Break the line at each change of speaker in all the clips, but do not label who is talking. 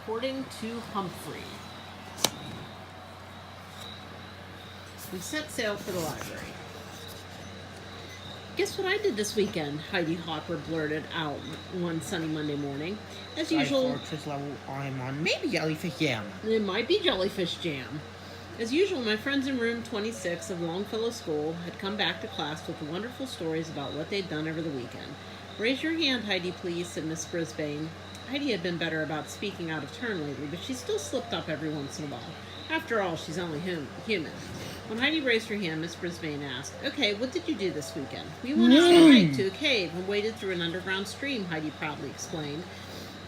according to Humphrey. We set sail for the library. Guess what I did this weekend? Heidi Hopper blurted out one sunny Monday morning. As usual,
fortress level I'm on. Maybe jellyfish jam.
It might be jellyfish jam. As usual, my friends in room 26 of Longfellow School had come back to class with wonderful stories about what they'd done over the weekend. Raise your hand, Heidi, please, said Miss Brisbane. Heidi had been better about speaking out of turn lately, but she still slipped up every once in a while. After all, she's only human. When Heidi raised her hand, Miss Brisbane asked, "Okay, what did you do this weekend?" "We went out to hike to a cave and waded through an underground stream," Heidi proudly explained.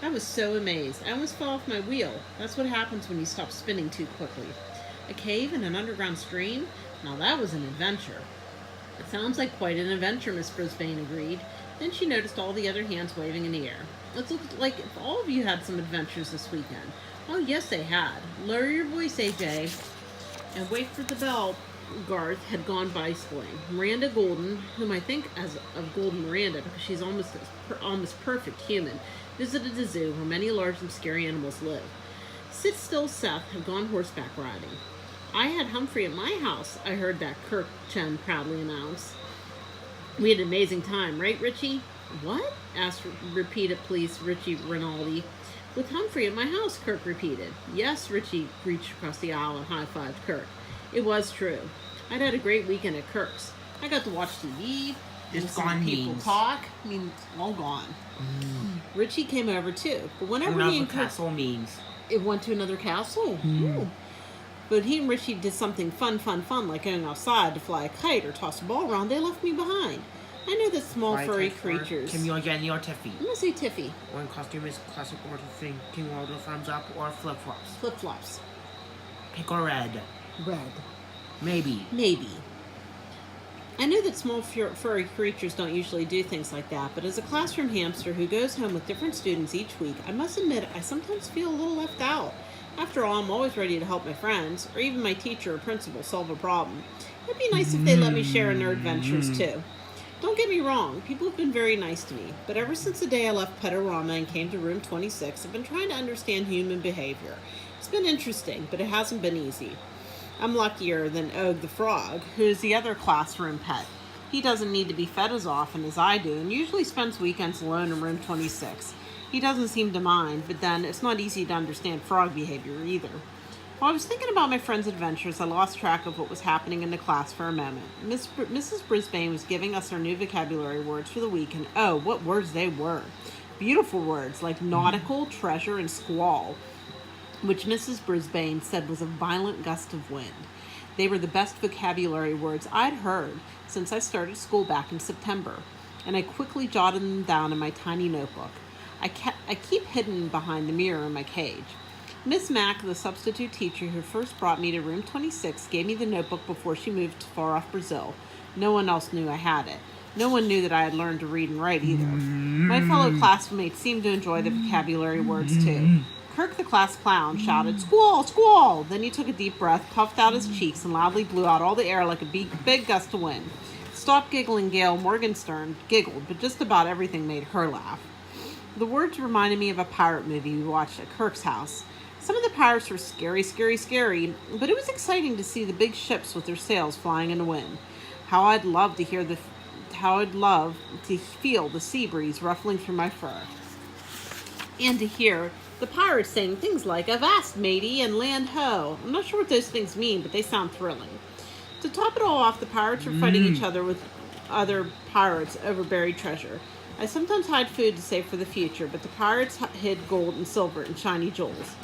I was so amazed. I almost fell off my wheel. That's what happens when you stop spinning too quickly. A cave and an underground stream? Now that was an adventure. It sounds like quite an adventure, Miss Brisbane agreed. Then she noticed all the other hands waving in the air. It looked like if all of you had some adventures this weekend. Oh, yes, they had. Lower your voice, AJ. And wait for the bell. Garth had gone bicycling. Miranda Golden, whom I think as of Golden Miranda because she's almost perfect human, visited the zoo where many large and scary animals live. Sit Still Seth had gone horseback riding. I had Humphrey at my house, I heard that Kirk Chen proudly announce. We had an amazing time, right, Richie? What? Repeated please, Richie Rinaldi. With Humphrey at my house, Kirk repeated. Yes, Richie reached across the aisle and high-fived Kirk. It was true. I'd had a great weekend at Kirk's. I got to watch TV, listen to people talk. I mean, all gone. Richie came over too, but whenever he and Kirk...
castle means.
It went to another castle? Ooh. But he and Richie did something fun, like going outside to fly a kite or toss a ball around. They left me behind. I know that small furry creatures...
Timmy or Jenny or Tiffy.
I'm going to say Tiffy.
One costume is classic order thing. King order thumbs up or flip-flops.
Flip-flops.
Pink or red.
Red.
Maybe.
I know that small furry creatures don't usually do things like that, but as a classroom hamster who goes home with different students each week, I must admit I sometimes feel a little left out. After all, I'm always ready to help my friends, or even my teacher or principal, solve a problem. It'd be nice if they let me share in their adventures, too. Don't get me wrong, people have been very nice to me, but ever since the day I left Petorama and came to room 26, I've been trying to understand human behavior. It's been interesting, but it hasn't been easy. I'm luckier than Og the Frog, who is the other classroom pet. He doesn't need to be fed as often as I do, and usually spends weekends alone in room 26. He doesn't seem to mind, but then it's not easy to understand frog behavior either. While I was thinking about my friend's adventures, I lost track of what was happening in the class for a moment. Mrs. Brisbane was giving us our new vocabulary words for the week, and oh, what words they were. Beautiful words like nautical, treasure, and squall, which Mrs. Brisbane said was a violent gust of wind. They were the best vocabulary words I'd heard since I started school back in September, and I quickly jotted them down in my tiny notebook. I keep hidden behind the mirror in my cage. Miss Mack, the substitute teacher who first brought me to room 26, gave me the notebook before she moved to far-off Brazil. No one else knew I had it. No one knew that I had learned to read and write either. My fellow classmates seemed to enjoy the vocabulary words too. Kirk the class clown shouted, "Squall, squall!" Then he took a deep breath, puffed out his cheeks, and loudly blew out all the air like a big gust of wind. Stop giggling, Gail Morgenstern giggled, but just about everything made her laugh. The words reminded me of a pirate movie we watched at Kirk's house. Some of the pirates were scary, but it was exciting to see the big ships with their sails flying in the wind. How I'd love to feel the sea breeze ruffling through my fur. And to hear the pirates saying things like, "Avast, matey," and "Land ho." I'm not sure what those things mean, but they sound thrilling. To top it all off, the pirates were fighting each other with other pirates over buried treasure. I sometimes hide food to save for the future, but the pirates hid gold and silver and shiny jewels.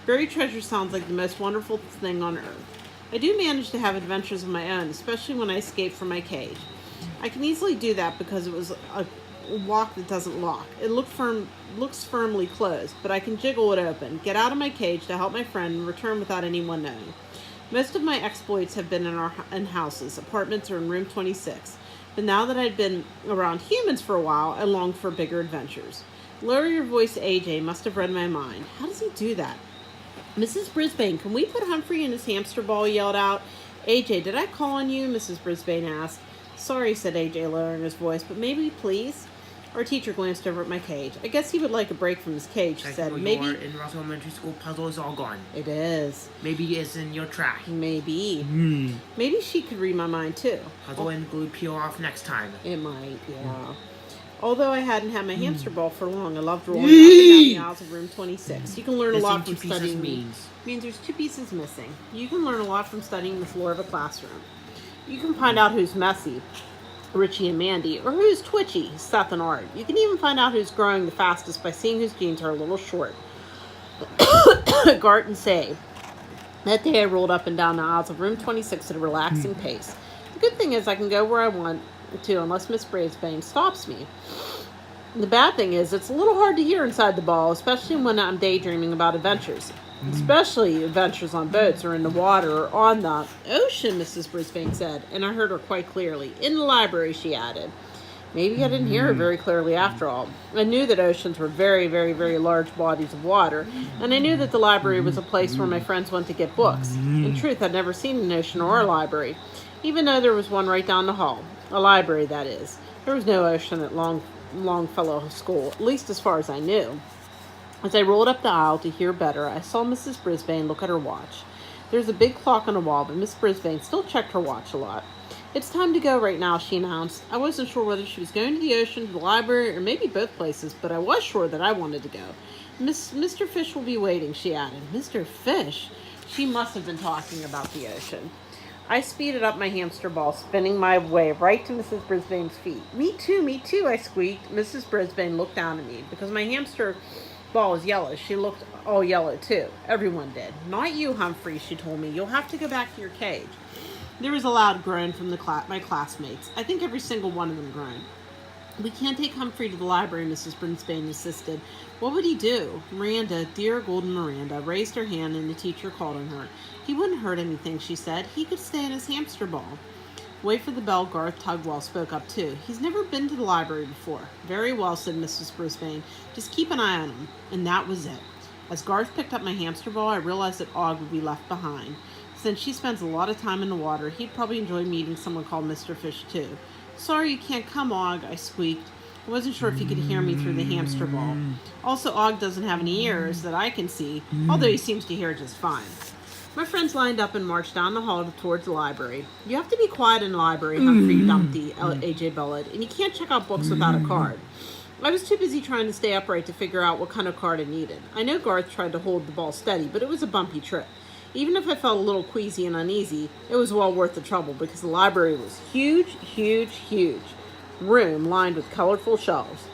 Buried treasure sounds like the most wonderful thing on earth. I do manage to have adventures of my own, especially when I escape from my cage. I can easily do that because it was a lock that doesn't lock. It looks firmly closed, but I can jiggle it open, get out of my cage to help my friend, and return without anyone knowing. Most of my exploits have been in houses, apartments, or in room 26. But now that I'd been around humans for a while, I longed for bigger adventures. Lower your voice, AJ must have read my mind. How does he do that? Mrs. Brisbane, can we put Humphrey in his hamster ball? He yelled out. AJ, did I call on you? Mrs. Brisbane asked. Sorry, said AJ, lowering his voice, but maybe please? Our teacher glanced over at my cage. I guess he would like a break from his cage, she said. Maybe
in Ross Elementary School puzzle is all gone.
It is.
Maybe it's in your trash.
Maybe. Maybe she could read my mind, too.
Puzzle and glue peel off next time.
It might, yeah. Although I hadn't had my hamster ball for long, I loved rolling up and down the aisles of room 26. You can learn a lot from studying. Means there's 2 pieces missing. You can learn a lot from studying the floor of a classroom. You can find out who's messy, Richie and Mandy, or who's twitchy, Seth and Art. You can even find out who's growing the fastest by seeing whose jeans are a little short, Gart and Say. That day I rolled up and down the aisles of room 26 at a relaxing pace. The good thing is I can go where I want to unless Miss Brisbane stops me. The bad thing is it's a little hard to hear inside the ball, especially when I'm daydreaming about adventures. Especially adventures on boats or in the water or on the ocean, Mrs. Brisbane said, and I heard her quite clearly. In the library, she added. Maybe I didn't hear her very clearly after all. I knew that oceans were very, very, very large bodies of water, and I knew that the library was a place where my friends went to get books. In truth, I'd never seen an ocean or a library, even though there was one right down the hall. A library, that is. There was no ocean at Longfellow School, at least as far as I knew. As I rolled up the aisle to hear better, I saw Mrs. Brisbane look at her watch. There's a big clock on the wall, but Miss Brisbane still checked her watch a lot. It's time to go right now, she announced. I wasn't sure whether she was going to the ocean, to the library, or maybe both places, but I was sure that I wanted to go. Mr. Fish will be waiting, she added. Mr. Fish? She must have been talking about the ocean. I speeded up my hamster ball, spinning my way right to Mrs. Brisbane's feet. Me too, I squeaked. Mrs. Brisbane looked down at me. Because my hamster ball was yellow, she looked all yellow too. Everyone did. Not you, Humphrey, she told me. You'll have to go back to your cage. There was a loud groan from my classmates. I think every single one of them groaned. We can't take Humphrey to the library, Mrs. Brisbane insisted. What would he do? Miranda, dear golden Miranda, raised her hand and the teacher called on her. He wouldn't hurt anything, she said. He could stay in his hamster ball. Wait for the bell, Garth Tugwell spoke up too. He's never been to the library before. Very well, said Mrs. Brisbane. Just keep an eye on him. And that was it. As Garth picked up my hamster ball, I realized that Og would be left behind. Since she spends a lot of time in the water, he'd probably enjoy meeting someone called Mr. Fish too. Sorry you can't come, Og, I squeaked. I wasn't sure if he could hear me through the hamster ball. Also, Og doesn't have any ears that I can see, although he seems to hear just fine. My friends lined up and marched down the hall towards the library. You have to be quiet in the library, Humphrey Dumpty, AJ bellowed, and you can't check out books without a card. I was too busy trying to stay upright to figure out what kind of card I needed. I know Garth tried to hold the ball steady, but it was a bumpy trip. Even if I felt a little queasy and uneasy, it was well worth the trouble because the library was huge room lined with colorful shelves.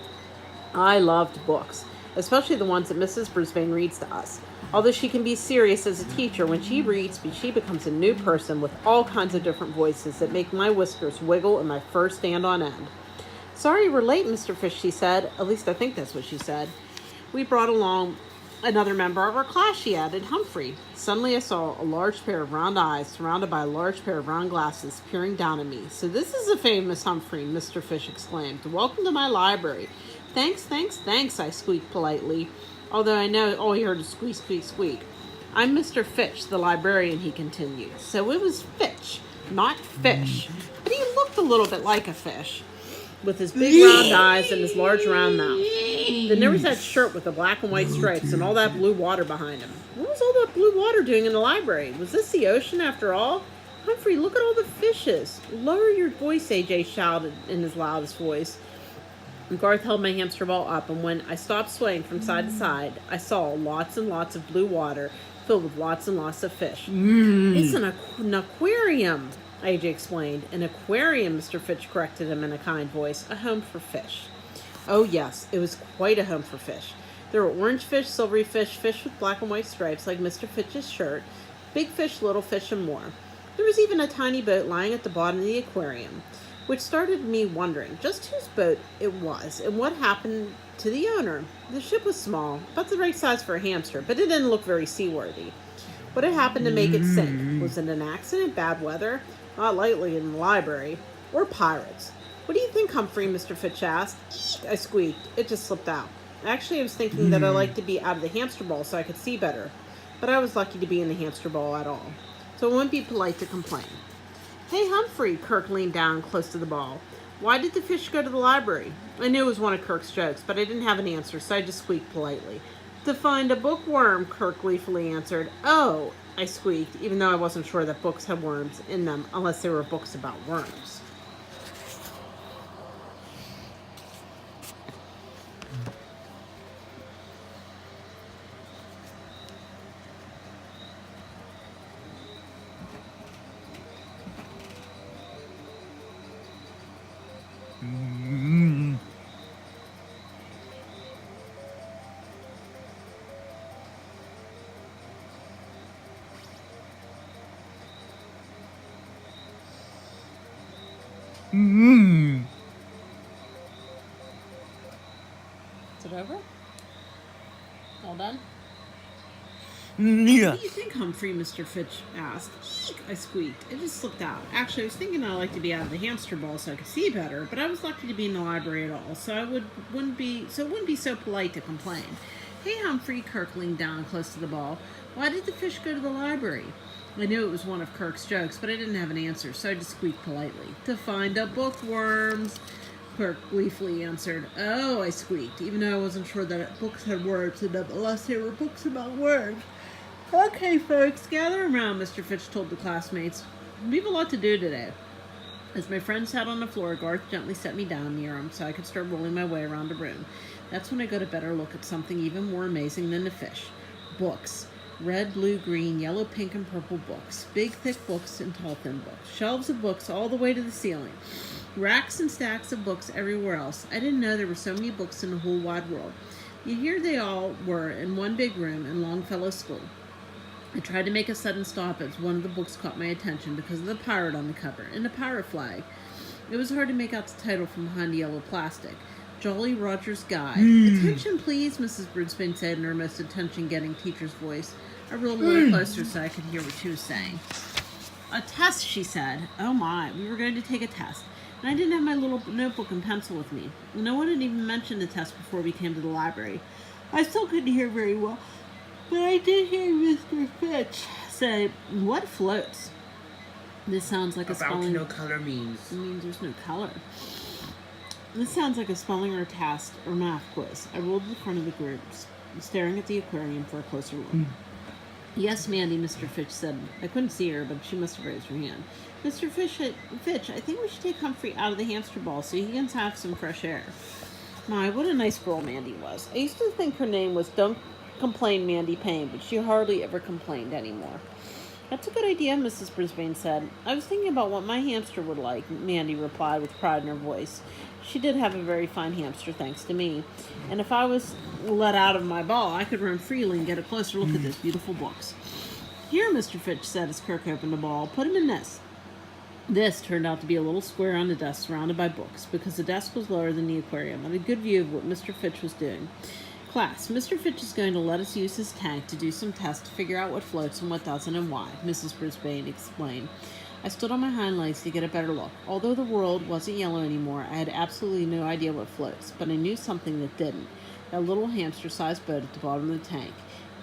I loved books, especially the ones that Mrs. Brisbane reads to us. Although she can be serious as a teacher, when she reads, she becomes a new person with all kinds of different voices that make my whiskers wiggle and my fur stand on end. Sorry we're late, Mr. Fish, she said. At least I think that's what she said. We brought along another member of our class, she added, Humphrey. Suddenly I saw a large pair of round eyes surrounded by a large pair of round glasses peering down at me. So this is the famous Humphrey, Mr. Fish exclaimed. Welcome to my library. Thanks, I squeaked politely, although I know all he heard is squeak, squeak, squeak. I'm Mr. Fitch, the librarian, he continued. So it was Fitch, not Fish. But he looked a little bit like a fish, with his big round eyes and his large round mouth. Then there was that shirt with the black and white stripes and all that blue water behind him. What was all that blue water doing in the library? Was this the ocean after all? Humphrey, look at all the fishes. Lower your voice, AJ shouted in his loudest voice. Garth held my hamster ball up, and when I stopped swaying from side to side, I saw lots and lots of blue water filled with lots and lots of fish. It's an aquarium, AJ explained. An aquarium, Mr. Fitch corrected him in a kind voice. A home for fish. Oh, yes, it was quite a home for fish. There were orange fish, silvery fish, fish with black and white stripes like Mr. Fitch's shirt, big fish, little fish, and more. There was even a tiny boat lying at the bottom of the aquarium, which started me wondering just whose boat it was and what happened to the owner. The ship was small, about the right size for a hamster, but it didn't look very seaworthy. What had happened to make it sink? Was it an accident, bad weather, not likely in the library, or pirates? What do you think, Humphrey? Mr. Fitch asked. Eek, I squeaked. It just slipped out. Actually, I was thinking that I liked to be out of the hamster ball so I could see better, but I was lucky to be in the hamster ball at all, so it wouldn't be polite to complain. Hey, Humphrey, Kirk leaned down close to the ball. Why did the fish go to the library? I knew it was one of Kirk's jokes, but I didn't have an answer, so I just squeaked politely. To find a bookworm, Kirk gleefully answered. Oh, I squeaked, even though I wasn't sure that books had worms in them, unless they were books about worms.
Mm. Mm.
Is it over? All done?
Yeah.
What do you think, Humphrey? Mr. Fitch asked. Eek! I squeaked. It just slipped out. Actually, I was thinking I'd like to be out of the hamster ball so I could see better, but I was lucky to be in the library at all, so it wouldn't be so polite to complain. Hey, Humphrey, Kirk leaned down close to the ball. Why did the fish go to the library? I knew it was one of Kirk's jokes, but I didn't have an answer, so I just squeaked politely. To find a bookworms. Kirk gleefully answered. Oh, I squeaked, even though I wasn't sure that books had worms in them unless they were books about worms. Okay, folks, gather around, Mr. Fitch told the classmates. We have a lot to do today. As my friend sat on the floor, Garth gently set me down near him so I could start rolling my way around the room. That's when I got a better look at something even more amazing than the fish. Books. Red, blue, green, yellow, pink, and purple books. Big, thick books and tall, thin books. Shelves of books all the way to the ceiling. Racks and stacks of books everywhere else. I didn't know there were so many books in the whole wide world. Yet here they all were in one big room in Longfellow School. I tried to make a sudden stop as one of the books caught my attention because of the pirate on the cover and the pirate flag. It was hard to make out the title from behind the yellow plastic. Jolly Roger's Guide. Attention, please, Mrs. Brisbane said in her most attention-getting teacher's voice. I rolled a little closer so I could hear what she was saying. A test, she said. Oh my, we were going to take a test. And I didn't have my little notebook and pencil with me. No one had even mentioned the test before we came to the library. I still couldn't hear very well, but I did hear Mr. Fitch say, what floats? This sounds like a spelling...
no color means.
It means there's no color. This sounds like a spelling or a task or math quiz. I rolled to the front of the group, staring at the aquarium for a closer look. Yes, Mandy, Mr. Fitch said. I couldn't see her, but she must have raised her hand. Mr. Fitch, I think we should take Humphrey out of the hamster ball so he can have some fresh air. My, what a nice girl Mandy was. I used to think her name was Don't Complain Mandy Payne, but she hardly ever complained anymore. That's a good idea, Mrs. Brisbane said. I was thinking about what my hamster would like, Mandy replied with pride in her voice. She did have a very fine hamster, thanks to me. And if I was let out of my ball, I could run freely and get a closer look at those beautiful books. Here, Mr. Fitch said as Kirk opened the ball, put him in this. This turned out to be a little square on the desk surrounded by books, because the desk was lower than the aquarium, and a good view of what Mr. Fitch was doing. Class, Mr. Fitch is going to let us use his tank to do some tests to figure out what floats and what doesn't and why, Mrs. Brisbane explained. I stood on my hind legs to get a better look. Although the world wasn't yellow anymore, I had absolutely no idea what floats, but I knew something that didn't. That little hamster-sized boat at the bottom of the tank.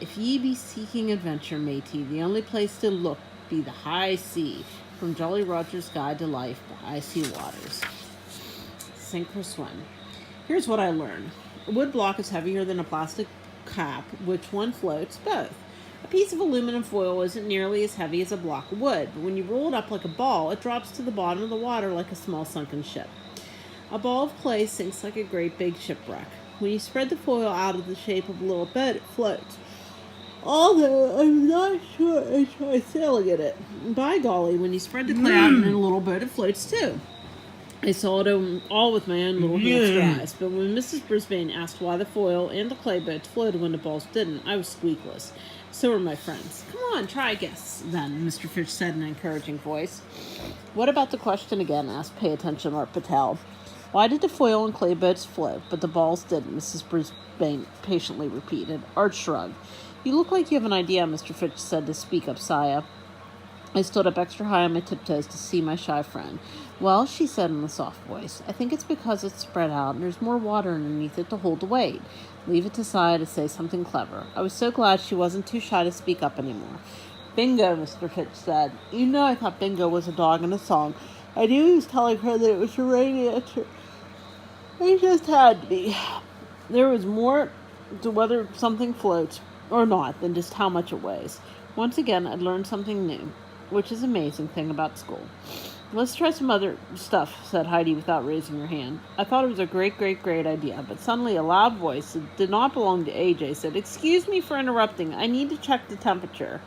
If ye be seeking adventure, matey, the only place to look be the high sea. From Jolly Roger's Guide to Life by Icy Waters. Sink or swim. Here's what I learned. A wood block is heavier than a plastic cap, which one floats both. A piece of aluminum foil isn't nearly as heavy as a block of wood, but when you roll it up like a ball, it drops to the bottom of the water like a small sunken ship. A ball of clay sinks like a great big shipwreck. When you spread the foil out of the shape of a little boat, it floats. Although I'm not sure I try sailing in it. By golly, when you spread the clay out in a little boat, it floats too. I saw it all with my own little hamster eyes, but when Mrs. Brisbane asked why the foil and the clay boats floated when the balls didn't, I was squeakless. So were my friends. Come on, try a guess, then, Mr. Fitch said in an encouraging voice. What about the question again? Asked Pay Attention Art Patel. Why did the foil and clay boats float, but the balls didn't? Mrs. Brisbane patiently repeated. Art shrugged. You look like you have an idea, Mr. Fitch said to speak up, Saya. I stood up extra high on my tiptoes to see my shy friend. Well, she said in a soft voice, I think it's because it's spread out and there's more water underneath it to hold the weight. Leave it to Saya to say something clever. I was so glad she wasn't too shy to speak up anymore. Bingo, Mr. Fitch said. You know I thought Bingo was a dog in a song, I knew he was telling her that it was the right answer. He just had to be. There was more to whether something floats or not than just how much it weighs. Once again, I'd learned something new, which is an amazing thing about school. Let's try some other stuff, said Heidi without raising her hand. I thought it was a great idea, but suddenly a loud voice that did not belong to AJ said, "Excuse me for interrupting. I need to check the temperature."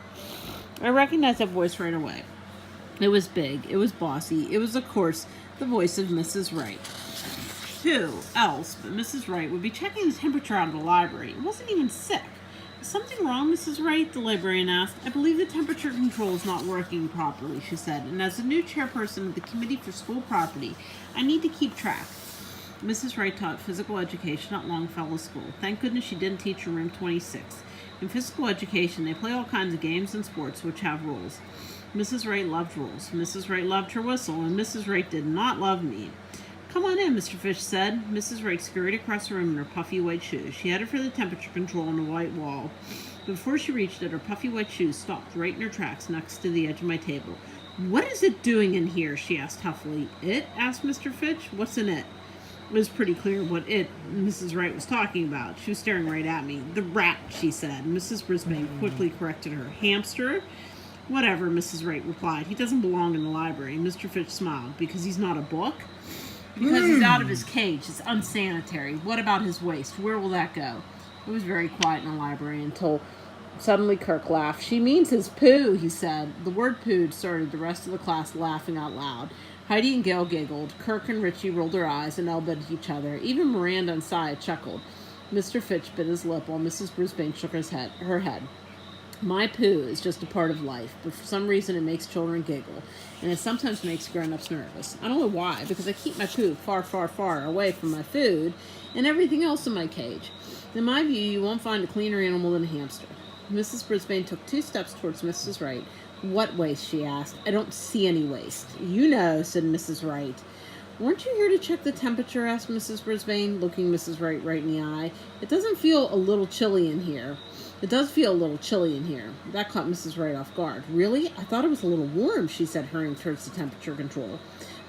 I recognized that voice right away. It was big. It was bossy. It was, of course, the voice of Mrs. Wright. Who else but Mrs. Wright would be checking the temperature out of the library? It wasn't even sick. Is something wrong, Mrs. Wright? The librarian asked. I believe the temperature control is not working properly, she said, and as the new chairperson of the Committee for School Property, I need to keep track. Mrs. Wright taught physical education at Longfellow School. Thank goodness she didn't teach in room 26. In physical education, they play all kinds of games and sports which have rules. Mrs. Wright loved rules. Mrs. Wright loved her whistle, and Mrs. Wright did not love me. Come on in, Mr. Fish said. Mrs. Wright scurried across the room in her puffy white shoes. She headed for the temperature control on the white wall. Before she reached it, her puffy white shoes stopped right in her tracks next to the edge of my table. What is it doing in here? She asked huffily. It? Asked Mr. Fitch. What's in it? It was pretty clear what it Mrs. Wright was talking about. She was staring right at me. The rat, she said. Mrs. Brisbane quickly corrected her. Hamster? Whatever, Mrs. Wright replied. He doesn't belong in the library. Mr. Fitch smiled. Because he's not a book? Because he's out of his cage. It's unsanitary. What about his waste? Where will that go? It was very quiet in the library until suddenly Kirk laughed. She means his poo, he said. The word poo started the rest of the class laughing out loud. Heidi and Gail giggled. Kirk and Richie rolled their eyes and elbowed at each other. Even Miranda and Sia chuckled. Mr. Fitch bit his lip while Mrs. Brisbane shook her head. My poo is just a part of life, but for some reason it makes children giggle, and it sometimes makes grown-ups nervous. I don't know why, because I keep my poo far away from my food and everything else in my cage. In my view, you won't find a cleaner animal than a hamster. Mrs. Brisbane took 2 steps towards Mrs. Wright. What waste? She asked. I don't see any waste. You know, said Mrs. Wright. Weren't you here to check the temperature? Asked Mrs. Brisbane, looking Mrs. Wright right in the eye. It doesn't feel a little chilly in here. It does feel a little chilly in here. That caught Mrs. Wright off guard. Really? I thought it was a little warm, she said, hurrying towards the temperature control.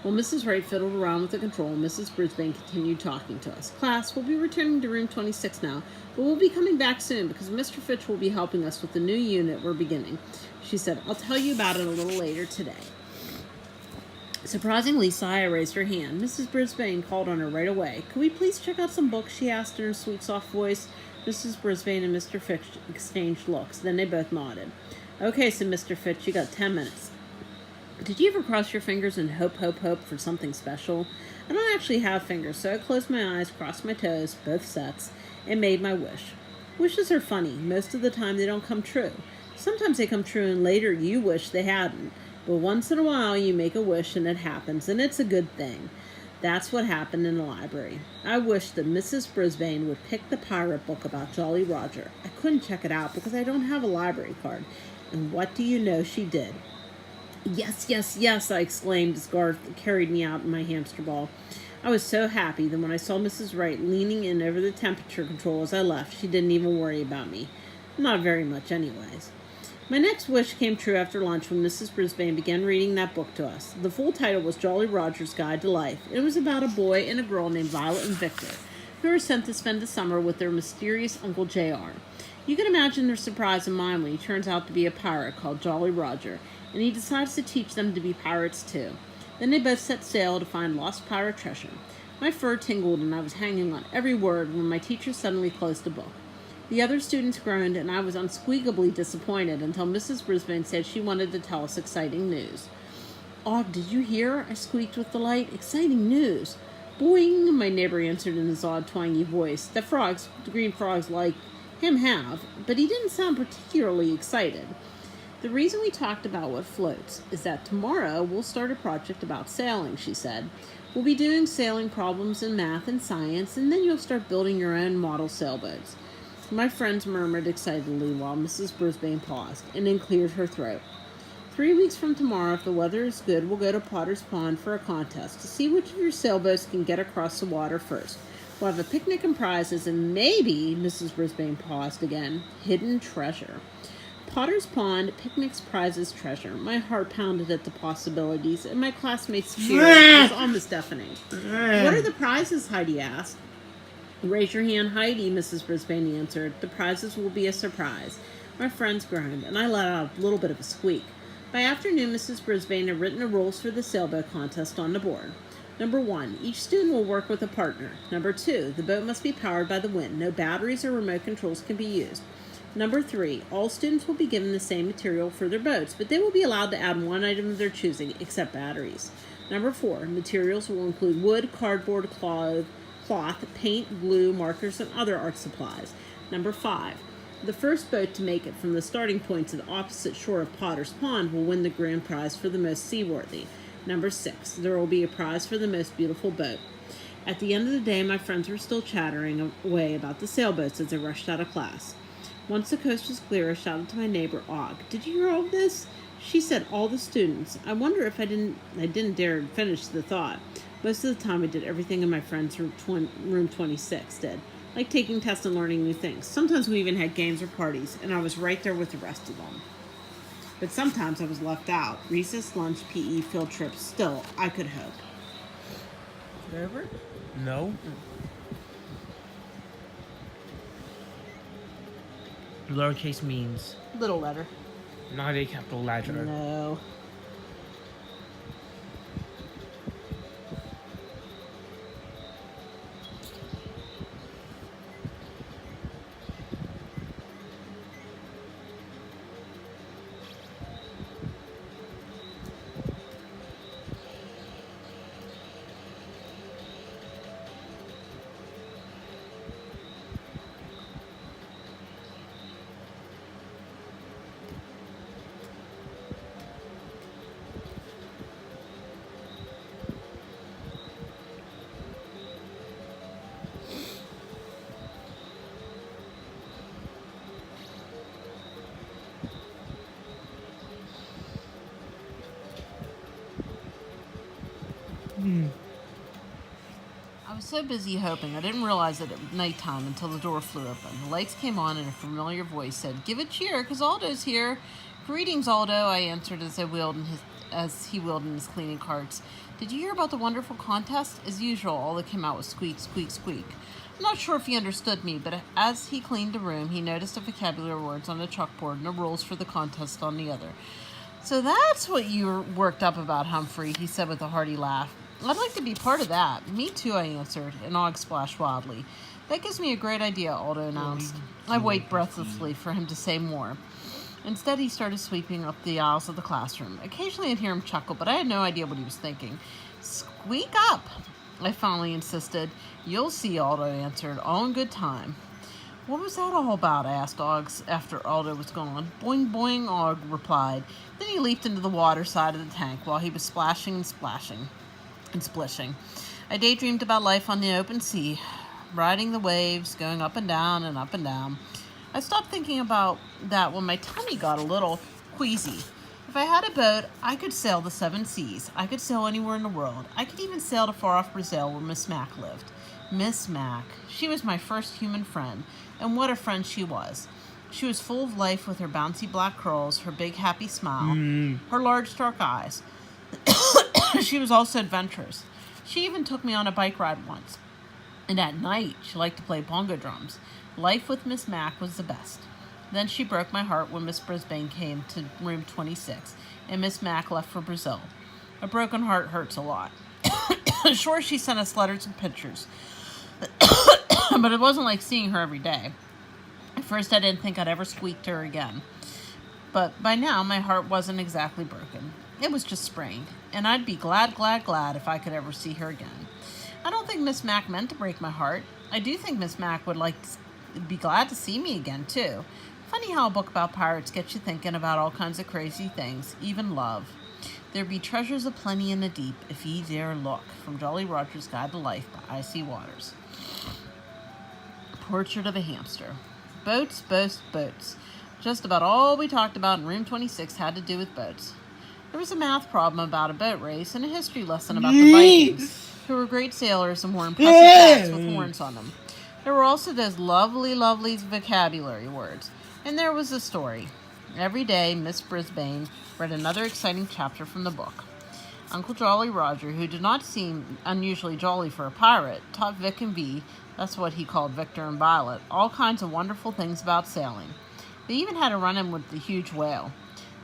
While Mrs. Wright fiddled around with the control, Mrs. Brisbane continued talking to us. Class, we'll be returning to room 26 now, but we'll be coming back soon because Mr. Fitch will be helping us with the new unit we're beginning. She said, I'll tell you about it a little later today. Surprisingly, Sia raised her hand. Mrs. Brisbane called on her right away. Could we please check out some books? She asked in her sweet, soft voice. Mrs. Brisbane and Mr. Fitch exchanged looks. Then they both nodded. Okay, said Mr. Fitch, you got 10 minutes. Did you ever cross your fingers and hope for something special? I don't actually have fingers, so I closed my eyes, crossed my toes, both sets, and made my wish. Wishes are funny. Most of the time they don't come true. Sometimes they come true and later you wish they hadn't. But once in a while you make a wish and it happens, and it's a good thing. That's what happened in the library. I wished that Mrs. Brisbane would pick the pirate book about Jolly Roger. I couldn't check it out because I don't have a library card. And what do you know she did? Yes, yes, yes, I exclaimed as Garth carried me out in my hamster ball. I was so happy that when I saw Mrs. Wright leaning in over the temperature control as I left, she didn't even worry about me. Not very much anyways. My next wish came true after lunch when Mrs. Brisbane began reading that book to us. The full title was Jolly Roger's Guide to Life. It was about a boy and a girl named Violet and Victor, who were sent to spend the summer with their mysterious Uncle J.R. You can imagine their surprise and mine when he turns out to be a pirate called Jolly Roger, and he decides to teach them to be pirates too. Then they both set sail to find lost pirate treasure. My fur tingled and I was hanging on every word when my teacher suddenly closed the book. The other students groaned, and I was unspeakably disappointed until Mrs. Brisbane said she wanted to tell us exciting news. Og, did you hear? I squeaked with delight. Exciting news. Boing, my neighbor answered in his odd, twangy voice. The green frogs like him have, but he didn't sound particularly excited. The reason we talked about what floats is that tomorrow we'll start a project about sailing, she said. We'll be doing sailing problems in math and science, and then you'll start building your own model sailboats. My friends murmured excitedly while Mrs. Brisbane paused and then cleared her throat. 3 weeks from tomorrow, if the weather is good, we'll go to Potter's Pond for a contest to see which of your sailboats can get across the water first. We'll have a picnic and prizes and maybe, Mrs. Brisbane paused again, hidden treasure. Potter's Pond, picnics, prizes, treasure. My heart pounded at the possibilities, and my classmates' cheer was almost deafening. What are the prizes? Heidi asked. Raise your hand, Heidi, Mrs. Brisbane answered. The prizes will be a surprise. My friends groaned, and I let out a little bit of a squeak. By afternoon, Mrs. Brisbane had written the rules for the sailboat contest on the board. Number 1, each student will work with a partner. Number 2, the boat must be powered by the wind. No batteries or remote controls can be used. Number 3, all students will be given the same material for their boats, but they will be allowed to add one item of their choosing, except batteries. Number 4, materials will include wood, cardboard, cloth, paint, glue, markers, and other art supplies. Number 5, the first boat to make it from the starting point to the opposite shore of Potter's Pond will win the grand prize for the most seaworthy. Number 6, there will be a prize for the most beautiful boat. At the end of the day, my friends were still chattering away about the sailboats as I rushed out of class. Once the coast was clear, I shouted to my neighbor, Og, "Did you hear all of this?" She said, "All the students." I wonder if I didn't dare finish the thought. Most of the time I did everything in my friend's room 26 did, like taking tests and learning new things. Sometimes we even had games or parties, and I was right there with the rest of them. But sometimes I was left out. Recess, lunch, PE, field trips. Still, I could hope. Is it over?
No. Lowercase means
Little letter.
not a capital letter.
No. I was so busy hoping I didn't realize that it was nighttime until the door flew open. The lights came on and a familiar voice said, "Give a cheer, 'cause Aldo's here." "Greetings, Aldo," I answered as he wheeled in his cleaning carts. "Did you hear about the wonderful contest?" As usual, all that came out was squeak, squeak, squeak. I'm not sure if he understood me, but as he cleaned the room, he noticed the vocabulary words on the chalkboard and the rules for the contest on the other. "So that's what you were worked up about, Humphrey," he said with a hearty laugh. "I'd like to be part of that." "Me too," I answered, and Og splashed wildly. "That gives me a great idea," Aldo announced. I waited breathlessly for him to say more. Instead, he started sweeping up the aisles of the classroom. Occasionally, I'd hear him chuckle, but I had no idea what he was thinking. "Squeak up," I finally insisted. "You'll see," Aldo answered, "all in good time." "What was that all about?" I asked Og after Aldo was gone. "Boing, boing," Og replied. Then he leaped into the water side of the tank while he was splashing and splashing and splishing. I daydreamed about life on the open sea, riding the waves, going up and down and up and down. I stopped thinking about that when my tummy got a little queasy. If I had a boat, I could sail the 7 seas. I could sail anywhere in the world. I could even sail to far-off Brazil where Miss Mac lived. Miss Mac. She was my first human friend, and what a friend she was. She was full of life with her bouncy black curls, her big happy smile, her large dark eyes. She was also adventurous. She even took me on a bike ride once. And at night, she liked to play bongo drums. Life with Miss Mac was the best. Then she broke my heart when Miss Brisbane came to room 26, and Miss Mac left for Brazil. A broken heart hurts a lot. Sure, she sent us letters and pictures, but it wasn't like seeing her every day. At first, I didn't think I'd ever speak to her again. But by now, my heart wasn't exactly broken. It was just sprained, and I'd be glad if I could ever see her again. I don't think Miss Mac meant to break my heart. I do think Miss Mac would be glad to see me again, too. Funny how a book about pirates gets you thinking about all kinds of crazy things, even love. There be treasures aplenty in the deep, if ye dare look. From Jolly Roger's Guide to Life by Icy Waters. Portrait of a Hamster. Boats, boats, boats. Just about all we talked about in room 26 had to do with boats. There was a math problem about a boat race and a history lesson about the Vikings, who were great sailors and wore impressive hats with horns on them. There were also those lovely, lovely vocabulary words. And there was a story. Every day, Miss Brisbane read another exciting chapter from the book. Uncle Jolly Roger, who did not seem unusually jolly for a pirate, taught Vic and Vi, that's what he called Victor and Violet, all kinds of wonderful things about sailing. They even had a run-in with the huge whale.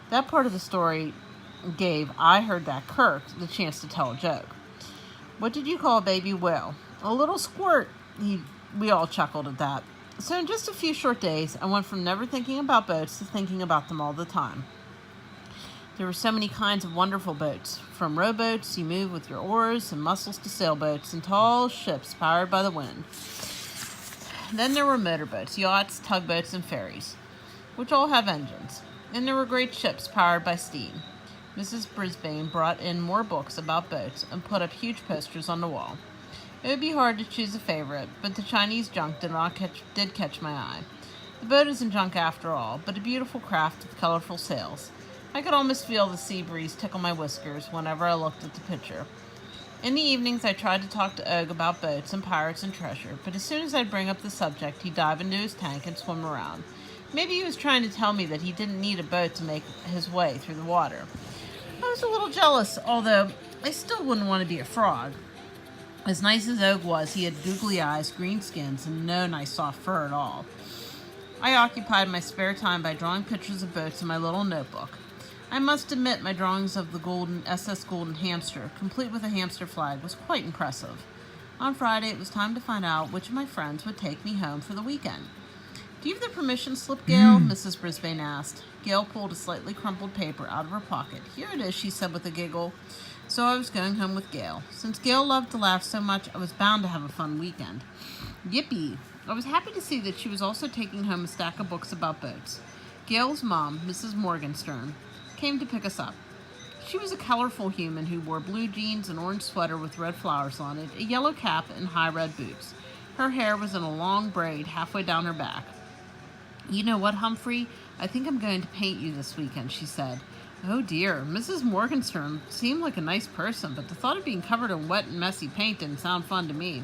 That part of the story gave I Heard That Kirk the chance to tell a joke. What did you call a baby whale? A little squirt. We all chuckled at that. So in just a few short days, I went from never thinking about boats to thinking about them all the time. There were so many kinds of wonderful boats, from rowboats you move with your oars and muscles to sailboats and tall ships powered by the wind. Then there were motorboats, yachts, tugboats, and ferries, which all have engines. And there were great ships powered by steam. Mrs. Brisbane brought in more books about boats and put up huge posters on the wall. It would be hard to choose a favorite, but the Chinese junk did catch my eye. The boat isn't junk after all, but a beautiful craft with colorful sails. I could almost feel the sea breeze tickle my whiskers whenever I looked at the picture. In the evenings, I tried to talk to Og about boats and pirates and treasure, but as soon as I'd bring up the subject, he'd dive into his tank and swim around. Maybe he was trying to tell me that he didn't need a boat to make his way through the water. I was a little jealous, although I still wouldn't want to be a frog. As nice as Og was, he had googly eyes, green skins, and no nice soft fur at all. I occupied my spare time by drawing pictures of boats in my little notebook. I must admit my drawings of the golden SS Golden Hamster, complete with a hamster flag, was quite impressive. On Friday, it was time to find out which of my friends would take me home for the weekend. "Do you have the permission slip, Gail?" Mrs. Brisbane asked. Gail pulled a slightly crumpled paper out of her pocket. "Here it is," she said with a giggle. So I was going home with Gail. Since Gail loved to laugh so much, I was bound to have a fun weekend. Yippee! I was happy to see that she was also taking home a stack of books about boats. Gail's mom, Mrs. Morgenstern, came to pick us up. She was a colorful human who wore blue jeans, an orange sweater with red flowers on it, a yellow cap, and high red boots. Her hair was in a long braid halfway down her back. "You know what, Humphrey? I think I'm going to paint you this weekend," she said. Oh dear, Mrs. Morgenstern seemed like a nice person, but the thought of being covered in wet and messy paint didn't sound fun to me.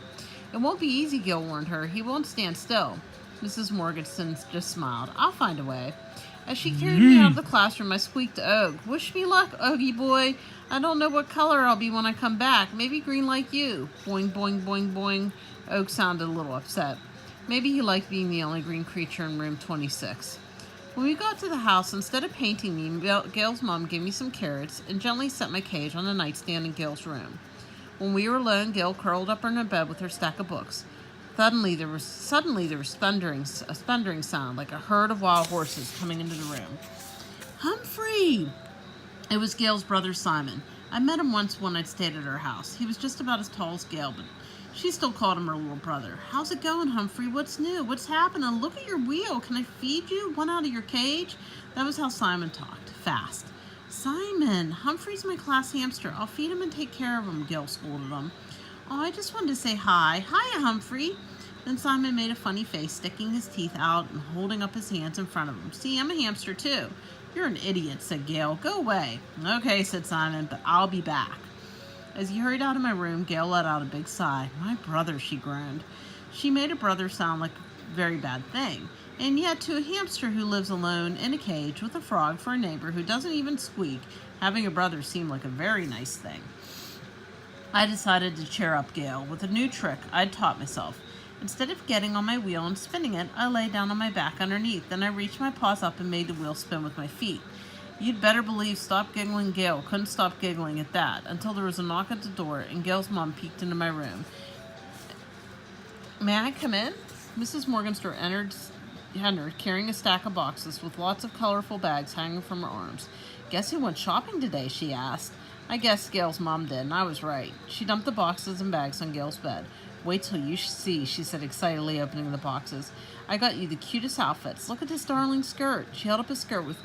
"It won't be easy," Gil warned her. "He won't stand still." Mrs. Morgenstern just smiled. "I'll find a way." As she carried me out of the classroom, I squeaked to Og, "Wish me luck, Ogie boy. I don't know what color I'll be when I come back. Maybe green like you." Boing, boing, boing, boing. Og sounded a little upset. Maybe he liked being the only green creature in room 26. When we got to the house, instead of painting me, Gail's mom gave me some carrots and gently set my cage on the nightstand in Gail's room. When we were alone, Gail curled up in her bed with her stack of books. Suddenly there was a thundering sound, like a herd of wild horses coming into the room. "Humphrey!" It was Gail's brother Simon. I met him once when I'd stayed at her house. He was just about as tall as Gail, but she still called him her little brother. "How's it going, Humphrey? What's new? What's happening? Look at your wheel. Can I feed you? One out of your cage?" That was how Simon talked, fast. "Simon, Humphrey's my class hamster. I'll feed him and take care of him," Gail scolded him. "Oh, I just wanted to say hi. Hiya, Humphrey." Then Simon made a funny face, sticking his teeth out and holding up his hands in front of him. "See, I'm a hamster too." "You're an idiot," said Gail. "Go away." "Okay," said Simon, "but I'll be back." As he hurried out of my room, Gail let out a big sigh. "My brother," she groaned. She made a brother sound like a very bad thing. And yet, to a hamster who lives alone in a cage with a frog for a neighbor who doesn't even squeak, having a brother seemed like a very nice thing. I decided to cheer up Gail with a new trick I'd taught myself. Instead of getting on my wheel and spinning it, I lay down on my back underneath. Then I reached my paws up and made the wheel spin with my feet. You'd better believe Stop Giggling Gail couldn't stop giggling at that until there was a knock at the door and Gail's mom peeked into my room. "May I come in?" Mrs. Morgenstern entered carrying a stack of boxes with lots of colorful bags hanging from her arms. "Guess who went shopping today?" she asked. I guessed Gail's mom did, and I was right. She dumped the boxes and bags on Gail's bed. "Wait till you see," she said excitedly, opening the boxes. "I got you the cutest outfits. Look at this darling skirt." She held up a skirt with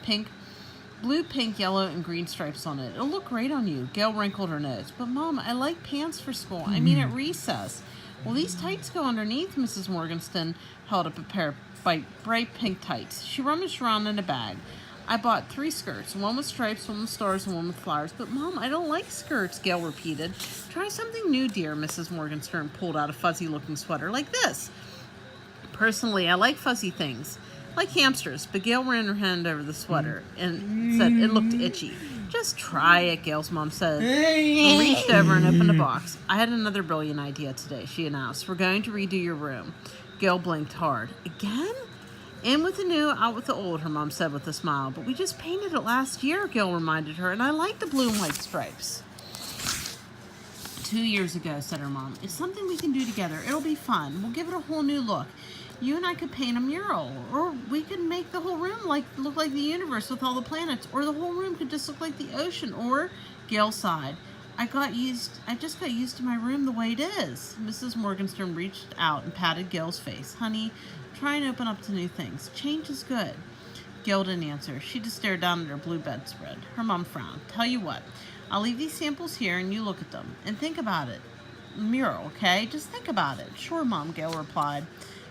blue, pink, yellow, and green stripes on it. "It'll look great on you." Gail wrinkled her nose. "But Mom, I like pants for school. I mean at recess." "Well, these tights go underneath." Mrs. Morgenstern held up a pair of bright pink tights. She rummaged around in a bag. "I bought 3 skirts, one with stripes, one with stars, and one with flowers." "But Mom, I don't like skirts," Gail repeated. "Try something new, dear." Mrs. Morgenstern pulled out a fuzzy-looking sweater like this. "Personally, I like fuzzy things. Like hamsters, but Gail ran her hand over the sweater and said it looked itchy. Just try it, Gail's mom said, and reached over and opened a box. I had another brilliant idea today, she announced. We're going to redo your room. Gail blinked hard. Again? In with the new, out with the old, her mom said with a smile. But we just painted it last year, Gail reminded her, and I like the blue and white stripes. 2 years ago, said her mom. It's something we can do together. It'll be fun. We'll give it a whole new look. You and I could paint a mural, or we could make the whole room look like the universe with all the planets, or the whole room could just look like the ocean, or, Gail sighed, I just got used to my room the way it is. Mrs. Morgenstern reached out and patted Gail's face. Honey, try and open up to new things. Change is good. Gail didn't answer. She just stared down at her blue bedspread. Her mom frowned. Tell you what, I'll leave these samples here and you look at them. And think about it. Mural, okay? Just think about it. Sure, Mom, Gail replied.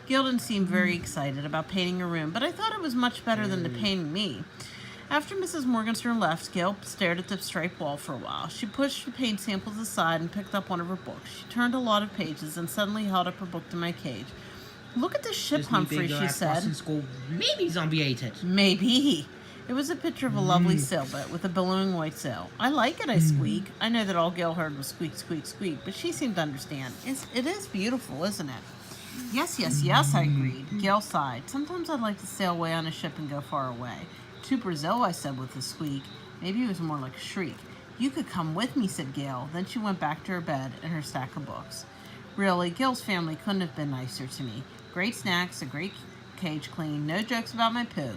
Gail didn't seem very excited about painting her room, but I thought it was much better than to painting me. After Mrs. Morgenstern left, Gail stared at the striped wall for a while. She pushed the paint samples aside and picked up one of her books. She turned a lot of pages and suddenly held up her book to my cage. Look at this ship, Humphrey, she said.
School. Maybe zombie-ated.
Maybe. It was a picture of a lovely sailboat with a billowing white sail. I like it, I squeaked. I know that all Gail heard was squeak, squeak, squeak, but she seemed to understand. It is beautiful, isn't it? Yes, yes, yes, I agreed. Gail sighed. Sometimes I'd like to sail away on a ship and go far away. To Brazil, I said with a squeak. Maybe it was more like a shriek. You could come with me, said Gail. Then she went back to her bed and her stack of books. Really, Gail's family couldn't have been nicer to me. Great snacks, a great cage clean, no jokes about my poo.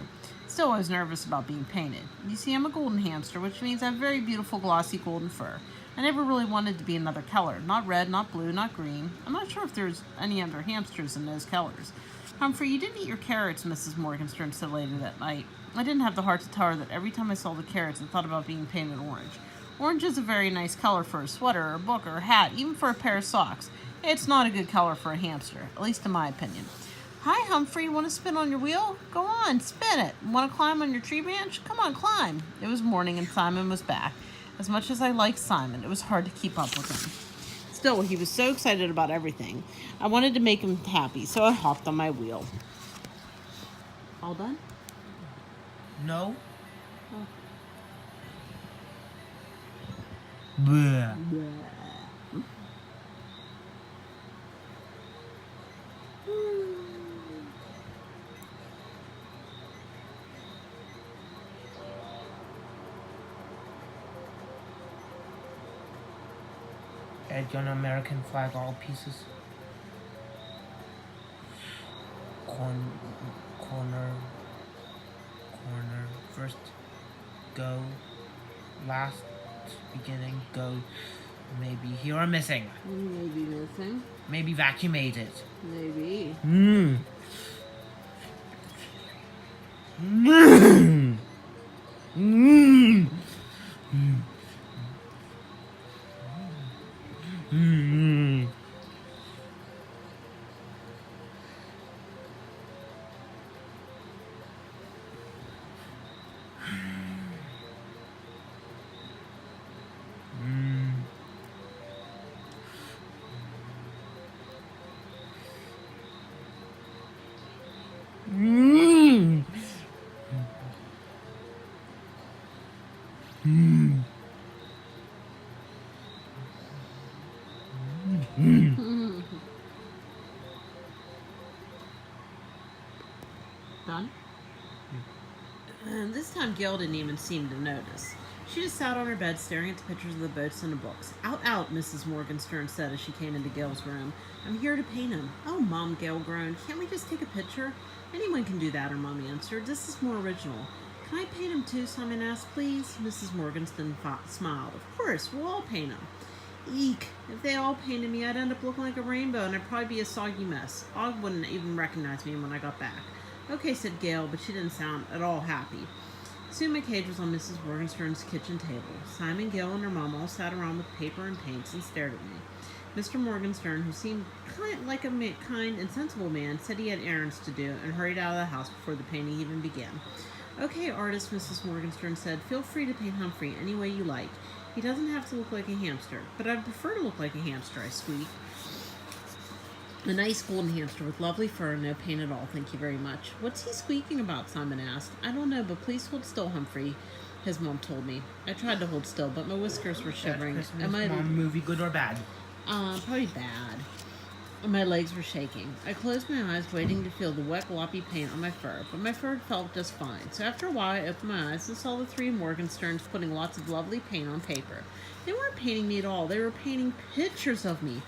Still, I was nervous about being painted. You see, I'm a golden hamster, which means I have very beautiful, glossy golden fur. I never really wanted to be another color. Not red, not blue, not green. I'm not sure if there's any other hamsters in those colors. Humphrey, you didn't eat your carrots, Mrs. Morgenstern said later that night. I didn't have the heart to tell her that every time I saw the carrots, I thought about being painted orange. Orange is a very nice color for a sweater, or a book, or a hat, even for a pair of socks. It's not a good color for a hamster, at least in my opinion. Hi, Humphrey. Want to spin on your wheel? Go on, spin it. Want to climb on your tree branch? Come on, climb. It was morning and Simon was back. As much as I liked Simon, it was hard to keep up with him. Still, he was so excited about everything. I wanted to make him happy, so I hopped on my wheel. All done?
No.
Oh.
Bleh.
Add your American flag all pieces. Corner. First, go. Last, beginning, go. Maybe here are missing.
Maybe missing.
Maybe vacuumated.
Maybe. Done? This time Gail didn't even seem to notice. She just sat on her bed staring at the pictures of the boats and the books. Out, out, Mrs. Morgenstern said as she came into Gail's room. I'm here to paint him. Oh, Mom, Gail groaned. Can't we just take a picture? Anyone can do that, her mom answered. This is more original. Can I paint him too? Simon asked. Please? Mrs. Morgenstern smiled. Of course, we'll all paint him. Eek. If they all painted me, I'd end up looking like a rainbow and I'd probably be a soggy mess. Og wouldn't even recognize me when I got back. Okay, said Gail, but she didn't sound at all happy. Soon my cage was on Mrs. Morgenstern's kitchen table. Simon, Gail, and her mom all sat around with paper and paints and stared at me. Mr. Morgenstern, who seemed like a kind and sensible man, said he had errands to do and hurried out of the house before the painting even began. Okay, artist, Mrs. Morgenstern said, feel free to paint Humphrey any way you like. He doesn't have to look like a hamster, but I'd prefer to look like a hamster, I squeaked. A nice golden hamster with lovely fur and no pain at all, thank you very much. What's he squeaking about? Simon asked. I don't know, but please hold still, Humphrey, his mom told me. I tried to hold still, but my whiskers were shivering.
Christmas mom movie, good or bad?
Probably bad. My legs were shaking. I closed my eyes, waiting to feel the wet, gloppy paint on my fur, but my fur felt just fine. So after a while, I opened my eyes and saw the three Morgensterns putting lots of lovely paint on paper. They weren't painting me at all. They were painting pictures of me.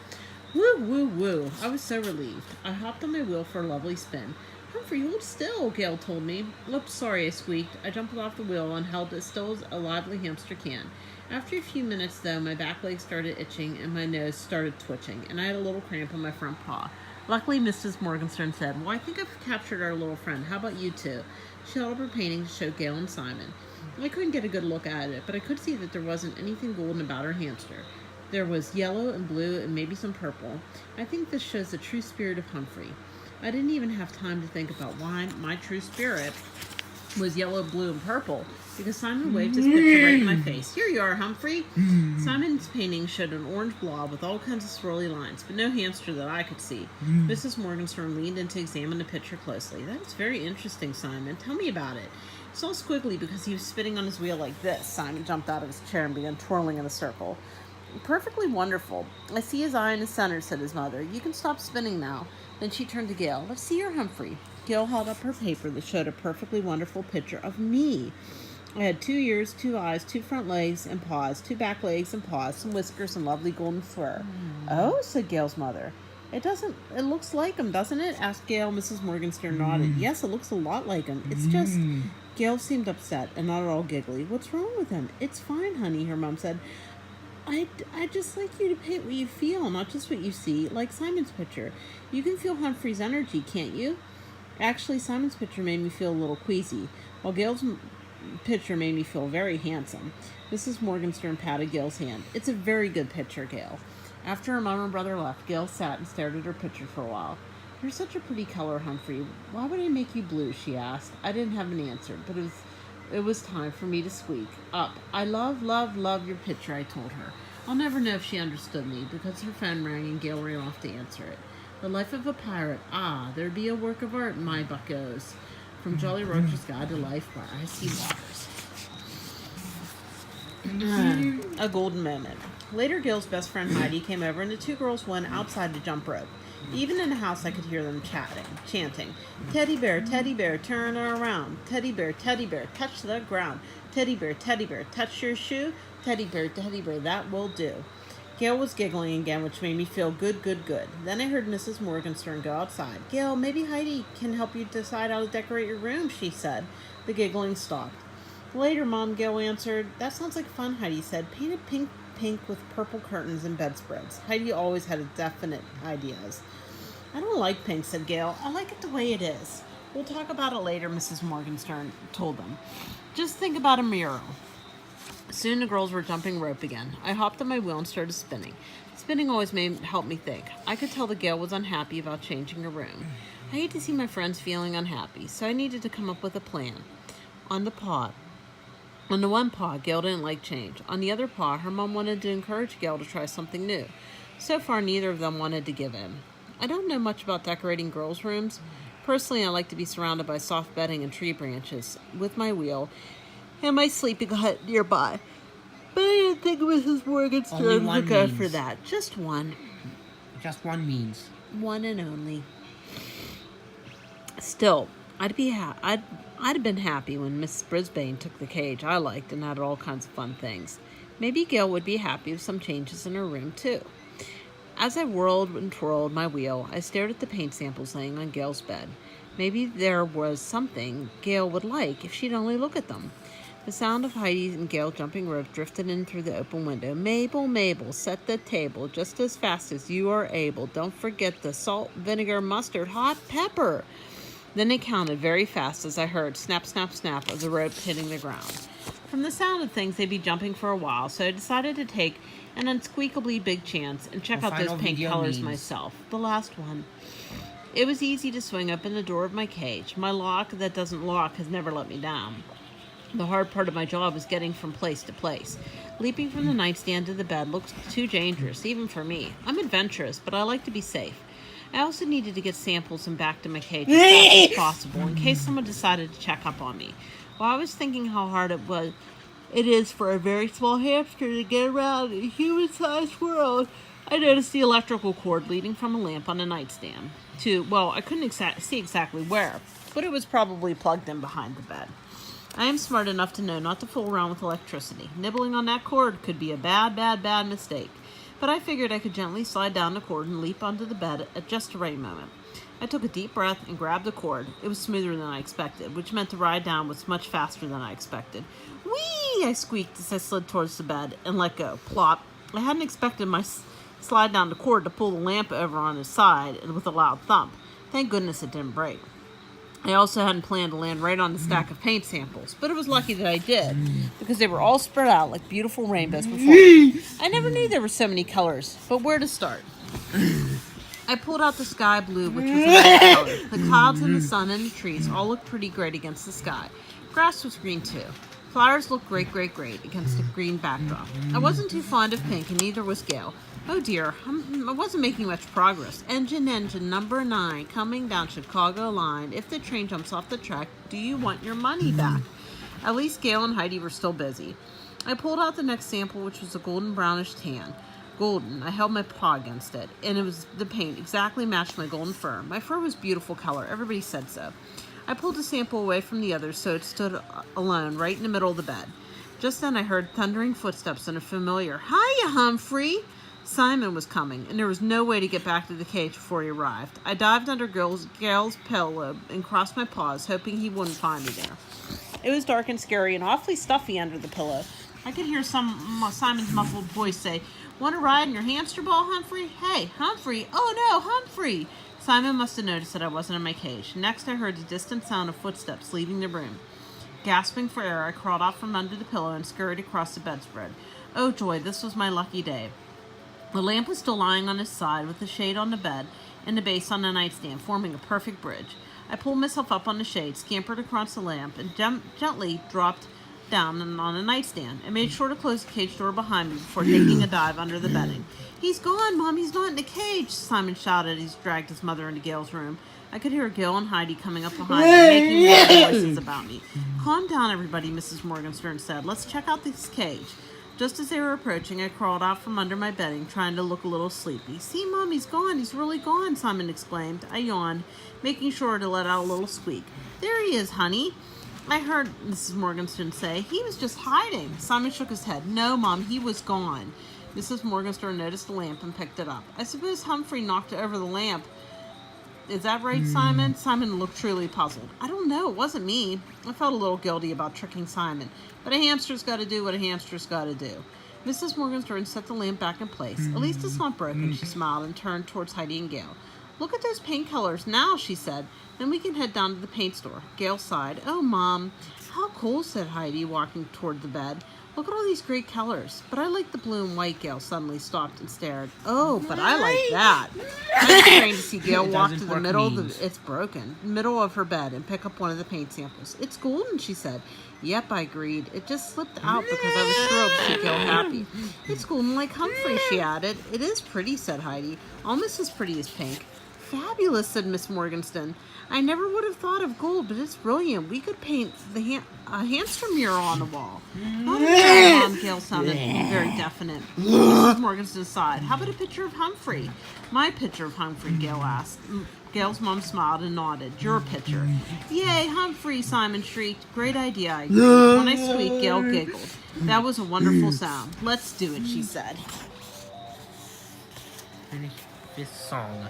Woo, woo, woo. I was so relieved. I hopped on my wheel for a lovely spin. Humphrey, hold still, Gail told me. Oops, sorry, I squeaked. I jumped off the wheel and held as still as a lively hamster can. After a few minutes, though, my back legs started itching and my nose started twitching, and I had a little cramp on my front paw. Luckily, Mrs. Morgenstern said, well, I think I've captured our little friend. How about you two? She held up her painting to show Gail and Simon. I couldn't get a good look at it, but I could see that there wasn't anything golden about her hamster. There was yellow and blue and maybe some purple. I think this shows the true spirit of Humphrey. I didn't even have time to think about why my true spirit was yellow, blue, and purple, because Simon waved his picture right in my face. Here you are, Humphrey. Simon's painting showed an orange blob with all kinds of swirly lines, but no hamster that I could see. Mrs. Morgenstern leaned in to examine the picture closely. That is very interesting, Simon. Tell me about it. It's all squiggly because he was spinning on his wheel like this. Simon jumped out of his chair and began twirling in a circle. Perfectly wonderful. I see his eye in the center, said his mother. You can stop spinning now. Then she turned to Gail. Let's see your Humphrey. Gail held up her paper that showed a perfectly wonderful picture of me. I had 2 ears, 2 eyes, 2 front legs and paws, 2 back legs and paws, some whiskers and lovely golden fur. Oh, said Gail's mother. It looks like him, doesn't it? Asked Gail. Mrs. Morgenstern nodded. Yes, it looks a lot like him. It's just... Gail seemed upset and not at all giggly. What's wrong with him? It's fine, honey, her mom said. I'd just like you to paint what you feel, not just what you see, like Simon's picture. You can feel Humphrey's energy, can't you? Actually, Simon's picture made me feel a little queasy, while Gail's picture made me feel very handsome. Mrs. Morgenstern patted Gail's hand. It's a very good picture, Gail. After her mom and brother left, Gail sat and stared at her picture for a while. You're such a pretty color, Humphrey. Why would I make you blue? She asked. I didn't have an answer, but it was time for me to squeak. Up. I love, love, love your picture, I told her. I'll never know if she understood me, because her phone rang and Gail ran off to answer it. The Life of a Pirate. Ah, there'd be a work of art, my buckos. From Jolly Roger's Guide to Life by I.C. Waters. A golden moment. Later, Gail's best friend Heidi came over, and the two girls went outside to jump rope. Even in the house, I could hear them chanting, Teddy bear, turn her around. Teddy bear, touch the ground. Teddy bear, touch your shoe. Teddy bear, that will do. Gail was giggling again, which made me feel good. Then I heard Mrs. Morgenstern go outside. Gail, maybe Heidi can help you decide how to decorate your room, she said. The giggling stopped. Later, Mom, Gail answered. That sounds like fun, Heidi said. Paint it pink with purple curtains and bedspreads. Heidi always had definite ideas. I don't like pink, said Gail. I like it the way it is. We'll talk about it later, Mrs. Morgenstern told them. Just think about a mural. Soon the girls were jumping rope again. I hopped on my wheel and started spinning. Spinning always helped me think. I could tell that Gail was unhappy about changing her room. I hate to see my friends feeling unhappy, so I needed to come up with a plan. On the one paw, Gail didn't like change. On the other paw, her mom wanted to encourage Gail to try something new. So far, neither of them wanted to give in. I don't know much about decorating girls' rooms. Personally, I like to be surrounded by soft bedding and tree branches, with my wheel and my sleeping hut nearby. But I didn't think Mrs. Morgenstern would go for that. Just one.
Just one means.
One and only. Still, I'd have been happy when Miss Brisbane took the cage I liked and added all kinds of fun things. Maybe Gail would be happy with some changes in her room, too. As I whirled and twirled my wheel, I stared at the paint samples laying on Gail's bed. Maybe there was something Gail would like if she'd only look at them. The sound of Heidi and Gail jumping rope drifted in through the open window. Mabel, Mabel, set the table just as fast as you are able. Don't forget the salt, vinegar, mustard, hot pepper. Then they counted very fast as I heard snap, snap, snap of the rope hitting the ground. From the sound of things, they'd be jumping for a while, so I decided to take an unsqueakably big chance and check out those paint colors myself. The last one. It was easy to swing open the door of my cage. My lock that doesn't lock has never let me down. The hard part of my job was getting from place to place. Leaping from the nightstand to the bed looked too dangerous, even for me. I'm adventurous, but I like to be safe. I also needed to get samples and back to my cage as fast as possible in case someone decided to check up on me. While I was thinking how hard it is for a very small hamster to get around in a human-sized world, I noticed the electrical cord leading from a lamp on a nightstand well, I couldn't see exactly where, but it was probably plugged in behind the bed. I am smart enough to know not to fool around with electricity. Nibbling on that cord could be a bad mistake. But I figured I could gently slide down the cord and leap onto the bed at just the right moment. I took a deep breath and grabbed the cord. It was smoother than I expected, which meant the ride down was much faster than I expected. Whee! I squeaked as I slid towards the bed and let go. Plop. I hadn't expected my slide down the cord to pull the lamp over on its side and with a loud thump. Thank goodness it didn't break. I also hadn't planned to land right on the stack of paint samples, but it was lucky that I did, because they were all spread out like beautiful rainbows before me. I never knew there were so many colors, but where to start? I pulled out the sky blue, which was a nice color. The clouds and the sun and the trees all looked pretty great against the sky. Grass was green too. Flowers looked great against a green backdrop. I wasn't too fond of pink, and neither was Gail. Oh dear, I wasn't making much progress. Engine number 9, coming down Chicago line. If the train jumps off the track, do you want your money back? At least Gail and Heidi were still busy. I pulled out the next sample, which was a golden brownish tan. Golden. I held my paw against it, and it was the paint exactly matched my golden fur. My fur was beautiful color. Everybody said so. I pulled the sample away from the others so it stood alone right in the middle of the bed. Just then I heard thundering footsteps and a familiar, "Hiya, Humphrey!" Simon was coming, and there was no way to get back to the cage before he arrived. I dived under Gail's pillow and crossed my paws, hoping he wouldn't find me there. It was dark and scary and awfully stuffy under the pillow. I could hear Simon's muffled voice say, "Want to ride in your hamster ball, Humphrey? Hey, Humphrey! Oh no, Humphrey!" Simon must have noticed that I wasn't in my cage. Next, I heard the distant sound of footsteps leaving the room. Gasping for air, I crawled out from under the pillow and scurried across the bedspread. Oh joy, this was my lucky day. The lamp was still lying on its side, with the shade on the bed and the base on the nightstand, forming a perfect bridge. I pulled myself up on the shade, scampered across the lamp, and gently dropped down on a nightstand. I made sure to close the cage door behind me before taking a dive under the bedding. "He's gone, Mom! He's not in the cage!" Simon shouted as he dragged his mother into Gail's room. I could hear Gail and Heidi coming up behind me, making loud voices about me. "Calm down, everybody," Mrs. Morgenstern said. "Let's check out this cage." Just as they were approaching, I crawled out from under my bedding, trying to look a little sleepy. "See, Mom, he's gone. He's really gone," Simon exclaimed. I yawned, making sure to let out a little squeak. "There he is, honey," I heard Mrs. Morgenstern say. "He was just hiding." Simon shook his head. "No, Mom, he was gone." Mrs. Morgenstern noticed the lamp and picked it up. "I suppose Humphrey knocked over the lamp. Is that right, Simon?" Simon looked truly puzzled. "I don't know. It wasn't me." I felt a little guilty about tricking Simon, but a hamster's got to do what a hamster's got to do. Mrs. Morgenstern set the lamp back in place. "At least it's not broken," she smiled and turned towards Heidi and Gail. "Look at those paint colors now," she said. "Then we can head down to the paint store." Gail sighed. "Oh, Mom, how cool," said Heidi, walking toward the bed. "Look at all these great colors. But I like the blue and white." Gail suddenly stopped and stared. "Oh, but I like that." I was trained to see Gail walk to the middle of her bed and pick up one of the paint samples. "It's golden," she said. "Yep," I agreed. "It just slipped out because I was thrilled to see Gail happy." "It's golden like Humphrey," she added. "It is pretty," said Heidi. "Almost as pretty as pink." "Fabulous," said Miss Morgenstern. "I never would have thought of gold, but it's brilliant. We could paint a hamster mural on the wall." "Not a Mom," Gail sounded very definite. Mrs. Morgenstern sighed. "How about a picture of Humphrey?" "My picture of Humphrey?" Gail asked. Gail's mom smiled and nodded. "Your picture." "Yay, Humphrey!" Simon shrieked. "Great idea," I agreed. When I squeaked, Gail giggled. "That was a wonderful sound. Let's do it," she said.
Finish this song.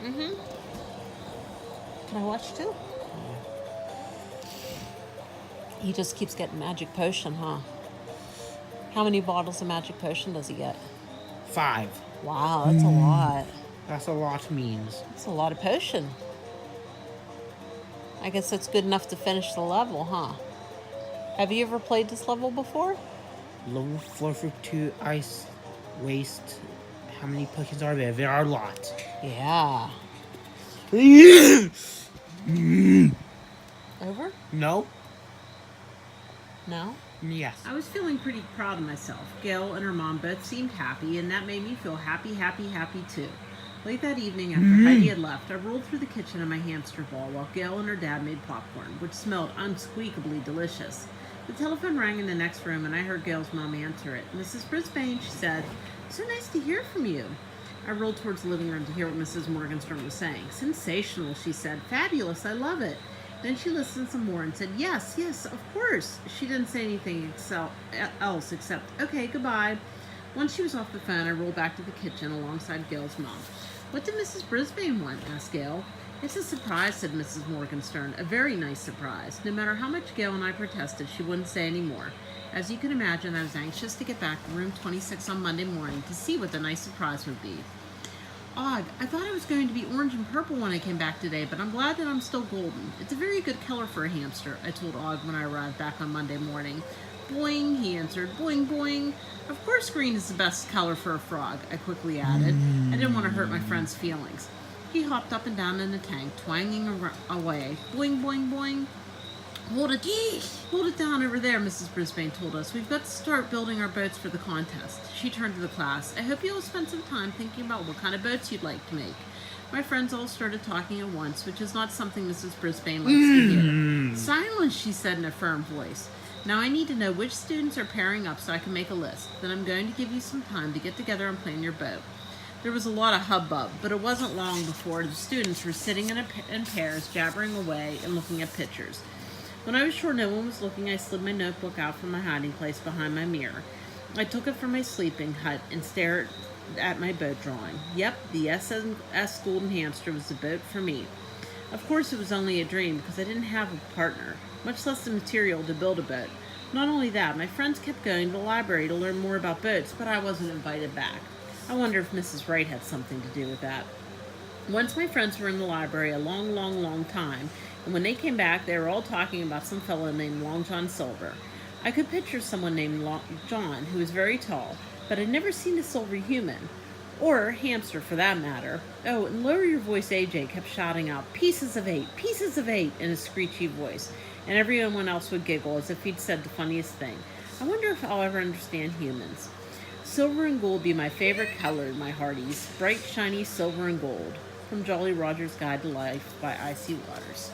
Can I watch too? He just keeps getting magic potion, huh? How many bottles of magic potion does he get?
5.
Wow, that's a lot.
That's a lot means.
That's a lot of potion. I guess that's good enough to finish the level, huh? Have you ever played this level before?
Level 4 for 2 ice waste. How many potions are there? There are a lot.
Yeah. Over?
No?
No?
Yes.
I was feeling pretty proud of myself. Gail and her mom both seemed happy, and that made me feel happy too. Late that evening, after Heidi had left, I rolled through the kitchen in my hamster ball while Gail and her dad made popcorn, which smelled unsqueakably delicious. The telephone rang in the next room, and I heard Gail's mom answer it. "Mrs. Brisbane," she said. "So nice to hear from you." I rolled towards the living room to hear what Mrs. Morgenstern was saying. "Sensational," she said. "Fabulous, I love it." Then she listened some more and said, "Yes, yes, of course." She didn't say anything else except, "Okay, goodbye." Once she was off the phone, I rolled back to the kitchen alongside Gail's mom. "What did Mrs. Brisbane want?" asked Gail. "It's a surprise," said Mrs. Morgenstern. "A very nice surprise." No matter how much Gail and I protested, she wouldn't say any more. As you can imagine, I was anxious to get back to room 26 on Monday morning to see what the nice surprise would be. "Odd, I thought I was going to be orange and purple when I came back today, but I'm glad that I'm still golden. It's a very good color for a hamster," I told Og when I arrived back on Monday morning. "Boing," he answered. "Boing, boing." "Of course green is the best color for a frog," I quickly added. I didn't want to hurt my friend's feelings. He hopped up and down in the tank, twanging away. "Boing, boing, boing." Hold it down over there," Mrs. Brisbane told us. "We've got to start building our boats for the contest." She turned to the class. "I hope you all spend some time thinking about what kind of boats you'd like to make." My friends all started talking at once, which is not something Mrs. Brisbane likes to hear. "Silence," she said in a firm voice. "Now I need to know which students are pairing up so I can make a list. Then I'm going to give you some time to get together and plan your boat." There was a lot of hubbub, but it wasn't long before the students were sitting in pairs, jabbering away and looking at pictures. When I was sure no one was looking, I slid my notebook out from my hiding place behind my mirror. I took it from my sleeping hut and stared at my boat drawing. Yep, the SS Golden Hamster was the boat for me. Of course, it was only a dream because I didn't have a partner, much less the material to build a boat. Not only that, my friends kept going to the library to learn more about boats, but I wasn't invited back. I wonder if Mrs. Wright had something to do with that. Once my friends were in the library a long, long, long time, and when they came back, they were all talking about some fellow named Long John Silver. I could picture someone named Long John who was very tall, but I'd never seen a silver human, or hamster for that matter. "Oh, and lower your voice," AJ kept shouting out, "Pieces of eight, pieces of eight," in a screechy voice, and everyone else would giggle as if he'd said the funniest thing. I wonder if I'll ever understand humans. "Silver and gold be my favorite color, my hearties. Bright, shiny silver and gold." From Jolly Roger's Guide to Life by I.C. Waters.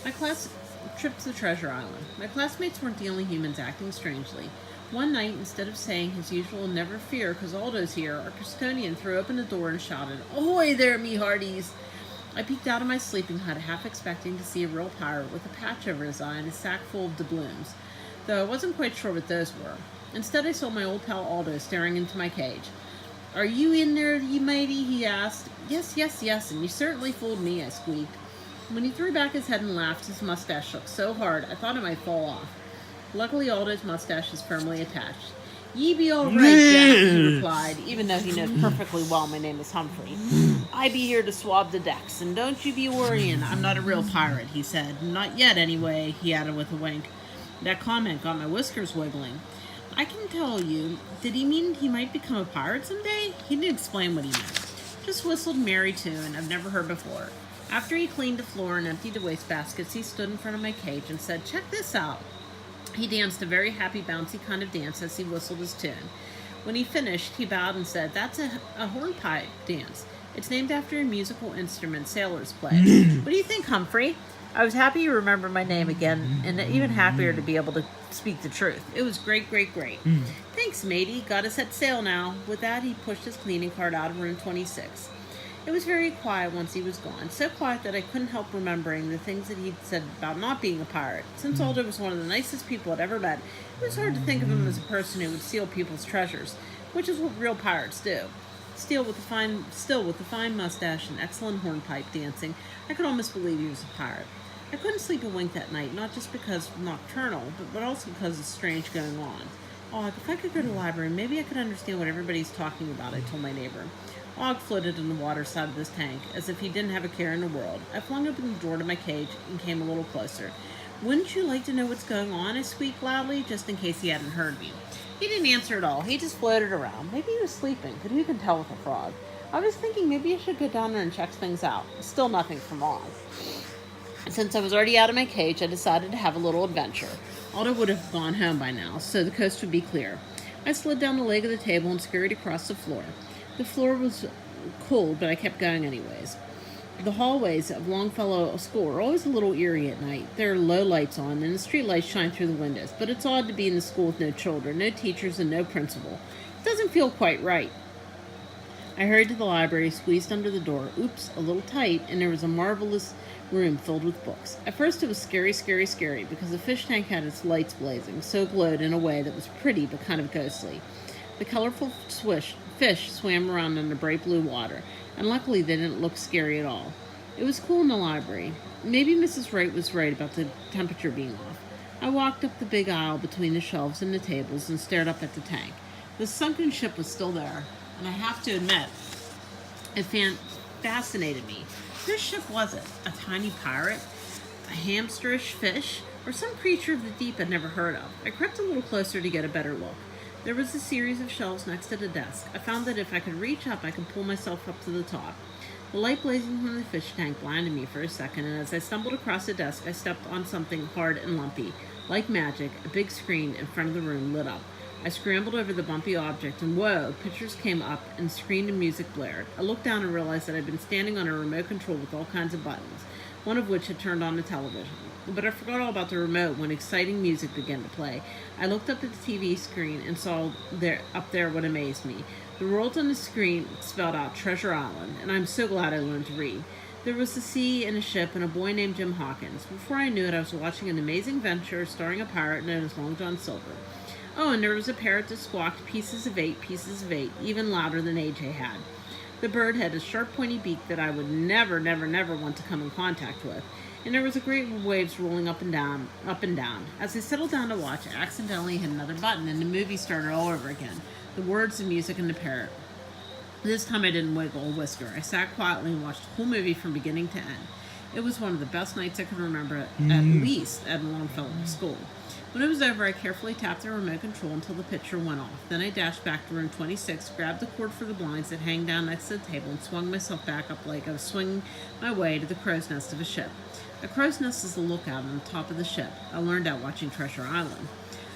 My class trip to Treasure Island. My classmates weren't the only humans acting strangely. One night, instead of saying his usual "never fear, 'cause Aldo's here," our custodian threw open the door and shouted, "Ahoy there, me hearties!" I peeked out of my sleeping hut, half expecting to see a real pirate with a patch over his eye and a sack full of doubloons, though I wasn't quite sure what those were. Instead, I saw my old pal Aldo staring into my cage. "Are you in there, ye matey?" he asked. "Yes, yes, yes, and you certainly fooled me," I squeaked. When he threw back his head and laughed, his mustache shook so hard I thought it might fall off. Luckily, Aldo's mustache is firmly attached. "Ye be all right, Jack," he replied, even though he knows perfectly well my name is Humphrey. "I be here to swab the decks, and don't you be worrying. I'm not a real pirate," he said. "Not yet, anyway," he added with a wink. That comment got my whiskers wiggling. I can tell you, did he mean he might become a pirate someday? He didn't explain what he meant. Just whistled a merry tune I've never heard before. After he cleaned the floor and emptied the wastebaskets, he stood in front of my cage and said, "Check this out." He danced a very happy, bouncy kind of dance as he whistled his tune. When he finished, he bowed and said, "That's a hornpipe dance. It's named after a musical instrument sailors play. What do you think, Humphrey?" I was happy you remembered my name again, and even happier to be able to speak the truth. It was great, great, great. "Thanks, matey. Got to set sail now." With that, he pushed his cleaning cart out of room 26. It was very quiet once he was gone, so quiet that I couldn't help remembering the things that he'd said about not being a pirate. Since Aldo was one of the nicest people I'd ever met, it was hard to think of him as a person who would steal people's treasures, which is what real pirates do. Still with the fine mustache and excellent hornpipe dancing, I could almost believe he was a pirate. I couldn't sleep a wink that night, not just because nocturnal, but also because of strange going on. "Oh, if I could go to the library, maybe I could understand what everybody's talking about," I told my neighbor. Og floated in the water side of this tank, as if he didn't have a care in the world. I flung open the door to my cage and came a little closer. "Wouldn't you like to know what's going on?" I squeaked loudly, just in case he hadn't heard me. He didn't answer at all. He just floated around. Maybe he was sleeping, but who can tell with a frog? I was thinking maybe I should go down there and check things out. Still nothing from Og. Since I was already out of my cage, I decided to have a little adventure. Aldo would have gone home by now, so the coast would be clear. I slid down the leg of the table and scurried across the floor. The floor was cold, but I kept going anyways. The hallways of Longfellow School are always a little eerie at night. There are low lights on, and the street lights shine through the windows, but it's odd to be in the school with no children, no teachers, and no principal. It doesn't feel quite right. I hurried to the library, squeezed under the door. Oops, a little tight, and there was a marvelous room filled with books. At first it was scary, scary, scary, because the fish tank had its lights blazing, so glowed in a way that was pretty but kind of ghostly. The colorful fish swam around in the bright blue water, and luckily they didn't look scary at all. It was cool in the library. Maybe Mrs. Wright was right about the temperature being off. I walked up the big aisle between the shelves and the tables and stared up at the tank. The sunken ship was still there, and I have to admit, it fascinated me. Whose ship was it? A tiny pirate? A hamsterish fish? Or some creature of the deep I'd never heard of? I crept a little closer to get a better look. There was a series of shelves next to the desk. I found that if I could reach up, I could pull myself up to the top. The light blazing from the fish tank blinded me for a second, and as I stumbled across the desk, I stepped on something hard and lumpy. Like magic, a big screen in front of the room lit up. I scrambled over the bumpy object, and whoa, pictures came up, and screen and music blared. I looked down and realized that I'd been standing on a remote control with all kinds of buttons, one of which had turned on the television. But I forgot all about the remote when exciting music began to play. I looked up at the TV screen and saw up there what amazed me. The words on the screen spelled out Treasure Island, and I'm so glad I learned to read. There was the sea and a ship and a boy named Jim Hawkins. Before I knew it, I was watching an amazing venture starring a pirate known as Long John Silver. Oh, and there was a parrot that squawked pieces of eight, even louder than AJ had. The bird had a sharp, pointy beak that I would never, never, never want to come in contact with. And there was a great waves rolling up and down, up and down. As I settled down to watch, I accidentally hit another button, and the movie started all over again. The words, the music, and the parrot. This time I didn't wiggle a whisker. I sat quietly and watched the whole movie from beginning to end. It was one of the best nights I could remember, at least at Longfellow School. When it was over, I carefully tapped the remote control until the picture went off. Then I dashed back to room 26, grabbed the cord for the blinds that hang down next to the table, and swung myself back up like I was swinging my way to the crow's nest of a ship. A crow's nest is a lookout on the top of the ship. I learned that watching Treasure Island.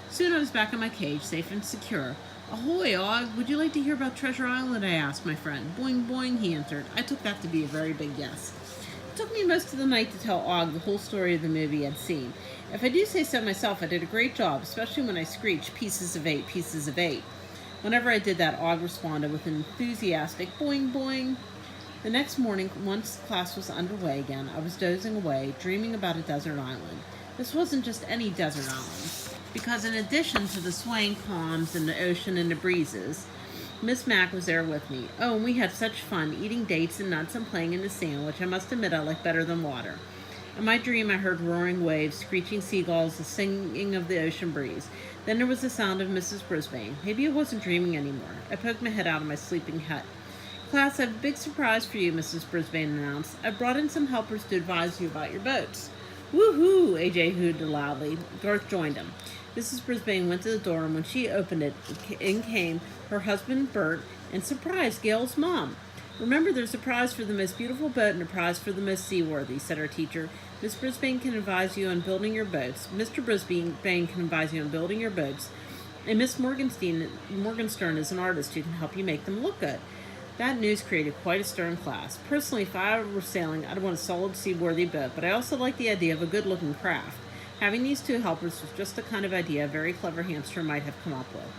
Soon I was back in my cage, safe and secure. Ahoy, Og! Would you like to hear about Treasure Island? I asked my friend. Boing, boing, he answered. I took that to be a very big yes. It took me most of the night to tell Og the whole story of the movie I'd seen. If I do say so myself, I did a great job, especially when I screeched, pieces of eight, pieces of eight. Whenever I did that, Og responded with an enthusiastic boing, boing. The next morning, once class was underway again, I was dozing away, dreaming about a desert island. This wasn't just any desert island, because in addition to the swaying palms and the ocean and the breezes, Miss Mack was there with me. Oh, and we had such fun, eating dates and nuts and playing in the sand, which I must admit I like better than water. In my dream, I heard roaring waves, screeching seagulls, the singing of the ocean breeze. Then there was the sound of Mrs. Brisbane. Maybe I wasn't dreaming anymore. I poked my head out of my sleeping hut. Class, I have a big surprise for you, Mrs. Brisbane announced. I've brought in some helpers to advise you about your boats. Woohoo! AJ hooted loudly. Garth joined him. Mrs. Brisbane went to the door, and when she opened it, in came her husband, Bert, and surprise, Gail's mom. Remember, there's a prize for the most beautiful boat and a prize for the most seaworthy, said our teacher. Miss Brisbane can advise you on building your boats. Mr. Brisbane can advise you on building your boats. And Miss Morgenstern is an artist who can help you make them look good. That news created quite a stir in class. Personally, if I were sailing, I'd want a solid seaworthy boat, but I also like the idea of a good-looking craft. Having these two helpers was just the kind of idea a very clever hamster might have come up with.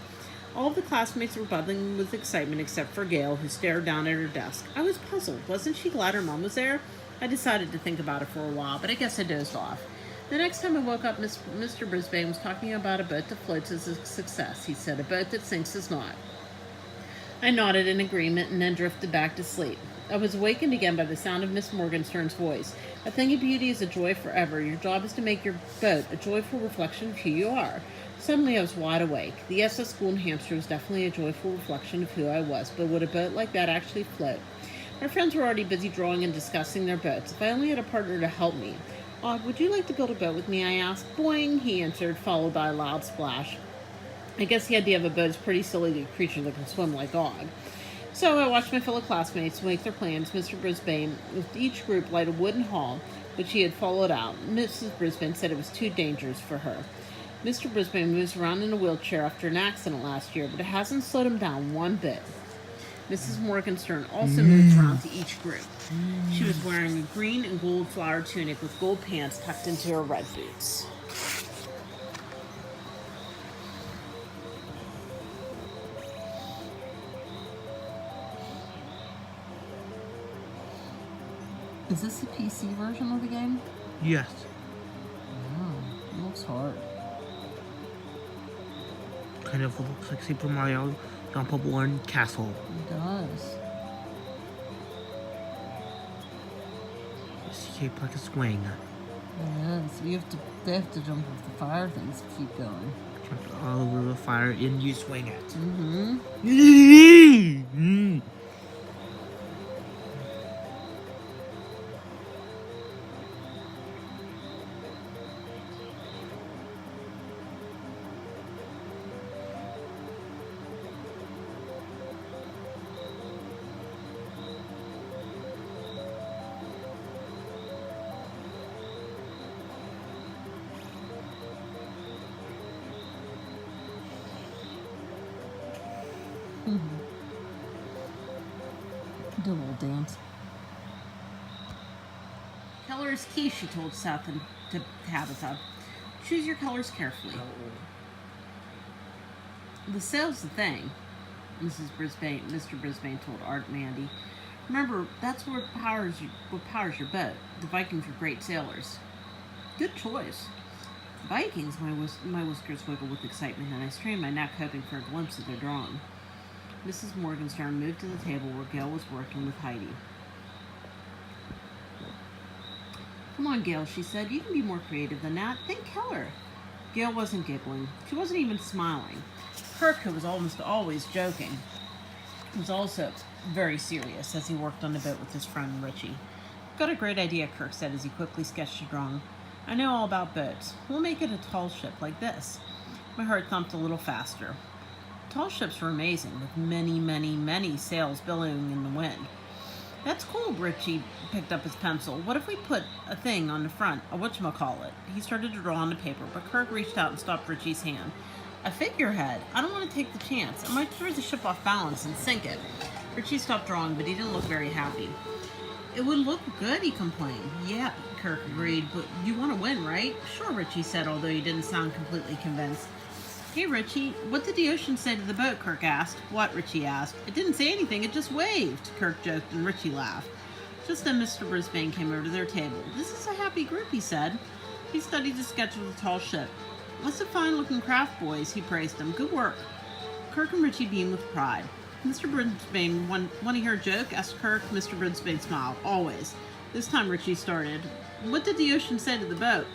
All of the classmates were bubbling with excitement except for Gail, who stared down at her desk. I was puzzled. Wasn't she glad her mom was there? I decided to think about it for a while, but I guess I dozed off. The next time I woke up, Mr. Brisbane was talking about a boat that floats as a success. He said, a boat that sinks is not. I nodded in agreement and then drifted back to sleep. I was awakened again by the sound of Miss Morgenstern's voice. A thing of beauty is a joy forever. Your job is to make your boat a joyful reflection of who you are. Suddenly I was wide awake. The SS School in Hampshire was definitely a joyful reflection of who I was, but would a boat like that actually float? My friends were already busy drawing and discussing their boats. If I only had a partner to help me. Would you like to build a boat with me? I asked. Boing, he answered, followed by a loud splash. I guess the idea of a boat is pretty silly to a creature that can swim like Og. So I watched my fellow classmates make their plans. Mr. Brisbane, with each group, light a wooden hull, which he had followed out. Mrs. Brisbane said it was too dangerous for her. Mr. Brisbane moves around in a wheelchair after an accident last year, but it hasn't slowed him down one bit. Mrs. Morgenstern also moved around to each group. She was wearing a green and gold flowered tunic with gold pants tucked into her red boots.
Is this the PC version of the game?
Yes.
Oh, it looks hard.
Kind of looks like Super Mario Jump Up One Castle.
It does.
Shaped like a swing.
Yes, they have to jump off the fire things to keep going.
Jump all over the fire and you swing it.
Mm-hmm. Do a little dance.
Color is key, she told Seth and to Tabitha. Choose your colors carefully. The sale's the thing, Mr. Brisbane told Art and Andy. Remember, that's what powers your boat. The Vikings were great sailors. Good choice. Vikings, my whiskers wiggled with excitement, and I strained my neck hoping for a glimpse of their drawing. Mrs. Morgenstern moved to the table where Gail was working with Heidi. Come on, Gail, she said. You can be more creative than that. Think color. Gail wasn't giggling. She wasn't even smiling. Kirk, who was almost always joking, was also very serious as he worked on the boat with his friend Richie. Got a great idea, Kirk said as he quickly sketched a drawing. I know all about boats. We'll make it a tall ship like this. My heart thumped a little faster. Tall ships were amazing, with many, many, many sails billowing in the wind. That's cool, Richie picked up his pencil. What if we put a thing on the front, a whatchamacallit? He started to draw on the paper, but Kirk reached out and stopped Richie's hand. A figurehead. I don't want to take the chance. I might throw the ship off balance and sink it. Richie stopped drawing, but he didn't look very happy. It would look good, he complained. Yeah, Kirk agreed, but you want to win, right? Sure, Richie said, although he didn't sound completely convinced. Hey, Richie, what did the ocean say to the boat? Kirk asked. What? Richie asked. It didn't say anything, it just waved, Kirk joked, and Richie laughed. Just then Mr. Brisbane came over to their table. This is a happy group, he said. He studied the sketch of the tall ship. That's a fine-looking craft, boys, he praised them. Good work. Kirk and Richie beamed with pride. Mr. Brisbane, want to hear a joke? Asked Kirk. Mr. Brisbane smiled. Always. This time Richie started. What did the ocean say to the boat?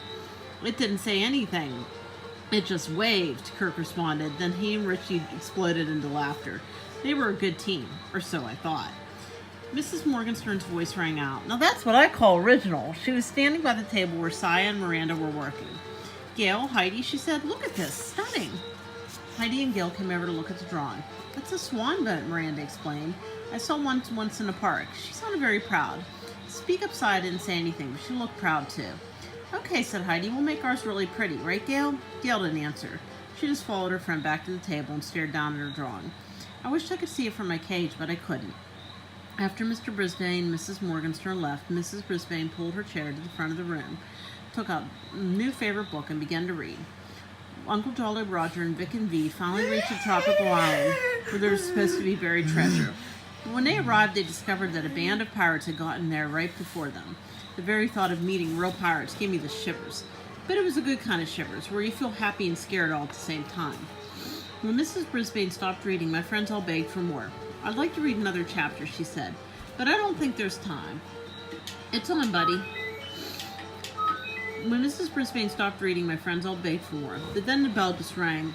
It didn't say anything. It just waved, Kirk responded. Then he and Richie exploded into laughter. They were a good team, or so I thought. Mrs. Morgenstern's voice rang out. Now that's what I call original. She was standing by the table where Saya and Miranda were working. Gail, Heidi, she said, look at this, stunning. Heidi and Gail came over to look at the drawing. That's a swan boat, Miranda explained. I saw one once in a park. She sounded very proud. Speak up, Saya didn't say anything, but she looked proud too. Okay, said Heidi, we'll make ours really pretty, right, Gail? Gail didn't answer. She just followed her friend back to the table and stared down at her drawing. I wished I could see it from my cage, but I couldn't. After Mr. Brisbane and Mrs. Morgenstern left, Mrs. Brisbane pulled her chair to the front of the room, took out a new favorite book, and began to read. Uncle Jolly Roger and Vic and V finally reached a tropical island where there was supposed to be buried treasure. But when they arrived, they discovered that a band of pirates had gotten there right before them. The very thought of meeting real pirates gave me the shivers. But it was a good kind of shivers, where you feel happy and scared all at the same time. When Mrs. Brisbane stopped reading, my friends all begged for more. I'd like to read another chapter, she said, but I don't think there's time. It's on, buddy. When Mrs. Brisbane stopped reading, my friends all begged for more. But then the bell just rang,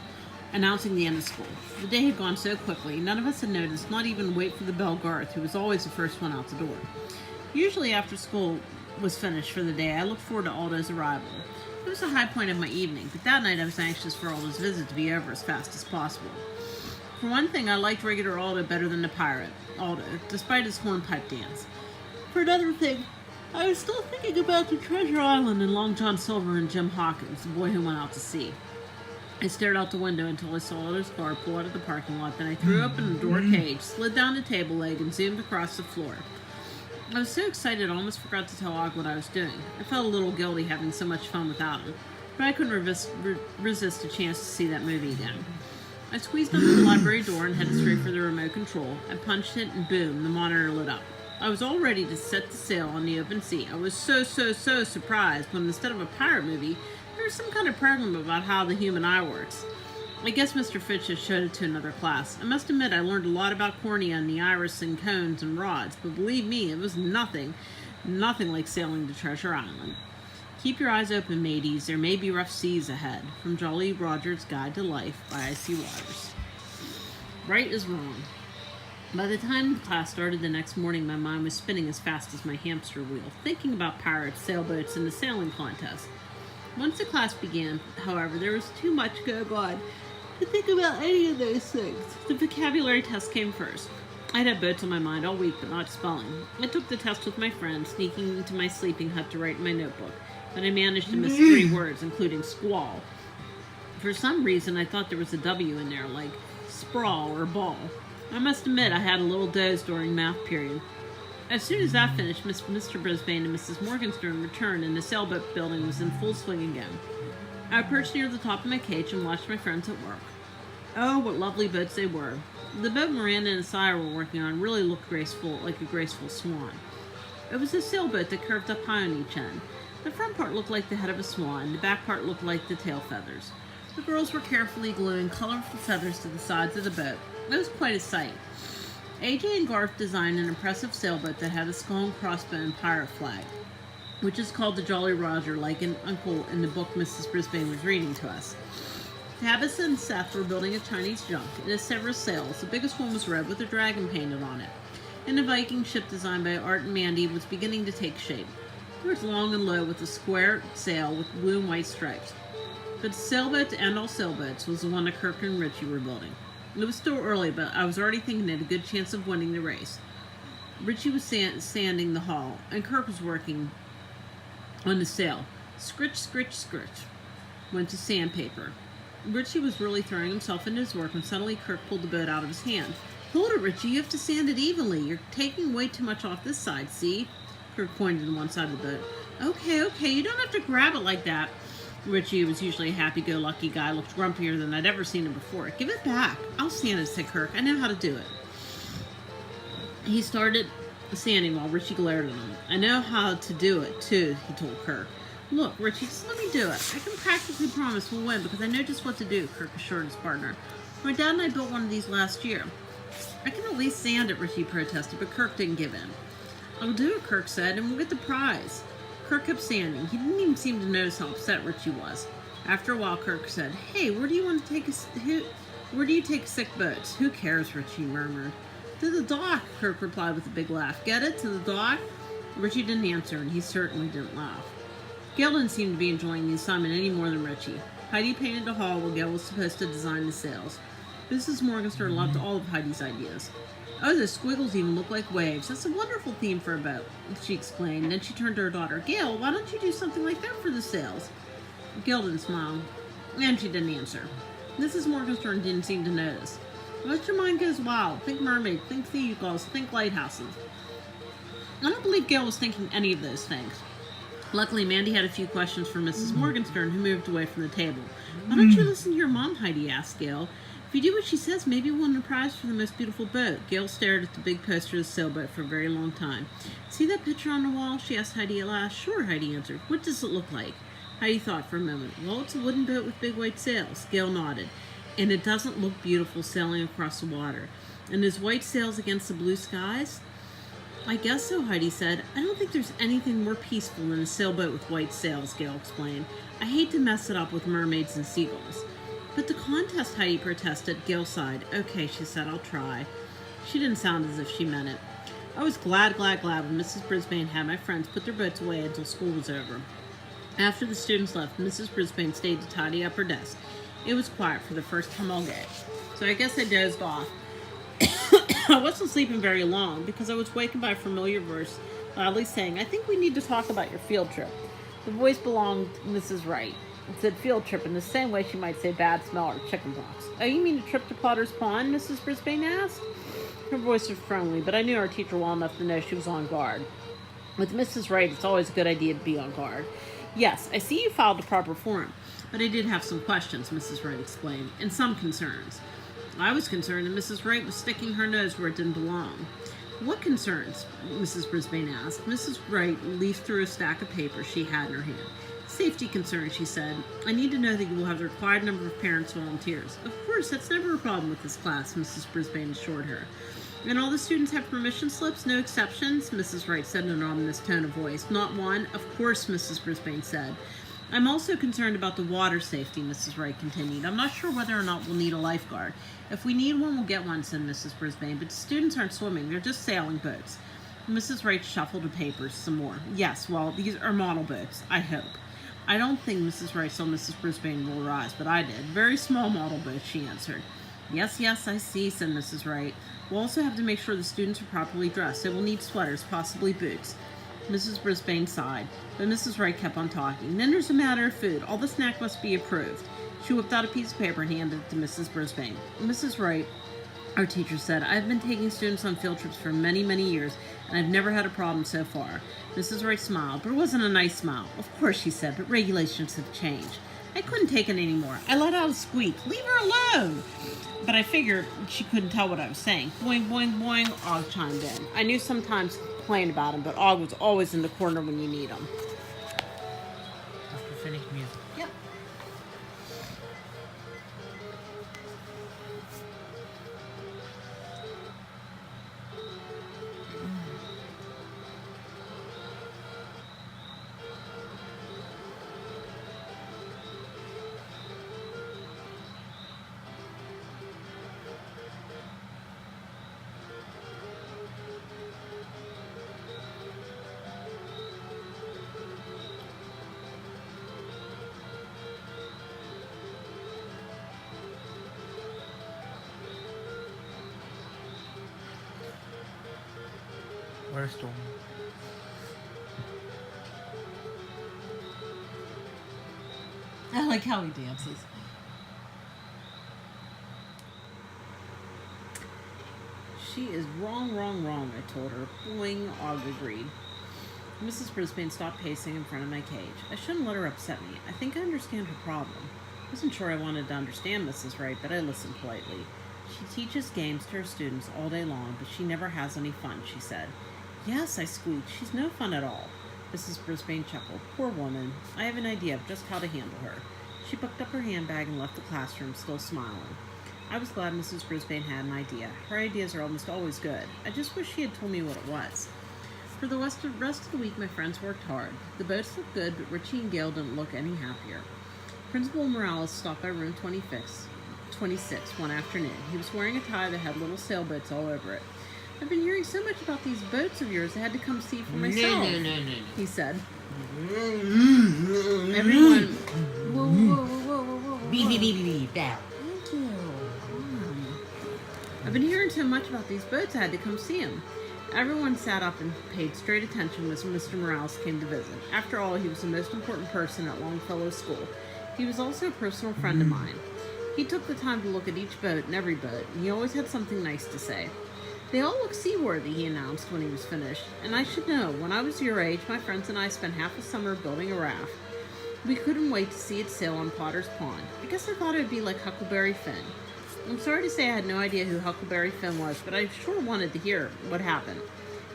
announcing the end of school. The day had gone so quickly, none of us had noticed, not even wait for the bell Garth, who was always the first one out the door. Usually after school was finished for the day, I looked forward to Aldo's arrival. It was a high point of my evening, but that night I was anxious for Aldo's visit to be over as fast as possible. For one thing, I liked regular Aldo better than the pirate, Aldo, despite his hornpipe dance. For another thing, I was still thinking about the treasure island and Long John Silver and Jim Hawkins, the boy who went out to sea. I stared out the window until I saw Otto's car pull out of the parking lot. Then I threw open the door cage, slid down the table leg, and zoomed across the floor. I was so excited I almost forgot to tell Og what I was doing. I felt a little guilty having so much fun without him, but I couldn't resist a chance to see that movie again. I squeezed under the library door and headed straight for the remote control. I punched it and boom, the monitor lit up. I was all ready to set the sail on the open sea. I was so surprised when instead of a pirate movie, there was some kind of program about how the human eye works. I guess Mr. Fitch just showed it to another class. I must admit I learned a lot about cornea and the iris and cones and rods, but believe me, it was nothing like sailing to Treasure Island. Keep your eyes open, mateys. There may be rough seas ahead. From Jolly Roger's Guide to Life by Icy Waters. Right is wrong. By the time the class started the next morning, my mind was spinning as fast as my hamster wheel, thinking about pirates, sailboats, and the sailing contest. Once the class began, however, there was too much going on to think about any of those things. The vocabulary test came first. I'd had boats on my mind all week, but not spelling. I took the test with my friend, sneaking into my sleeping hut to write in my notebook, but I managed to miss 3 words, including squall. For some reason, I thought there was a W in there, like sprawl or ball. I must admit I had a little doze during math period. As soon as that finished, Mr. Brisbane and Mrs. Morgenstern returned, and the sailboat building was in full swing again. I perched near the top of my cage and watched my friends at work. Oh, what lovely boats they were. The boat Miranda and Sire were working on really looked graceful, like a graceful swan. It was a sailboat that curved up high on each end. The front part looked like the head of a swan, the back part looked like the tail feathers. The girls were carefully gluing colorful feathers to the sides of the boat. It was quite a sight. AJ and Garth designed an impressive sailboat that had a skull and crossbow and pirate flag, which is called the Jolly Roger, like an uncle in the book Mrs. Brisbane was reading to us. Tabitha and Seth were building a Chinese junk. It has several sails. The biggest one was red with a dragon painted on it. And a Viking ship designed by Art and Mandy was beginning to take shape. It was long and low with a square sail with blue and white stripes. But the sailboat to end all sailboats was the one that Kirk and Richie were building. It was still early, but I was already thinking they had a good chance of winning the race. Richie was sanding the hull, and Kirk was working on the sail. Scritch, scritch, scritch went to sandpaper. Richie was really throwing himself into his work when suddenly Kirk pulled the boat out of his hand. Hold it, Richie, you have to sand it evenly. You're taking way too much off this side, see? Kirk pointed to one side of the boat. Okay, you don't have to grab it like that. Richie, who was usually a happy-go-lucky guy, looked grumpier than I'd ever seen him before. Give it back. I'll sand it, said Kirk. I know how to do it. He started sanding while Richie glared at him. I know how to do it, too, he told Kirk. Look, Richie, just let me do it. I can practically promise we'll win because I know just what to do, Kirk assured his partner. My dad and I built one of these last year. I can at least sand it, Richie protested, but Kirk didn't give in. I'll do it, Kirk said, and we'll get the prize. Kirk kept sanding. He didn't even seem to notice how upset Richie was. After a while, Kirk said, Hey, where do you take sick boats? Who cares, Richie murmured. To the dock, Kirk replied with a big laugh. Get it? To the dock? Richie didn't answer, and he certainly didn't laugh. Gail didn't seem to be enjoying the assignment any more than Richie. Heidi painted the hull while Gail was supposed to design the sails. Mrs. Morgenstern loved all of Heidi's ideas. Oh, the squiggles even look like waves. That's a wonderful theme for a boat, she explained. Then she turned to her daughter. Gail, why don't you do something like that for the sails? Gail didn't smile, and she didn't answer. Mrs. Morgenstern didn't seem to notice. Let your mind goes wild. Think mermaid, think seagulls, think lighthouses. I don't believe Gail was thinking any of those things. Luckily, Mandy had a few questions for Mrs. Morgenstern, who moved away from the table. Why don't you listen to your mom, Heidi asked Gail. If you do what she says, maybe you'll win a prize for the most beautiful boat. Gail stared at the big poster of the sailboat for a very long time. See that picture on the wall? She asked Heidi at last. Sure, Heidi answered. What does it look like? Heidi thought for a moment. Well, it's a wooden boat with big white sails. Gail nodded. And it doesn't look beautiful sailing across the water. And those white sails against the blue skies? I guess so, Heidi said. I don't think there's anything more peaceful than a sailboat with white sails, Gail explained. I hate to mess it up with mermaids and seagulls. But the contest, Heidi protested. Gail sighed. Okay, she said, I'll try. She didn't sound as if she meant it. I was glad when Mrs. Brisbane had my friends put their boats away until school was over. After the students left, Mrs. Brisbane stayed to tidy up her desk. It was quiet for the first time all day. So I guess I dozed off. I wasn't sleeping very long because I was wakened by a familiar voice loudly saying, I think we need to talk about your field trip. The voice belonged to Mrs. Wright. said field trip in the same way she might say bad smell or chicken pox. Oh, you mean a trip to Potter's Pond? Mrs. Brisbane asked. Her voice was friendly, but I knew our teacher well enough to know she was on guard. With Mrs. Wright, it's always a good idea to be on guard. Yes, I see you filed the proper form, but I did have some questions, Mrs. Wright explained, and some concerns. I was concerned that Mrs. Wright was sticking her nose where it didn't belong. What concerns? Mrs. Brisbane asked. Mrs. Wright leafed through a stack of papers she had in her hand. Safety concerns, she said. I need to know that you will have the required number of parents volunteers. Of course, that's never a problem with this class, Mrs. Brisbane assured her. And all the students have permission slips, no exceptions? Mrs. Wright said in an ominous tone of voice. Not one. Of course, Mrs. Brisbane said. I'm also concerned about the water safety, Mrs. Wright continued. I'm not sure whether or not we'll need a lifeguard. If we need one, we'll get one, said Mrs. Brisbane. But the students aren't swimming. They're just sailing boats. Mrs. Wright shuffled the papers some more. Yes, well, these are model boats, I hope. I don't think Mrs. Wright saw Mrs. Brisbane roll her eyes, but I did. Very small model boats, she answered. Yes, I see, said Mrs. Wright. We'll also have to make sure the students are properly dressed. They will need sweaters, possibly boots. Mrs. Brisbane sighed, but Mrs. Wright kept on talking. Then there's a matter of food. All the snack must be approved. She whipped out a piece of paper and handed it to Mrs. Brisbane. Mrs. Wright, our teacher said, I've been taking students on field trips for many, many years, and I've never had a problem so far. Mrs. Wright smiled, but it wasn't a nice smile. Of course, she said, but regulations have changed. I couldn't take it anymore. I let out a squeak. Leave her alone! But I figured she couldn't tell what I was saying. Boing, boing, boing, Og chimed in. I knew sometimes complain about him, but Og was always in the corner when you need him.
After finish music.
Yep.
Where's Storm?
I like how he dances. She is wrong, I told her. Boing, Og agreed. Mrs. Brisbane stopped pacing in front of my cage. I shouldn't let her upset me. I think I understand her problem. I wasn't sure I wanted to understand Mrs. Wright, but I listened politely. She teaches games to her students all day long, but she never has any fun, she said. Yes, I squeaked. She's no fun at all. Mrs. Brisbane chuckled. Poor woman. I have an idea of just how to handle her. She picked up her handbag and left the classroom, still smiling. I was glad Mrs. Brisbane had an idea. Her ideas are almost always good. I just wish she had told me what it was. For the rest of the week, my friends worked hard. The boats looked good, but Richie and Gail didn't look any happier. Principal Morales stopped by room 26 one afternoon. He was wearing a tie that had little sailboats all over it. I've been hearing so much about these boats of yours, I had to come see for myself,
No.
he said. Everyone... Whoa.
Down.
Thank you. I've been hearing so much about these boats, I had to come see them. Everyone sat up and paid straight attention when Mr. Morales came to visit. After all, he was the most important person at Longfellow School. He was also a personal friend of mine. He took the time to look at each boat and every boat, and he always had something nice to say. They all look seaworthy, he announced when he was finished. And I should know, when I was your age, my friends and I spent half a summer building a raft. We couldn't wait to see it sail on Potter's Pond. I guess I thought it would be like Huckleberry Finn. I'm sorry to say I had no idea who Huckleberry Finn was, but I sure wanted to hear what happened.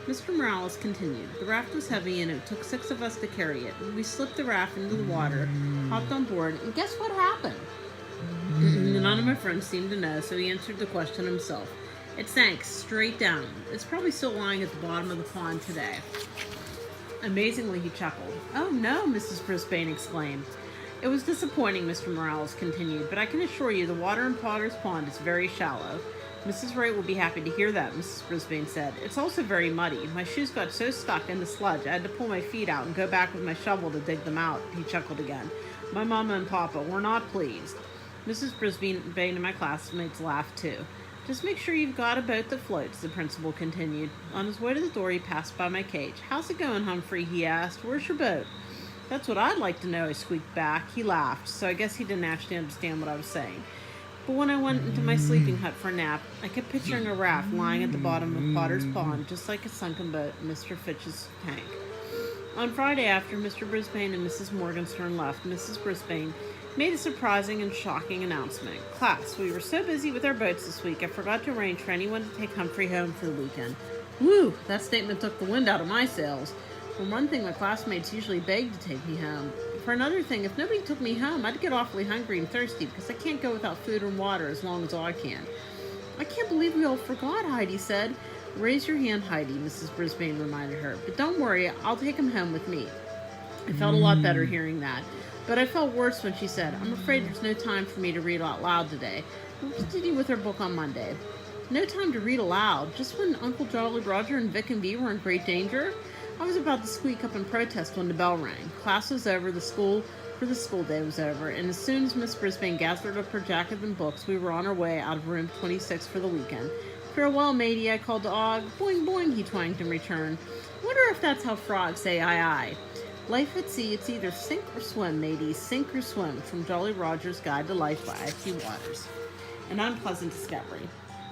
Mr. Morales continued. The raft was heavy and it took 6 of us to carry it. We slipped the raft into the water, hopped on board, and guess what happened? None of my friends seemed to know, so he answered the question himself. It sank straight down. It's probably still lying at the bottom of the pond today. Amazingly, he chuckled. Oh no, Mrs. Brisbane exclaimed. It was disappointing, Mr. Morales continued, but I can assure you the water in Potter's Pond is very shallow. Mrs. Wright will be happy to hear that, Mrs. Brisbane said. It's also very muddy. My shoes got so stuck in the sludge, I had to pull my feet out and go back with my shovel to dig them out, he chuckled again. My mama and papa were not pleased. Mrs. Brisbane and my classmates laughed too. Just make sure you've got a boat that floats, the principal continued. On his way to the door, he passed by my cage. How's it going, Humphrey? He asked. Where's your boat? That's what I'd like to know, I squeaked back. He laughed, so I guess he didn't actually understand what I was saying. But when I went into my sleeping hut for a nap, I kept picturing a raft lying at the bottom of Potter's Pond, just like a sunken boat in Mr. Fitch's tank. On Friday, after Mr. Brisbane and Mrs. Morgenstern left, Mrs. Brisbane made a surprising and shocking announcement. Class, we were so busy with our boats this week, I forgot to arrange for anyone to take Humphrey home for the weekend. Woo! That statement took the wind out of my sails. For one thing, my classmates usually begged to take me home. For another thing, if nobody took me home, I'd get awfully hungry and thirsty because I can't go without food and water as long as I can. I can't believe we all forgot, Heidi said. Raise your hand, Heidi, Mrs. Brisbane reminded her. But don't worry, I'll take him home with me. I felt a lot better hearing that. But I felt worse when she said, I'm afraid there's no time for me to read out loud today. We'll continue with her book on Monday. No time to read aloud, just when Uncle Jolly Roger and Vic and Bee were in great danger? I was about to squeak up in protest when the bell rang. Class was over, the school day was over, and as soon as Miss Brisbane gathered up her jacket and books, we were on our way out of room 26 for the weekend. Farewell, matey, I called to Og. Boing, boing, he twanged in return. Wonder if that's how frogs say aye, aye. Life at sea, it's either sink or swim, matey, sink or swim, from Jolly Roger's Guide to Life by I.T. Waters. An unpleasant discovery.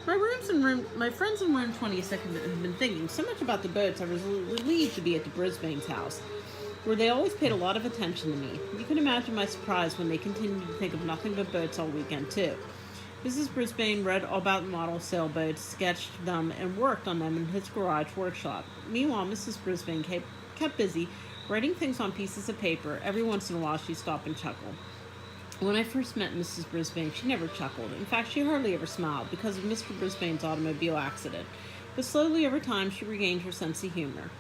My friends in room 26 have been thinking so much about the boats, I was relieved to be at the Brisbane's house, where they always paid a lot of attention to me. You can imagine my surprise when they continued to think of nothing but boats all weekend, too. Mrs. Brisbane read all about model sailboats, sketched them, and worked on them in his garage workshop. Meanwhile, Mrs. Brisbane kept busy writing things on pieces of paper. Every once in a while, she'd stop and chuckle. When I first met Mrs. Brisbane, she never chuckled. In fact, she hardly ever smiled because of Mr. Brisbane's automobile accident. But slowly over time, she regained her sense of humor.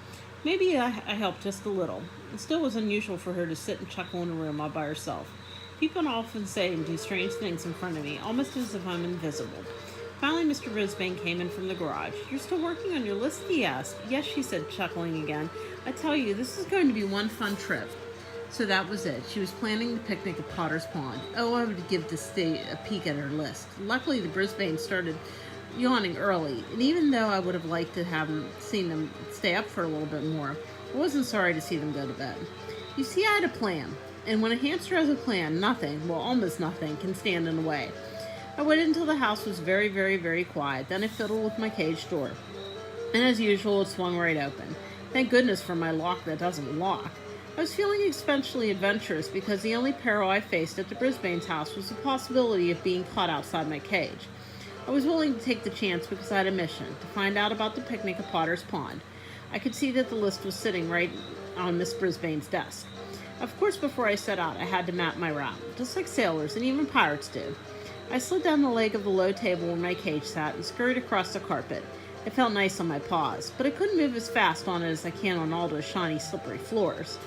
Maybe I helped just a little. It still was unusual for her to sit and chuckle in a room all by herself. People often say and do strange things in front of me, almost as if I'm invisible. Finally, Mr. Brisbane came in from the garage. You're still working on your list? He asked. Yes, she said, chuckling again. I tell you, this is going to be one fun trip. So that was it. She was planning the picnic at Potter's Pond. Oh, I would give this day a peek at her list. Luckily, the Brisbanes started yawning early, and even though I would have liked to have seen them stay up for a little bit more, I wasn't sorry to see them go to bed. You see, I had a plan, and when a hamster has a plan, nothing, well, almost nothing, can stand in the way. I waited until the house was very, very, very quiet. Then I fiddled with my cage door, and as usual, it swung right open. Thank goodness for my lock that doesn't lock. I was feeling especially adventurous because the only peril I faced at the Brisbane's house was the possibility of being caught outside my cage. I was willing to take the chance because I had a mission, to find out about the picnic at Potter's Pond. I could see that the list was sitting right on Miss Brisbane's desk. Of course, before I set out, I had to map my route, just like sailors and even pirates do. I slid down the leg of the low table where my cage sat and scurried across the carpet. It felt nice on my paws, but I couldn't move as fast on it as I can on all those shiny, slippery floors.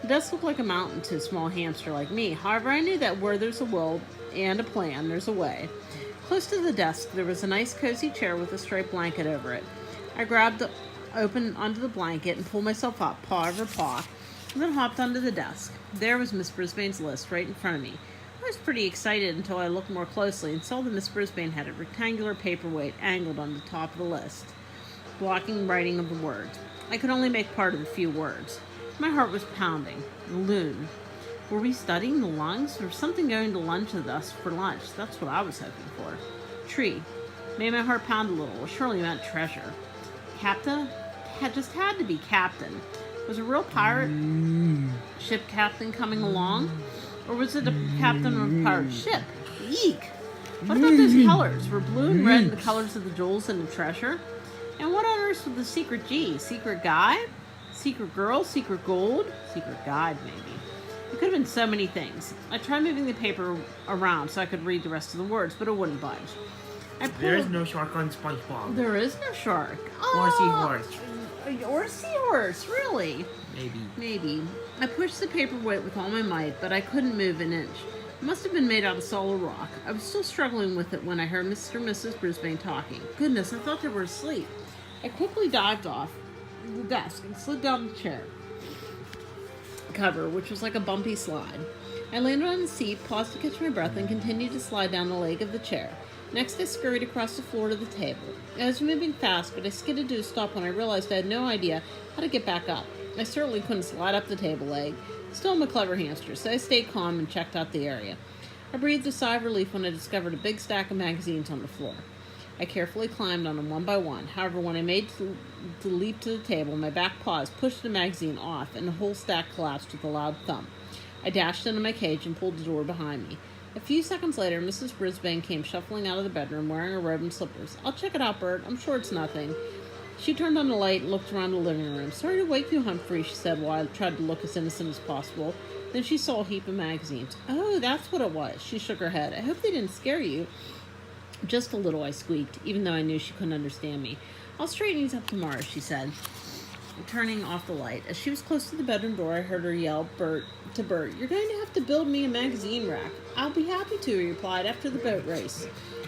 It does look like a mountain to a small hamster like me. However, I knew that where there's a will and a plan, there's a way. Close to the desk, there was a nice cozy chair with a striped blanket over it. I grabbed open onto the blanket and pulled myself up, paw over paw, and then hopped onto the desk. There was Miss Brisbane's list right in front of me. I was pretty excited until I looked more closely and saw that Miss Brisbane had a rectangular paperweight angled on the top of the list, blocking writing of the words. I could only make part of a few words. My heart was pounding. Loon. Were we studying the lungs or something going to lunch with us for lunch? That's what I was hoping for. Tree. Made my heart pound a little. It surely meant treasure. Captain? Had to be captain. Was a real pirate ship captain coming along? Or was it a captain of a pirate ship? Eek! What about those colors? Were blue and red the colors of the jewels and the treasure? And what on earth was the secret G? Secret guy? Secret girl? Secret gold? Secret guide, maybe. It could have been so many things. I tried moving the paper around so I could read the rest of the words, but it wouldn't budge.
There is no shark on SpongeBob.
There is no shark.
Or seahorse.
Or a seahorse, really?
Maybe.
I pushed the paperweight with all my might, but I couldn't move an inch. It must have been made out of solid rock. I was still struggling with it when I heard Mr. and Mrs. Brisbane talking. Goodness, I thought they were asleep. I quickly dived off the desk and slid down the chair cover, which was like a bumpy slide. I landed on the seat, paused to catch my breath, and continued to slide down the leg of the chair. Next, I scurried across the floor to the table. I was moving fast, but I skidded to a stop when I realized I had no idea how to get back up. I certainly couldn't slide up the table leg. Still, I'm a clever hamster, so I stayed calm and checked out the area. I breathed a sigh of relief when I discovered a big stack of magazines on the floor. I carefully climbed on them one by one. However, when I made to leap to the table, my back paws pushed the magazine off, and the whole stack collapsed with a loud thump. I dashed into my cage and pulled the door behind me. A few seconds later, Mrs. Brisbane came shuffling out of the bedroom wearing a robe and slippers. "I'll check it out, Bert. I'm sure it's nothing." She turned on the light and looked around the living room. "Sorry to wake you, Humphrey," she said while I tried to look as innocent as possible. Then she saw a heap of magazines. "Oh, that's what it was." She shook her head. "I hope they didn't scare you." "Just a little," I squeaked, even though I knew she couldn't understand me. "I'll straighten these up tomorrow," she said, turning off the light. As she was close to the bedroom door, I heard her yell to Bert, "You're going to have to build me a magazine rack." "I'll be happy to," he replied, "after the boat race."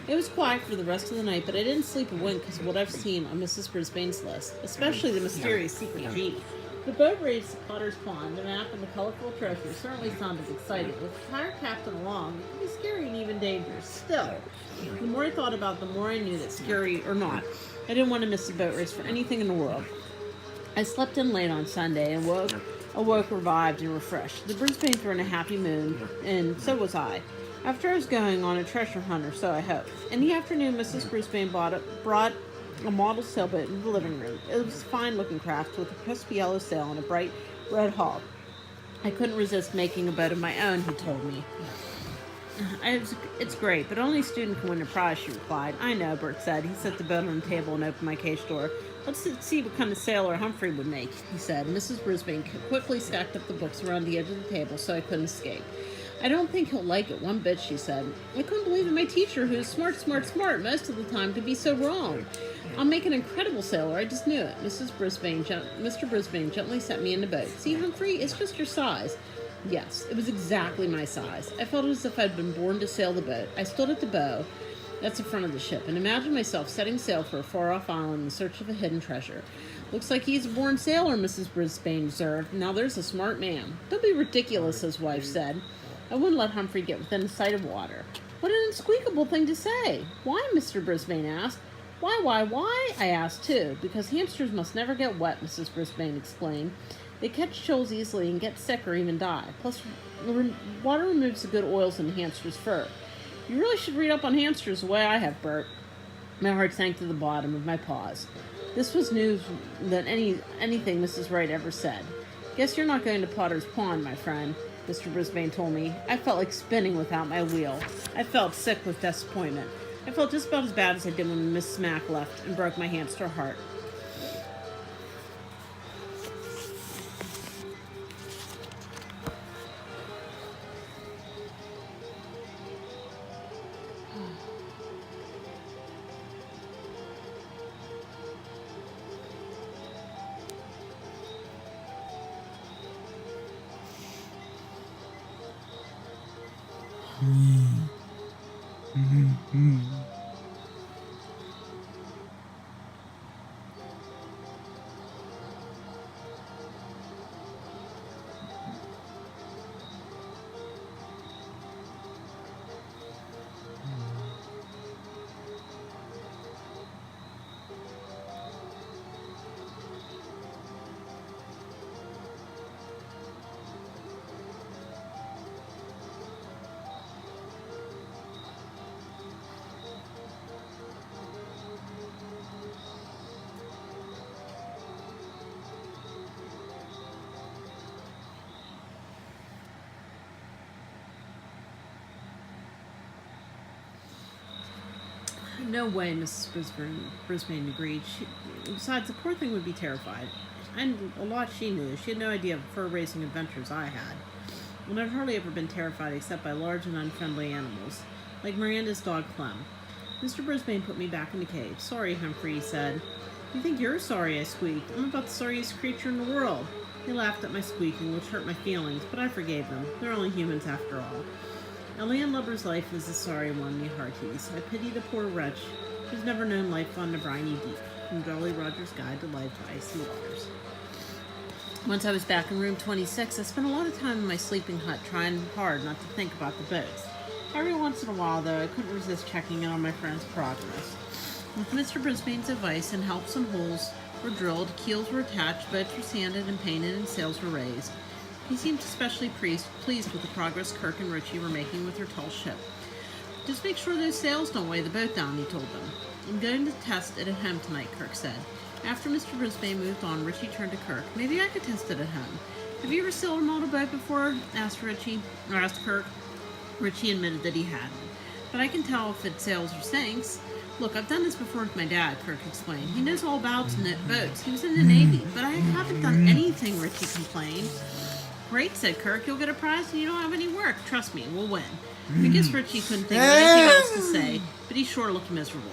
It was quiet for the rest of the night, but I didn't sleep a wink because of what I've seen on Mrs. Brisbane's list, especially the mysterious secret jeep. The boat race at Potter's Pond, the map, and the colorful treasure certainly sounded exciting. With the entire captain along, it could be scary and even dangerous. Still, the more I thought about it, the more I knew that, scary or not, I didn't want to miss the boat race for anything in the world. I slept in late on Sunday and awoke revived and refreshed. The Brisbanes were in a happy mood, and so was I. After I was going on a treasure hunt, or so I hoped. In the afternoon, Mrs. Brisbane brought a model sailboat into the living room. It was a fine-looking craft with a crisp yellow sail and a bright red hull. I couldn't resist making a boat of my own, he told me. "It's great, but only a student can win a prize," she replied. "I know," Bert said. He set the boat on the table and opened my cage door. "Let's see what kind of sailor Humphrey would make," he said. Mrs. Brisbane quickly stacked up the books around the edge of the table so I couldn't escape. "I don't think he'll like it one bit," she said. "I couldn't believe that my teacher, who's smart most of the time, could be so wrong. I'll make an incredible sailor, I just knew it." Mr. Brisbane gently set me in the boat. "See, Humphrey, it's just your size." Yes, it was exactly my size. I felt as if I'd been born to sail the boat. I stood at the bow, that's the front of the ship, and imagined myself setting sail for a far-off island in search of a hidden treasure. "Looks like he's a born sailor," Mrs. Brisbane observed. "Now there's a smart man." "Don't be ridiculous," his wife said. I wouldn't let Humphrey get within sight of water. "What an unsqueakable thing to say!" "Why?" Mr. Brisbane asked. Why? I asked too. "Because hamsters must never get wet," Mrs. Brisbane explained. "They catch chills easily and get sick or even die. Plus, water removes the good oils in the hamster's fur." "You really should read up on hamsters the way I have, Bert." My heart sank to the bottom of my paws. This was news than anything Mrs. Wright ever said. "Guess you're not going to Potter's Pond, my friend," Mr. Brisbane told me. I felt like spinning without my wheel. I felt sick with disappointment. I felt just about as bad as I did when Miss Smack left and broke my hamster heart. "No way," Mrs. Brisbane agreed. Besides, the poor thing would be terrified. And a lot she knew. She had no idea of the fur-raising adventures I had. And I'd hardly ever been terrified except by large and unfriendly animals, like Miranda's dog Clem. Mr. Brisbane put me back in the cage. "Sorry, Humphrey," he said. "You think you're sorry?" I squeaked. "I'm about the sorriest creature in the world." He laughed at my squeaking, which hurt my feelings, but I forgave them. They're only humans after all. "A landlubber's life is a sorry one, me hearties. I pity the poor wretch who's never known life on the briny deep." From Jolly Roger's Guide to Life by Icy Waters. Once I was back in room 26, I spent a lot of time in my sleeping hut trying hard not to think about the boats. Every once in a while, though, I couldn't resist checking in on my friend's progress. With Mr. Brisbane's advice and help, some holes were drilled, keels were attached, boats were sanded and painted, and sails were raised. He seemed especially pleased with the progress Kirk and Richie were making with their tall ship. Just make sure those sails don't weigh the boat down, he told them. I'm going to test it at home tonight, Kirk said. After Mr. Brisbane moved on, Richie turned to Kirk. Maybe I could test it at home. Have you ever sailed a model boat before? Asked Kirk. Richie admitted that he hadn't. But I can tell if it sails or sinks. Look, I've done this before with my dad, Kirk explained. He knows all about boats. He was in the Navy. But I haven't done anything, Richie complained. Great, said Kirk. You'll get a prize and you don't have any work. Trust me, we'll win. I guess Richie couldn't think of anything else to say, but he sure looked miserable.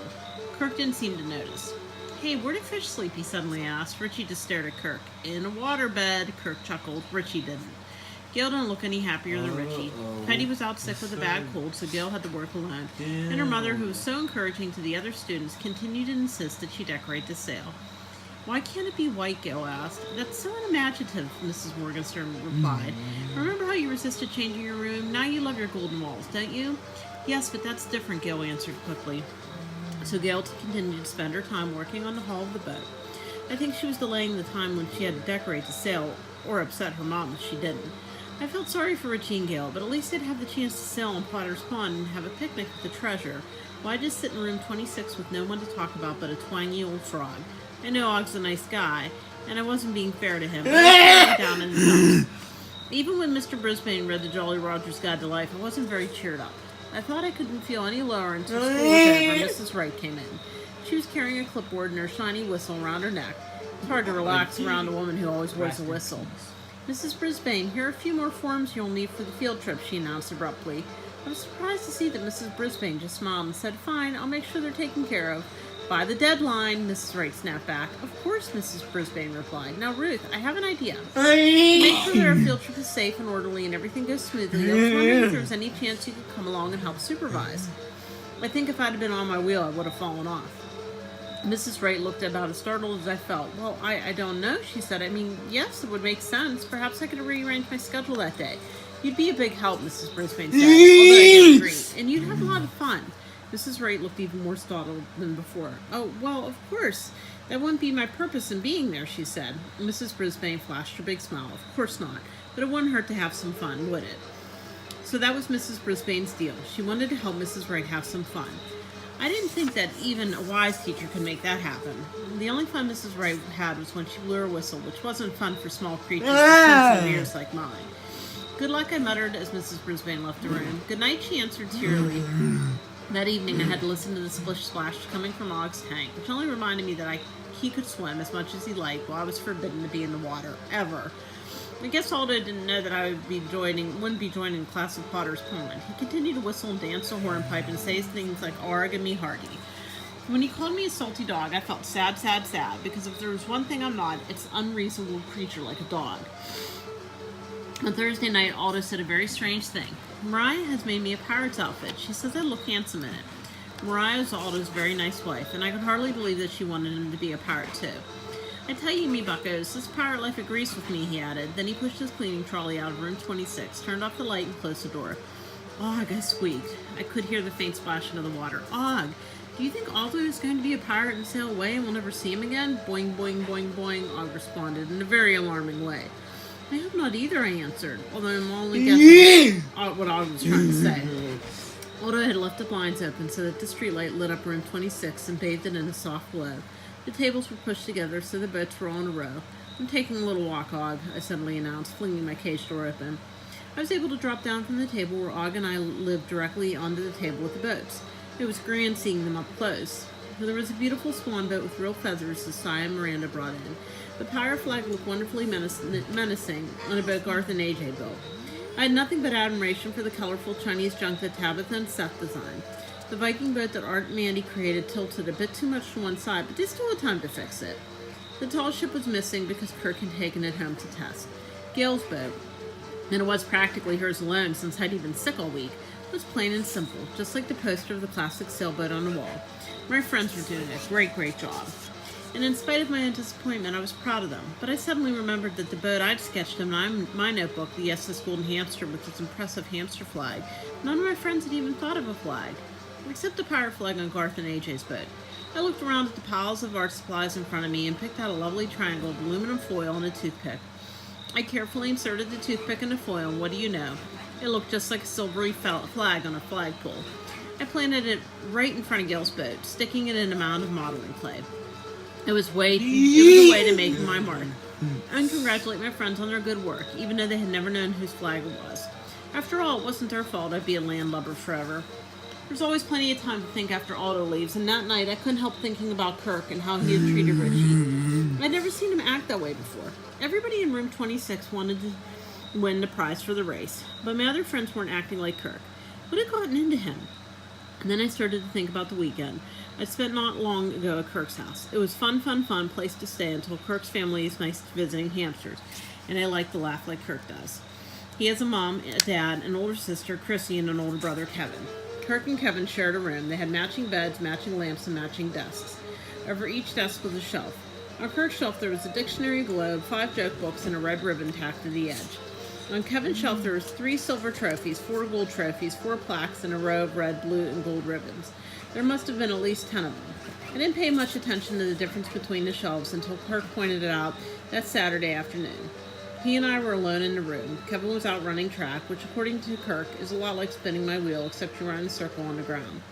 Kirk didn't seem to notice. Hey, where do fish sleep? He suddenly asked. Richie just stared at Kirk. In a waterbed, Kirk chuckled. Richie didn't. Gail didn't look any happier than Richie. Petty was out sick with a bad cold, so Gail had to work alone. And her mother, who was so encouraging to the other students, continued to insist that she decorate the sail. Why can't it be white? Gail asked. That's so unimaginative, Mrs. Morgenstern replied. Remember how you resisted changing your room? Now you love your golden walls, don't you? Yes, but that's different, Gail answered quickly. So Gail continued to spend her time working on the hull of the boat. I think she was delaying the time when she had to decorate the sail, or upset her mom if she didn't. I felt sorry for Richie and Gail, but at least they'd have the chance to sail on Potter's Pond and have a picnic with the treasure. Why just sit in room 26 with no one to talk about but a twangy old frog? I know Og's a nice guy, and I wasn't being fair to him, but I was down in the dumps. Even when Mr. Brisbane read the Jolly Roger's Guide to Life, I wasn't very cheered up. I thought I couldn't feel any lower until school was over. Mrs. Wright came in. She was carrying a clipboard and her shiny whistle around her neck. It's hard to relax around a woman who always wears a whistle. Mrs. Brisbane, here are a few more forms you'll need for the field trip, she announced abruptly. I was surprised to see that Mrs. Brisbane just smiled and said, Fine, I'll make sure they're taken care of. By the deadline, Mrs. Wright snapped back. Of course, Mrs. Brisbane replied. Now, Ruth, I have an idea. Make sure that our field trip is safe and orderly and everything goes smoothly. I was wondering if there was any chance you could come along and help supervise. I think if I'd been on my wheel, I would have fallen off. Mrs. Wright looked about as startled as I felt. Well, I don't know, she said. I mean, yes, it would make sense. Perhaps I could rearrange my schedule that day. You'd be a big help, Mrs. Brisbane said, although I didn't agree. And you'd have a lot of fun. Mrs. Wright looked even more startled than before. Oh, well, of course. That wouldn't be my purpose in being there, she said. Mrs. Brisbane flashed her big smile. Of course not. But it wouldn't hurt to have some fun, would it? So that was Mrs. Brisbane's deal. She wanted to help Mrs. Wright have some fun. I didn't think that even a wise teacher could make that happen. The only fun Mrs. Wright had was when she blew her whistle, which wasn't fun for small creatures with sensitive ears like mine. Good luck, I muttered as Mrs. Brisbane left the room. Good night, she answered cheerily. That evening, I had to listen to the splish-splash coming from Og's tank, which only reminded me that he could swim as much as he liked, while I was forbidden to be in the water, ever. I guess Aldo didn't know that I wouldn't be joining the class of Potter's Pond. He continued to whistle and dance the hornpipe and say things like "Arg" and "me hearty." When he called me a salty dog, I felt sad, sad, sad, because if there was one thing I'm not, it's an unreasonable creature like a dog. On Thursday night, Aldo said a very strange thing. Mariah has made me a pirate's outfit. She says I look handsome in it. Mariah is Aldo's very nice wife, and I could hardly believe that she wanted him to be a pirate too. I tell you, me buckos, this pirate life agrees with me, he added. Then he pushed his cleaning trolley out of room 26, turned off the light, and closed the door. Og, I squeaked. I could hear the faint splashing of the water. Og, do you think Aldo is going to be a pirate and sail away and we'll never see him again? Boing, boing, boing, boing, Og responded in a very alarming way. I hope not either, I answered, although I'm only guessing what Og was trying to say. Aldo had left the blinds open so that the streetlight lit up room 26 and bathed it in a soft glow. The tables were pushed together so the boats were all in a row. I'm taking a little walk, Og, I suddenly announced, flinging my cage door open. I was able to drop down from the table where Og and I lived directly onto the table with the boats. It was grand seeing them up close. There was a beautiful swan boat with real feathers that Cy and Miranda brought in. The pirate flag looked wonderfully menacing on a boat Garth and AJ built. I had nothing but admiration for the colorful Chinese junk that Tabitha and Seth designed. The Viking boat that Art and Mandy created tilted a bit too much to one side, but they still had time to fix it. The tall ship was missing because Kirk had taken it home to test. Gail's boat, and it was practically hers alone since I'd been sick all week, was plain and simple, just like the poster of the classic sailboat on the wall. My friends were doing a great, great job. And in spite of my own disappointment, I was proud of them. But I suddenly remembered that the boat I'd sketched in my notebook, the SS Golden Hamster with its impressive hamster flag, none of my friends had even thought of a flag, except the pirate flag on Garth and AJ's boat. I looked around at the piles of art supplies in front of me and picked out a lovely triangle of aluminum foil and a toothpick. I carefully inserted the toothpick in the foil, and what do you know? It looked just like a silvery flag on a flagpole. I planted it right in front of Gail's boat, sticking it in a mound of modeling clay. It was a way to make my mark and congratulate my friends on their good work, even though they had never known whose flag it was. After all, it wasn't their fault I'd be a landlubber forever. There's always plenty of time to think after Aldo leaves, and that night I couldn't help thinking about Kirk and how he had treated Richie. I'd never seen him act that way before. Everybody in room 26 wanted to win the prize for the race, but my other friends weren't acting like Kirk. What had gotten into him? And then I started to think about the weekend I'd spent not long ago at Kirk's house. It was fun place to stay until Kirk's family is nice visiting hamsters, and I like to laugh like Kirk does. He has a mom, a dad, an older sister, Chrissy, and an older brother, Kevin. Kirk and Kevin shared a room. They had matching beds, matching lamps, and matching desks. Over each desk was a shelf. On Kirk's shelf there was a dictionary, globe, 5 joke books, and a red ribbon tacked to the edge. On Kevin's shelf there was 3 silver trophies, 4 gold trophies, 4 plaques, and a row of red, blue, and gold ribbons. There must have been at least 10 of them. I didn't pay much attention to the difference between the shelves until Kirk pointed it out that Saturday afternoon. He and I were alone in the room. Kevin was out running track, which according to Kirk is a lot like spinning my wheel, except you run in a circle on the ground.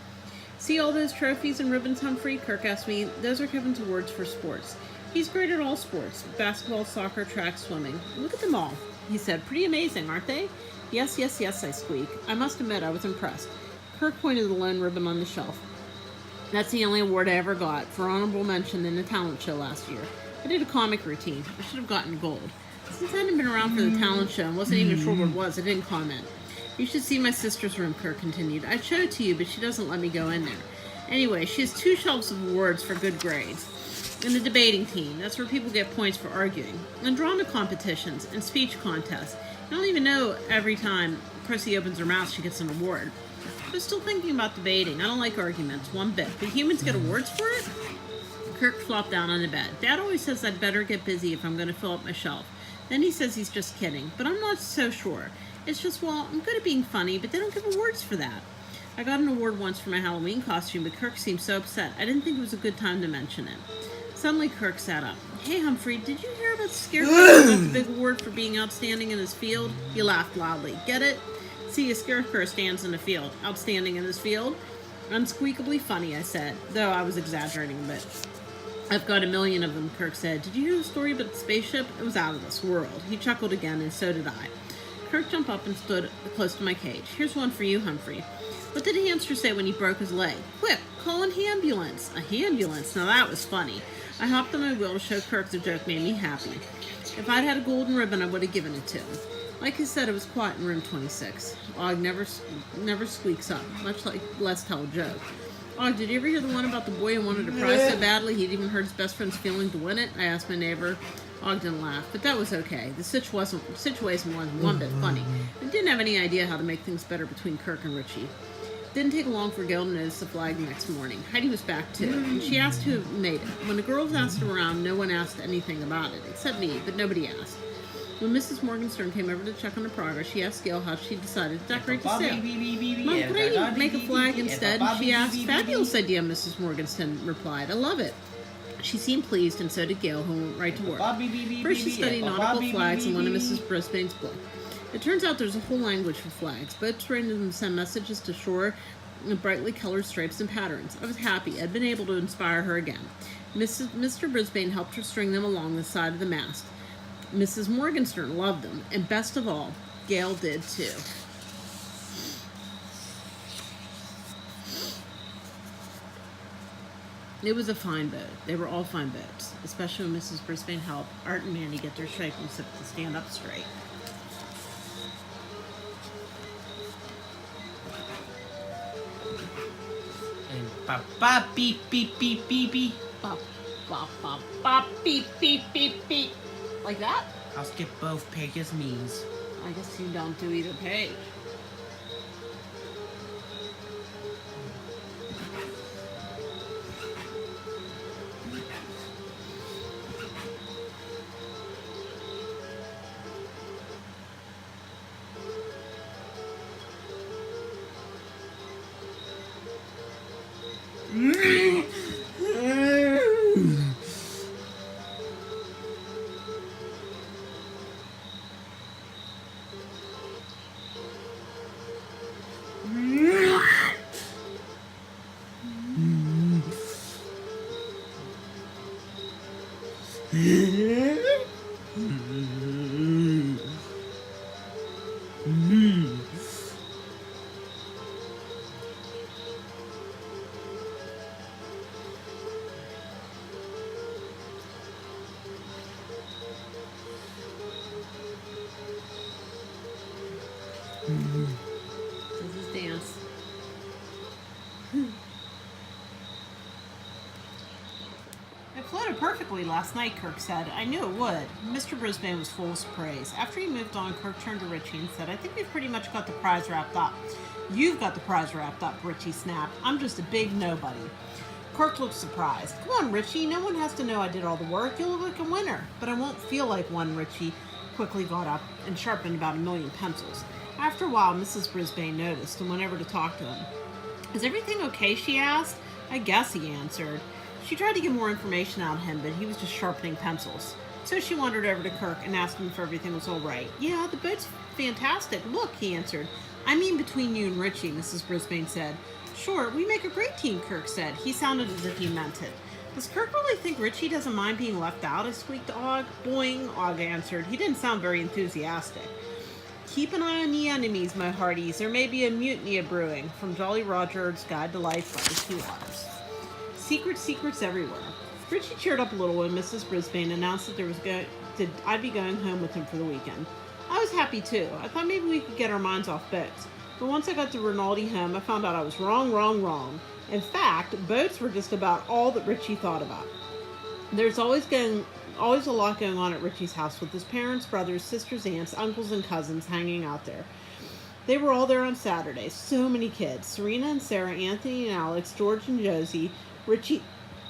See all those trophies and ribbons, Humphrey? Kirk asked me. Those are Kevin's awards for sports. He's great at all sports. Basketball, soccer, track, swimming. Look at them all, he said. Pretty amazing, aren't they? Yes, I squeaked. I must admit I was impressed. Kirk pointed to the lone ribbon on the shelf. That's the only award I ever got, for honorable mention in the talent show last year. I did a comic routine. I should have gotten gold. Since I hadn't been around for the talent show and wasn't even sure what it was, I didn't comment. You should see my sister's room, Kirk continued. I'd show it to you, but she doesn't let me go in there. Anyway, she has 2 shelves of awards for good grades. And the debating team, that's where people get points for arguing. And drama competitions and speech contests. I don't even know every time Chrissy opens her mouth she gets an award. I'm still thinking about debating. I don't like arguments one bit, but humans get awards for it? Kirk flopped down on the bed. Dad always says I'd better get busy if I'm going to fill up my shelf. Then he says he's just kidding, but I'm not so sure. It's just, well, I'm good at being funny, but they don't give awards for that. I got an award once for my Halloween costume, but Kirk seemed so upset. I didn't think it was a good time to mention it. Suddenly, Kirk sat up. Hey, Humphrey, did you hear about the Scarecrow got the big award for being outstanding in his field? He laughed loudly. Get it? See, a scarecrow stands in a field. Outstanding in his field? Unsqueakably funny, I said, though I was exaggerating a bit. I've got a million of them, Kirk said. Did you hear the story about the spaceship? It was out of this world. He chuckled again, and so did I. Kirk jumped up and stood close to my cage. Here's one for you, Humphrey. What did the hamster say when he broke his leg? Quick, call an ambulance. A ambulance? Now that was funny. I hopped on my wheel to show Kirk the joke made me happy. If I'd had a golden ribbon, I would have given it to him. Like I said, it was quiet in room 26. Og never squeaks up, much like less tell a joke. Og, did you ever hear the one about the boy who wanted a prize so badly he'd even hurt his best friend's feeling to win it? I asked my neighbor. Og didn't laugh, but that was okay. The situation wasn't one bit funny. I didn't have any idea how to make things better between Kirk and Richie. Didn't take long for Gail to notice the flag the next morning. Heidi was back too, and she asked who made it. When the girls asked around, no one asked anything about it, except me, but nobody asked. When Mrs. Morgenstern came over to check on the progress, she asked Gail how she decided to decorate the sail. Mom, could I make a flag instead? She asked. Fabulous idea, Mrs. Morgenstern replied. I love it. She seemed pleased, and so did Gail, who went right to work. First, she studied nautical flags in one of Mrs. Brisbane's books. It turns out there's a whole language for flags. Boats trained them to send messages to shore in brightly colored stripes and patterns. I was happy. I'd been able to inspire her again. Mr. Brisbane helped her string them along the side of the mast. Mrs. Morgenstern loved them, and best of all, Gail did too. It was a fine boat. They were all fine boats, especially when Mrs. Brisbane helped Art and Mandy get their shaping to stand up straight.
And ba ba beep beep beep beep beep.
Bop, bop, bop, bop, beep, beep, beep, beep. Like that?
I'll skip both pages means.
I guess you don't do either page. This is dance. It floated perfectly last night, Kirk said. I knew it would. Mr. Brisbane was full of praise. After he moved on, Kirk turned to Richie and said, I think we've pretty much got the prize wrapped up. You've got the prize wrapped up, Richie snapped. I'm just a big nobody. Kirk looked surprised. Come on, Richie. No one has to know I did all the work. You'll look like a winner. But I won't feel like one, Richie quickly got up and sharpened about 1,000,000 pencils. After a while, Mrs. Brisbane noticed and went over to talk to him. Is everything okay, she asked. I guess, he answered. She tried to get more information out of him, but he was just sharpening pencils. So she wandered over to Kirk and asked him if everything was all right. Yeah, the boat's fantastic. Look, he answered. I mean between you and Richie, Mrs. Brisbane said. Sure, we make a great team, Kirk said. He sounded as if he meant it. Does Kirk really think Richie doesn't mind being left out? I squeaked to Og. Boing, Og answered. He didn't sound very enthusiastic. Keep an eye on the enemies, my hearties. There may be a mutiny a-brewing. From Jolly Roger's Guide to Life by the Sea Waters. Secrets everywhere. Richie cheered up a little when Mrs. Brisbane announced that I'd be going home with him for the weekend. I was happy too. I thought maybe we could get our minds off boats. But once I got to Rinaldi home, I found out I was wrong. In fact, boats were just about all that Richie thought about. There's always a lot going on at Richie's house with his parents, brothers, sisters, aunts, uncles, and cousins hanging out there. They were all there on Saturday. So many kids. Serena and Sarah, Anthony and Alex, George and Josie, Richie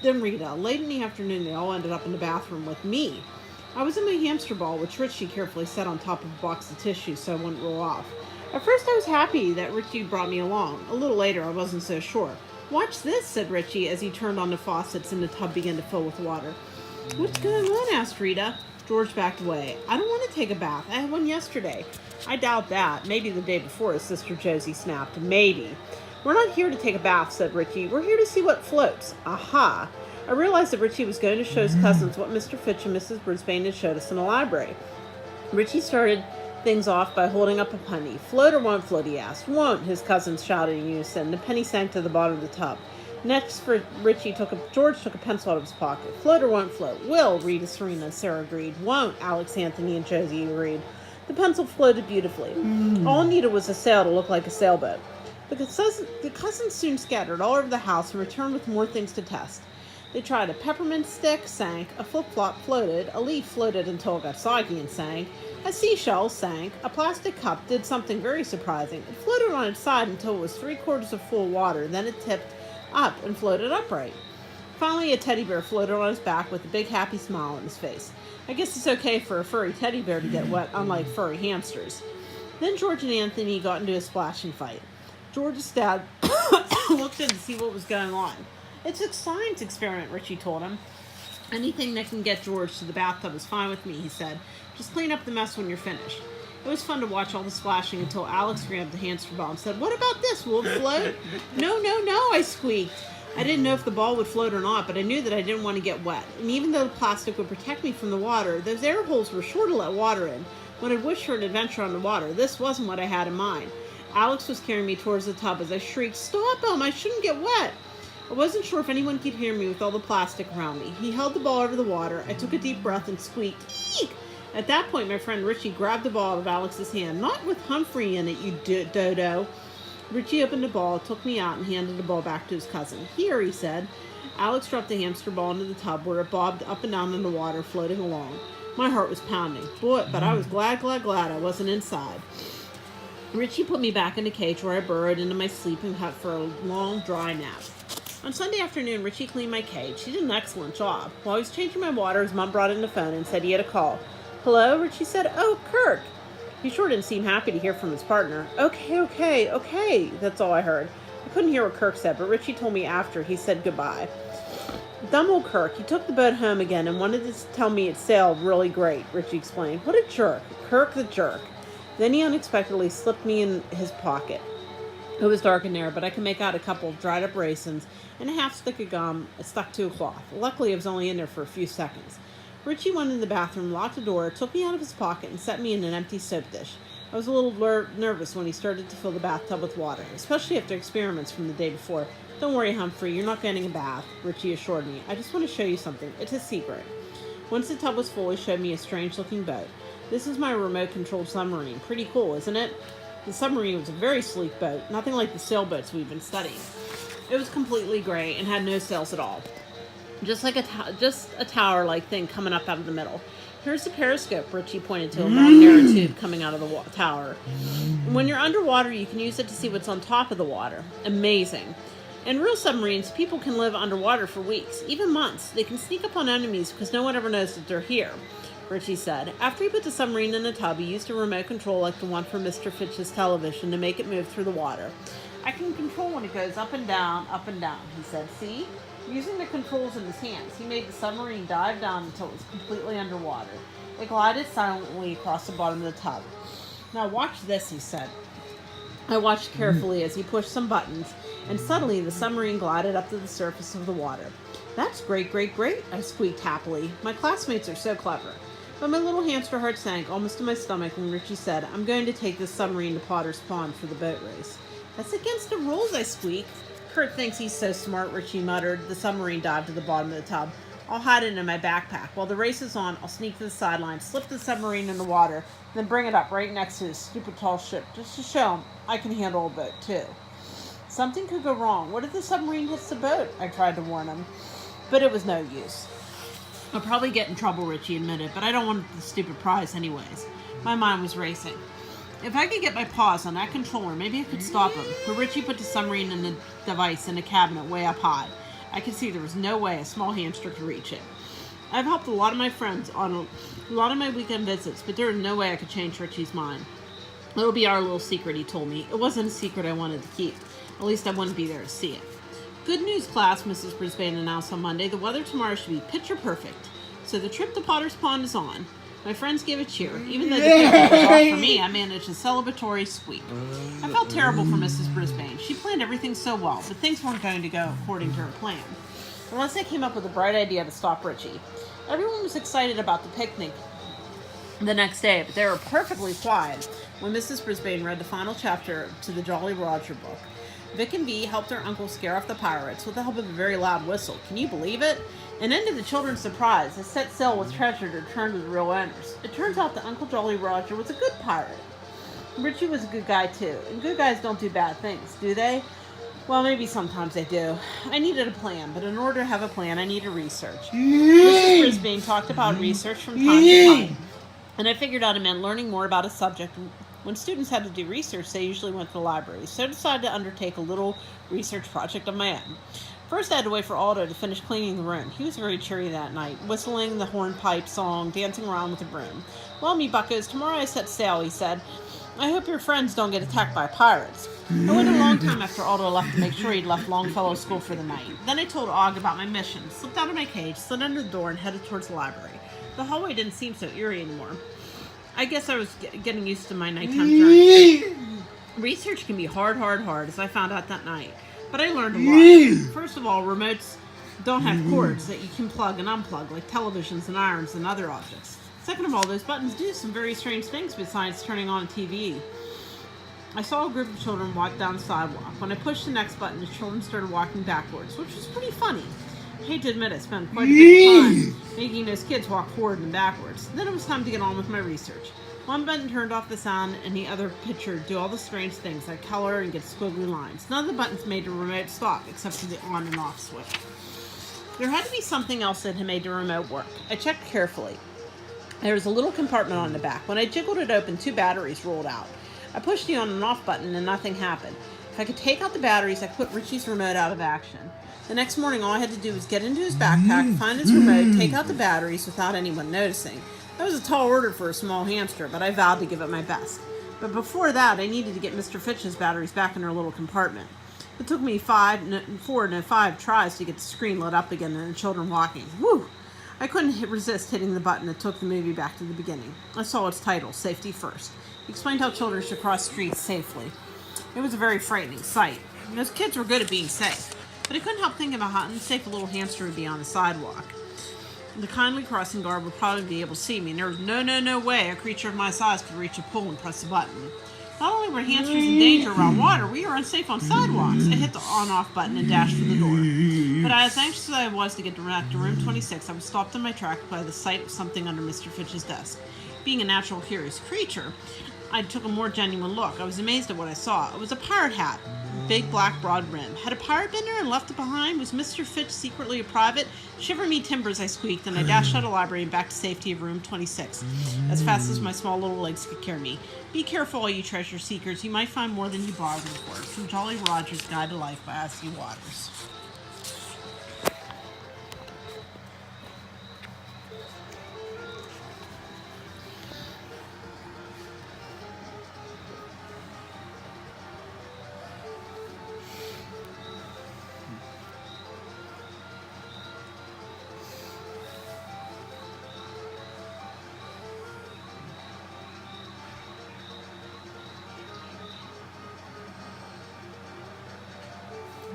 and Rita. Late in the afternoon, they all ended up in the bathroom with me. I was in my hamster ball, which Richie carefully set on top of a box of tissues so I wouldn't roll off. At first, I was happy that Richie brought me along. A little later, I wasn't so sure. Watch this, said Richie as he turned on the faucets and the tub began to fill with water. What's going on? Asked Rita. George backed away. I don't want to take a bath. I had one yesterday. I doubt that. Maybe the day before, his sister Josie snapped. Maybe. We're not here to take a bath, said Richie. We're here to see what floats. Aha. I realized that Richie was going to show his cousins what Mr. Fitch and Mrs. Brisbane had showed us in the library. Richie started things off by holding up a penny. Float or won't float, he asked. Won't, his cousins shouted in unison. The penny sank to the bottom of the tub. Next, George took a pencil out of his pocket. Float or won't float? Will, Rita, Serena, and Sarah agreed. Won't, Alex, Anthony, and Josie agreed. The pencil floated beautifully. All needed was a sail to look like a sailboat. The cousins soon scattered all over the house and returned with more things to test. They tried a peppermint stick, sank, a flip-flop floated, a leaf floated until it got soggy and sank, a seashell sank, a plastic cup did something very surprising. It floated on its side until it was 3/4 of full water, then it tipped up and floated upright. Finally, a teddy bear floated on his back with a big happy smile on his face. I guess it's okay for a furry teddy bear to get wet, unlike furry hamsters. Then George and Anthony got into a splashing fight. George's dad looked in to see what was going on. It's a science experiment, Richie told him. Anything that can get George to the bathtub is fine with me, he said. Just clean up the mess when you're finished. It was fun to watch all the splashing until Alex grabbed the hamster ball and said, What about this? Will it float? No, I squeaked. I didn't know if the ball would float or not, but I knew that I didn't want to get wet. And even though the plastic would protect me from the water, those air holes were sure to let water in. When I wished for an adventure on the water, this wasn't what I had in mind. Alex was carrying me towards the tub as I shrieked, Stop him! I shouldn't get wet! I wasn't sure if anyone could hear me with all the plastic around me. He held the ball over the water. I took a deep breath and squeaked, Eek! At that point, my friend Richie grabbed the ball out of Alex's hand. Not with Humphrey in it, you dodo. Richie opened the ball, took me out, and handed the ball back to his cousin. Here, he said. Alex dropped the hamster ball into the tub where it bobbed up and down in the water, floating along. My heart was pounding. Boy, but I was glad I wasn't inside. Richie put me back in the cage where I burrowed into my sleeping hut for a long, dry nap. On Sunday afternoon, Richie cleaned my cage. He did an excellent job. While I was changing my water, his mom brought in the phone and said he had a call. Hello? Richie said, Oh, Kirk. He sure didn't seem happy to hear from his partner. Okay. That's all I heard. I couldn't hear what Kirk said, but Richie told me after he said goodbye. Dumb old Kirk. He took the boat home again and wanted to tell me it sailed really great, Richie explained. What a jerk. Kirk the jerk. Then he unexpectedly slipped me in his pocket. It was dark in there, but I could make out a couple of dried up raisins and a half stick of gum stuck to a cloth. Luckily, it was only in there for a few seconds. Richie went in the bathroom, locked the door, took me out of his pocket, and set me in an empty soap dish. I was a little nervous when he started to fill the bathtub with water, especially after experiments from the day before. Don't worry, Humphrey, you're not getting a bath, Richie assured me. I just want to show you something. It's a secret. Once the tub was full, he showed me a strange-looking boat. This is my remote-controlled submarine. Pretty cool, isn't it? The submarine was a very sleek boat, nothing like the sailboats we've been studying. It was completely gray and had no sails at all. Just a tower-like thing coming up out of the middle. Here's the periscope, Richie pointed to a long, narrow tube coming out of the tower. When you're underwater, you can use it to see what's on top of the water. Amazing. In real submarines, people can live underwater for weeks, even months. They can sneak up on enemies because no one ever knows that they're here, Richie said. After he put the submarine in the tub, he used a remote control like the one from Mr. Fitch's television to make it move through the water. I can control when it goes up and down, he said. See? Using the controls in his hands, he made the submarine dive down until it was completely underwater. It glided silently across the bottom of the tub. Now watch this, he said. I watched carefully as he pushed some buttons, and suddenly the submarine glided up to the surface of the water. That's great, great, great, I squeaked happily. My classmates are so clever. But my little hamster heart sank almost to my stomach when Richie said, I'm going to take this submarine to Potter's Pond for the boat race. That's against the rules, I squeaked. Kurt thinks he's so smart, Richie muttered. The submarine dived to the bottom of the tub. I'll hide it in my backpack. While the race is on, I'll sneak to the sideline, slip the submarine in the water, then bring it up right next to his stupid tall ship, just to show him I can handle a boat, too. Something could go wrong. What if the submarine hits the boat? I tried to warn him. But it was no use. I'll probably get in trouble, Richie admitted, but I don't want the stupid prize anyways. My mind was racing. If I could get my paws on that controller, maybe I could stop him. But Richie put the submarine and the device in a cabinet way up high. I could see there was no way a small hamster could reach it. I've helped a lot of my friends on a lot of my weekend visits, but there was no way I could change Richie's mind. It'll be our little secret, he told me. It wasn't a secret I wanted to keep. At least I wouldn't be there to see it. Good news, class, Mrs. Brisbane announced on Monday. The weather tomorrow should be picture perfect. So the trip to Potter's Pond is on. My friends gave a cheer. Even though the picnic was off for me, I managed a celebratory squeak. I felt terrible for Mrs. Brisbane. She planned everything so well, but things weren't going to go according to her plan. Unless I came up with a bright idea to stop Richie. Everyone was excited about the picnic the next day, but they were perfectly quiet when Mrs. Brisbane read the final chapter to the Jolly Roger book. Vic and Bee helped their uncle scare off the pirates with the help of a very loud whistle. Can you believe it? And then to the children's surprise, they set sail with treasure to return to the real owners. It turns out that Uncle Jolly Roger was a good pirate. Richie was a good guy too, and good guys don't do bad things, do they? Well, maybe sometimes they do. I needed a plan, but in order to have a plan, I needed research. Mrs. Brisbane talked about research from time to time, and I figured out it meant learning more about a subject. When students had to do research, they usually went to the library, so I decided to undertake a little research project of my own. First, I had to wait for Aldo to finish cleaning the room. He was very cheery that night, whistling the hornpipe song, dancing around with a broom. Well, me buckos, tomorrow I set sail, he said. I hope your friends don't get attacked by pirates. I waited a long time after Aldo left to make sure he'd left Longfellow School for the night. Then I told Og about my mission, slipped out of my cage, slid under the door, and headed towards the library. The hallway didn't seem so eerie anymore. I guess I was getting used to my nighttime journey. Research can be hard, as I found out that night. But I learned a lot. First of all, remotes don't have cords that you can plug and unplug, like televisions and irons and other objects. Second of all, those buttons do some very strange things besides turning on a TV. I saw a group of children walk down the sidewalk. When I pushed the next button, the children started walking backwards, which was pretty funny. I hate to admit I spent quite a bit of time making those kids walk forward and backwards. Then it was time to get on with my research. One button turned off the sound, and the other picture do all the strange things like color and get squiggly lines. None of the buttons made the remote stop, except for the on and off switch. There had to be something else that had made the remote work. I checked carefully. There was a little compartment on the back. When I jiggled it open, 2 batteries rolled out. I pushed the on and off button, and nothing happened. If I could take out the batteries, I could put Richie's remote out of action. The next morning, all I had to do was get into his backpack, find his remote, take out the batteries without anyone noticing. That was a tall order for a small hamster, but I vowed to give it my best. But before that, I needed to get Mr. Fitch's batteries back in their little compartment. It took me 5 tries to get the screen lit up again and the children walking. Whew! I couldn't resist hitting the button that took the movie back to the beginning. I saw its title, Safety First. It explained how children should cross streets safely. It was a very frightening sight. Those kids were good at being safe, but I couldn't help thinking about how unsafe a little hamster would be on the sidewalk. The kindly crossing guard would probably be able to see me, and there was no way a creature of my size could reach a pool and press a button. Not only were hamsters in danger around water, we were unsafe on sidewalks. I hit the on-off button and dashed for the door. But as anxious as I was to get back to room 26, I was stopped in my tracks by the sight of something under Mr. Fitch's desk. Being a natural curious creature, I took a more genuine look. I was amazed at what I saw. It was a pirate hat. Big, black, broad rim. Had a pirate been there and left it behind? Was Mr. Fitch secretly a private? Shiver me timbers, I squeaked, and I dashed out of the library and back to safety of room 26, as fast as my small little legs could carry me. Be careful, all you treasure seekers. You might find more than you bargained for. From Jolly Roger's Guide to Life by I.C. Waters.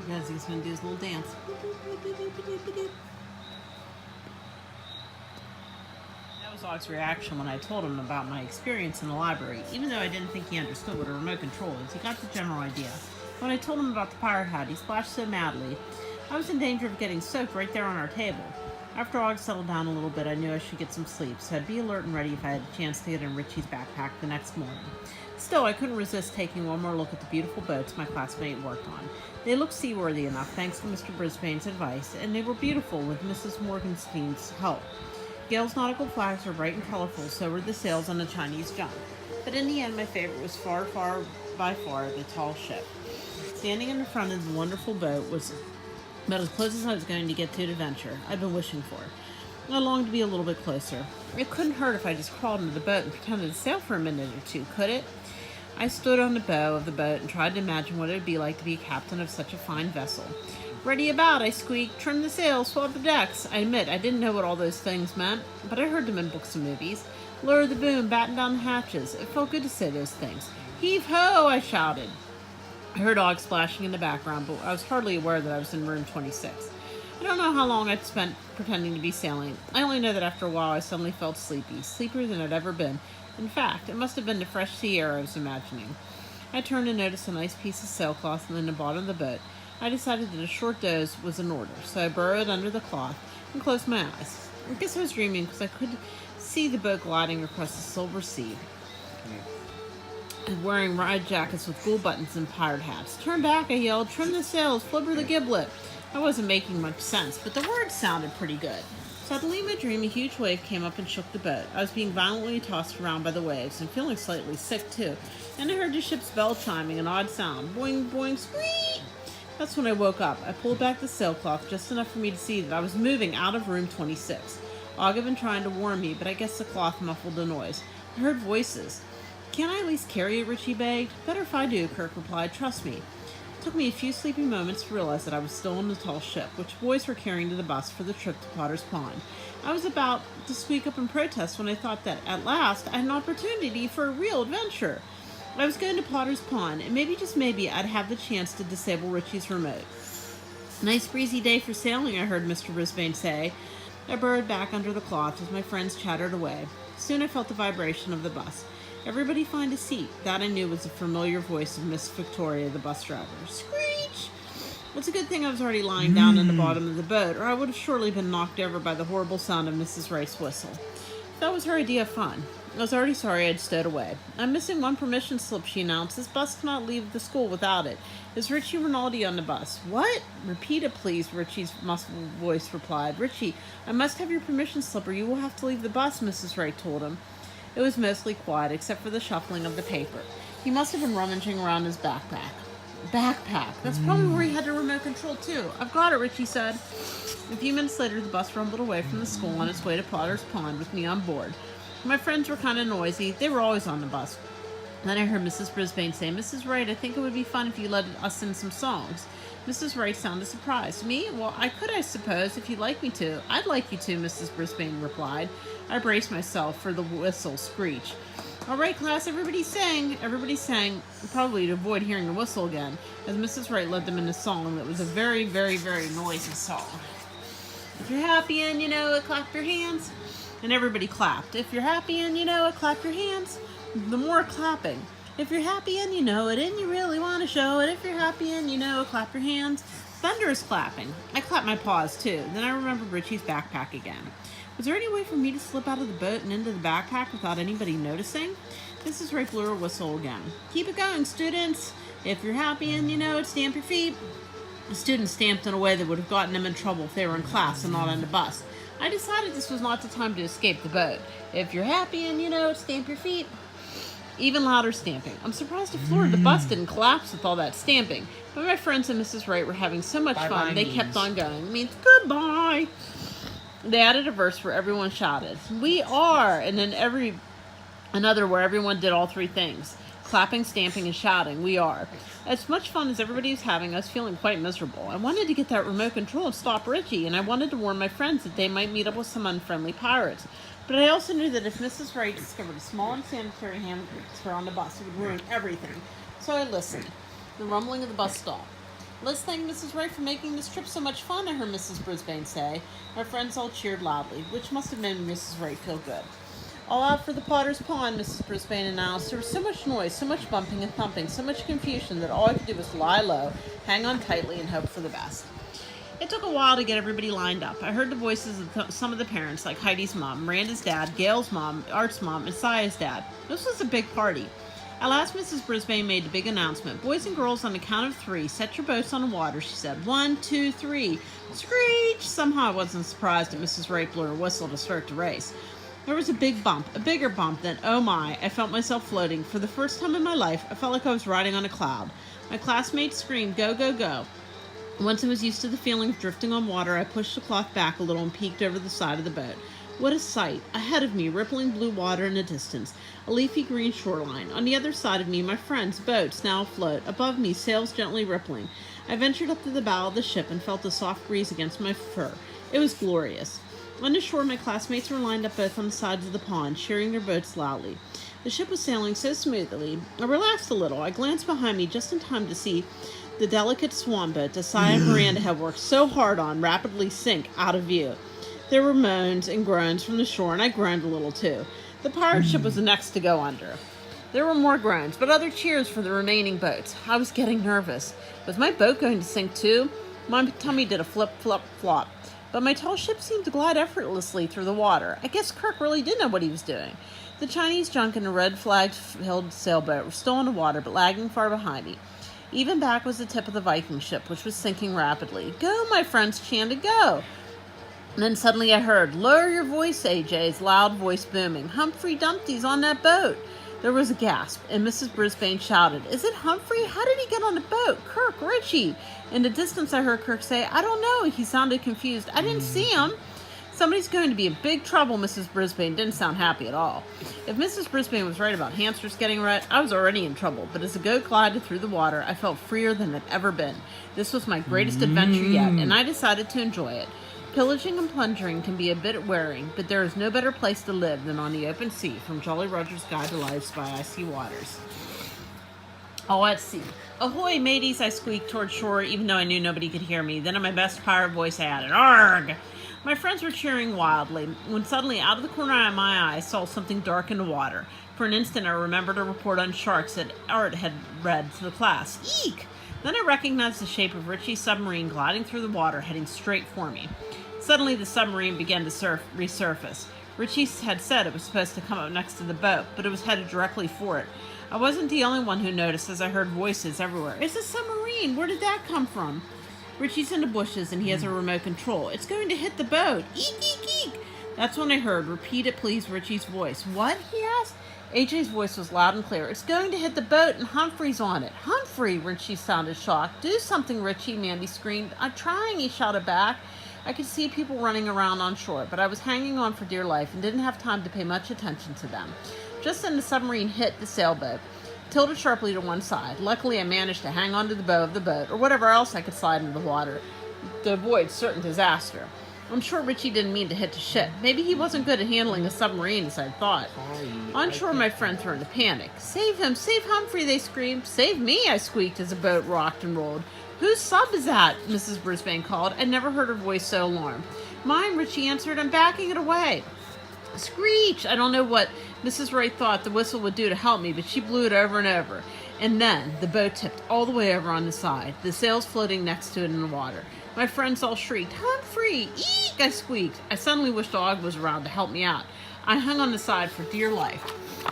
Because he's going to do his little dance. That was Og's reaction when I told him about my experience in the library. Even though I didn't think he understood what a remote control is, he got the general idea. When I told him about the pirate hat, he splashed so madly, I was in danger of getting soaked right there on our table. After Og settled down a little bit, I knew I should get some sleep, so I'd be alert and ready if I had a chance to get in Richie's backpack the next morning. Still, I couldn't resist taking one more look at the beautiful boats my classmate worked on. They looked seaworthy enough, thanks to Mr. Brisbane's advice, and they were beautiful with Mrs. Morgenstein's help. Gale's nautical flags were bright and colorful, so were the sails on the Chinese junk. But in the end, my favorite was by far, the tall ship. Standing in the front of the wonderful boat was about as close as I was going to get to an adventure I'd been wishing for. I longed to be a little bit closer. It couldn't hurt if I just crawled into the boat and pretended to sail for a minute or two, could it? I stood on the bow of the boat and tried to imagine what it would be like to be captain of such a fine vessel. Ready about, I squeaked. Trim the sails, swab the decks. I admit, I didn't know what all those things meant, but I heard them in books and movies. Lower the boom, batten down the hatches. It felt good to say those things. Heave ho, I shouted. I heard Og splashing in the background, but I was hardly aware that I was in room 26. I don't know how long I'd spent pretending to be sailing. I only know that after a while I suddenly felt sleepy, sleepier than I'd ever been. In fact, it must have been the fresh sea air I was imagining. I turned to notice a nice piece of sailcloth in the bottom of the boat. I decided that a short doze was in order, so I burrowed under the cloth and closed my eyes. I guess I was dreaming because I could see the boat gliding across the silver sea, and wearing ride jackets with gold buttons and pirate hats. Turn back, I yelled. Trim the sails, flipper the giblet. I wasn't making much sense, but the words sounded pretty good. Suddenly in my dream, a huge wave came up and shook the boat. I was being violently tossed around by the waves and feeling slightly sick, too. And I heard the ship's bell chiming, an odd sound. Boing, boing, squeak! That's when I woke up. I pulled back the sailcloth just enough for me to see that I was moving out of room 26. Og had been trying to warn me, but I guess the cloth muffled the noise. I heard voices. Can't I at least carry it, Richie begged. Better if I do, Kirk replied. Trust me. It took me a few sleepy moments to realize that I was still on the tall ship, which boys were carrying to the bus for the trip to Potter's Pond. I was about to squeak up in protest when I thought that, at last, I had an opportunity for a real adventure. I was going to Potter's Pond, and maybe, just maybe, I'd have the chance to disable Richie's remote. Nice breezy day for sailing, I heard Mr. Brisbane say. I burrowed back under the cloth as my friends chattered away. Soon I felt the vibration of the bus. Everybody find a seat. That I knew was the familiar voice of Miss Victoria, the bus driver. Screech! It's a good thing I was already lying down in the bottom of the boat, or I would have surely been knocked over by the horrible sound of Mrs. Wright's whistle. That was her idea of fun. I was already sorry I'd stowed away. I'm missing one permission slip, she announced. This bus cannot leave the school without it. Is Richie Rinaldi on the bus? What? Repeat it, please, Richie's muffled voice replied. Richie, I must have your permission slip or you will have to leave the bus, Mrs. Wright told him. It was mostly quiet, except for the shuffling of the paper. He must have been rummaging around his backpack. Backpack. That's probably where he had the remote control, too. I've got it, Richie said. A few minutes later, the bus rumbled away from the school on its way to Potter's Pond with me on board. My friends were kind of noisy. They were always on the bus. Then I heard Mrs. Brisbane say, Mrs. Wright, I think it would be fun if you let us sing some songs. Mrs. Wright sounded surprised. Me? Well, I could, I suppose, if you'd like me to. I'd like you to, Mrs. Brisbane replied. I braced myself for the whistle screech. All right, class, everybody sang. Everybody sang, probably to avoid hearing the whistle again, as Mrs. Wright led them in a song that was a very, very, very noisy song. If you're happy and you know it, clap your hands. And everybody clapped. If you're happy and you know it, clap your hands. The more clapping. If you're happy and you know it and you really want to show it, if you're happy and you know it, clap your hands. Thunderous clapping. I clapped my paws too. Then I remembered Richie's backpack again. Was there any way for me to slip out of the boat and into the backpack without anybody noticing? Mrs. Ray blew her whistle again. Keep it going, students. If you're happy and you know it, stamp your feet. The students stamped in a way that would have gotten them in trouble if they were in class and not on the bus. I decided this was not the time to escape the boat. If you're happy and you know it, stamp your feet. Even louder stamping. I'm surprised if Florida the bus didn't collapse with all that stamping. But my friends and Mrs. Wright were having so much fun, they kept on going. It means goodbye. They added a verse where everyone shouted, "We are," and then another where everyone did all three things. Clapping, stamping, and shouting, "We are." As much fun as everybody was having, I was feeling quite miserable. I wanted to get that remote control and stop Richie, and I wanted to warn my friends that they might meet up with some unfriendly pirates. But I also knew that if Mrs. Wright discovered a small unsanitary hamster on the bus, it would ruin everything. So I listened. The rumbling of the bus stopped. "Let's thank Mrs. Wright for making this trip so much fun," I heard Mrs. Brisbane say. My friends all cheered loudly, which must have made Mrs. Wright feel good. "All out for the Potter's Pond," Mrs. Brisbane announced. There was so much noise, so much bumping and thumping, so much confusion that all I could do was lie low, hang on tightly, and hope for the best. It took a while to get everybody lined up. I heard the voices of some of the parents, like Heidi's mom, Miranda's dad, Gail's mom, Art's mom, and Saya's dad. This was a big party. At last, Mrs. Brisbane made the big announcement. "Boys and girls, on the count of 3, set your boats on the water," she said. 1, 2, 3. Screech! Somehow I wasn't surprised that Mrs. Wright blew her whistle to start the race. There was a big bump, a bigger bump than, oh my, I felt myself floating. For the first time in my life, I felt like I was riding on a cloud. My classmates screamed, "Go, go, go." Once I was used to the feeling of drifting on water, I pushed the cloth back a little and peeked over the side of the boat. What a sight! Ahead of me, rippling blue water in the distance, a leafy green shoreline. On the other side of me, my friends' boats now afloat. Above me, sails gently rippling. I ventured up to the bow of the ship and felt the soft breeze against my fur. It was glorious. On the shore, my classmates were lined up both on the sides of the pond, cheering their boats loudly. The ship was sailing so smoothly. I relaxed a little. I glanced behind me just in time to see the delicate swan boat that Sia and Miranda had worked so hard on rapidly sink out of view. There were moans and groans from the shore, and I groaned a little too. The pirate ship was the next to go under. There were more groans, but other cheers for the remaining boats. I was getting nervous. Was my boat going to sink too? My tummy did a flip, flop, flop. But my tall ship seemed to glide effortlessly through the water. I guess Kirk really did know what he was doing. The Chinese junk and the red flag-filled sailboat were still in the water, but lagging far behind me. Even back was the tip of the Viking ship, which was sinking rapidly. "Go," my friends chanted, "go!" And then suddenly I heard, "Lower your voice, AJ's loud voice booming. Humphrey Dumpty's on that boat." There was a gasp, and Mrs. Brisbane shouted, "Is it Humphrey? How did he get on the boat? Kirk, Richie!" In the distance I heard Kirk say, "I don't know." He sounded confused. "I didn't see him." Somebody's going to be in big trouble. Mrs. Brisbane didn't sound happy at all. If Mrs. Brisbane was right about hamsters getting wet, I was already in trouble. But as the boat glided through the water, I felt freer than I'd ever been. This was my greatest adventure yet, and I decided to enjoy it. Pillaging and plundering can be a bit wearing, but there is no better place to live than on the open sea. From Jolly Roger's Guide to Lives by Icy Waters. All at sea. "Ahoy, mateys," I squeaked toward shore, even though I knew nobody could hear me. Then in my best pirate voice I added, "Arg!" My friends were cheering wildly, when suddenly out of the corner of my eye I saw something dark in the water. For an instant I remembered a report on sharks that Art had read to the class. Eek! Then I recognized the shape of Richie's submarine gliding through the water, heading straight for me. Suddenly the submarine began to resurface. Richie had said it was supposed to come up next to the boat, but it was headed directly for it. I wasn't the only one who noticed, as I heard voices everywhere. "It's a submarine! Where did that come from?" "Richie's in the bushes and he has a remote control. It's going to hit the boat. Eek, eek, eek." That's when I heard, "Repeat it, please," Richie's voice. "What?" he asked. AJ's voice was loud and clear. "It's going to hit the boat and Humphrey's on it." "Humphrey!" Richie sounded shocked. "Do something, Richie," Mandy screamed. "I'm trying," he shouted back. I could see people running around on shore, but I was hanging on for dear life and didn't have time to pay much attention to them. Just then the submarine hit the sailboat, tilted sharply to one side. Luckily, I managed to hang onto the bow of the boat, or whatever else I could slide into the water, to avoid certain disaster. I'm sure Richie didn't mean to hit the ship. Maybe he wasn't good at handling a submarine as I'd thought. On shore, my friends were in a panic. "Save him! Save Humphrey!" they screamed. "Save me!" I squeaked as the boat rocked and rolled. "Whose sub is that?" Mrs. Brisbane called. I'd never heard her voice so alarmed. Mine, Richie answered. I'm backing it away. Screech! I don't know what Mrs. Wright thought the whistle would do to help me, but she blew it over and over. And then the boat tipped all the way over on the side, the sails floating next to it in the water. My friends all shrieked, Humphrey! Eek! I squeaked. I suddenly wished Og was around to help me out. I hung on the side for dear life.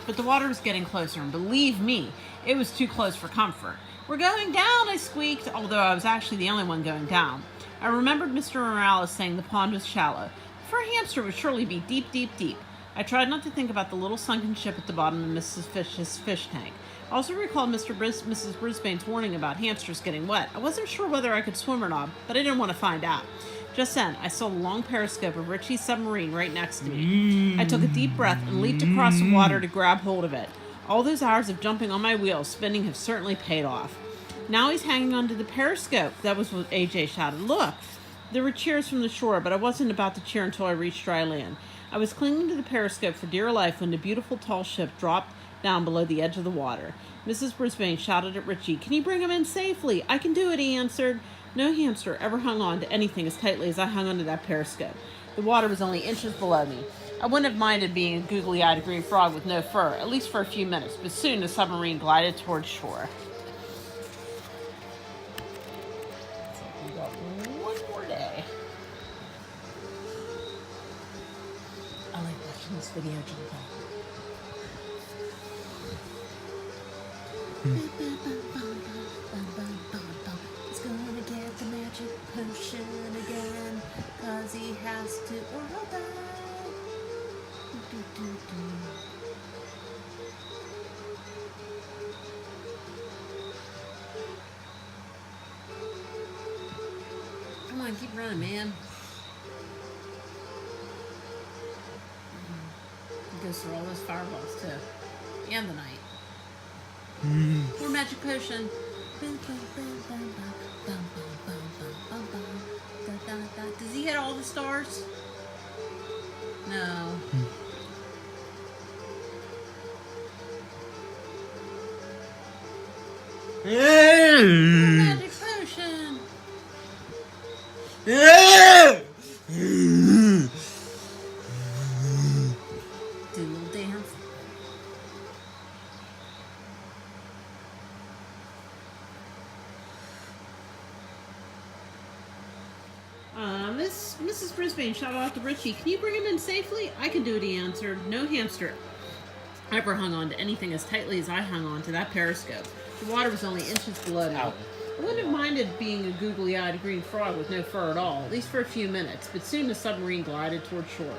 But the water was getting closer, and believe me, it was too close for comfort. We're going down, I squeaked, although I was actually the only one going down. I remembered Mr. Morales saying the pond was shallow. For a hamster would surely be deep, deep, deep. I tried not to think about the little sunken ship at the bottom of Mrs. Fish's fish tank. I also recalled Mrs. Brisbane's warning about hamsters getting wet. I wasn't sure whether I could swim or not, but I didn't want to find out. Just then, I saw the long periscope of Richie's submarine right next to me. I took a deep breath and leaped across the water to grab hold of it. All those hours of jumping on my wheels, spinning, have certainly paid off. Now he's hanging onto the periscope. That was what AJ shouted. Look! There were cheers from the shore, but I wasn't about to cheer until I reached dry land. I was clinging to the periscope for dear life when the beautiful tall ship dropped down below the edge of the water. Mrs. Brisbane shouted at Richie, Can you bring him in safely? I can do it, he answered. No hamster ever hung on to anything as tightly as I hung onto that periscope. The water was only inches below me. I wouldn't have minded being a googly-eyed green frog with no fur, at least for a few minutes, but soon the submarine glided towards shore. So we got one more day. I like watching this video jump off. He's gonna get the magic potion again, 'cause he has to or he'll die. Come on, keep running, man. He goes through all those fireballs too. And the night. More magic potion. Does he hit all the stars? No. Magic potion. Do a little dance. Mrs. Brisbane shouted out to Richie, Can you bring him in safely? I can do it, he answered. No hamster ever hung on to anything as tightly as I hung on to that periscope. The water was only inches below me. I wouldn't have minded being a googly-eyed green frog with no fur at all, at least for a few minutes, but soon the submarine glided toward shore.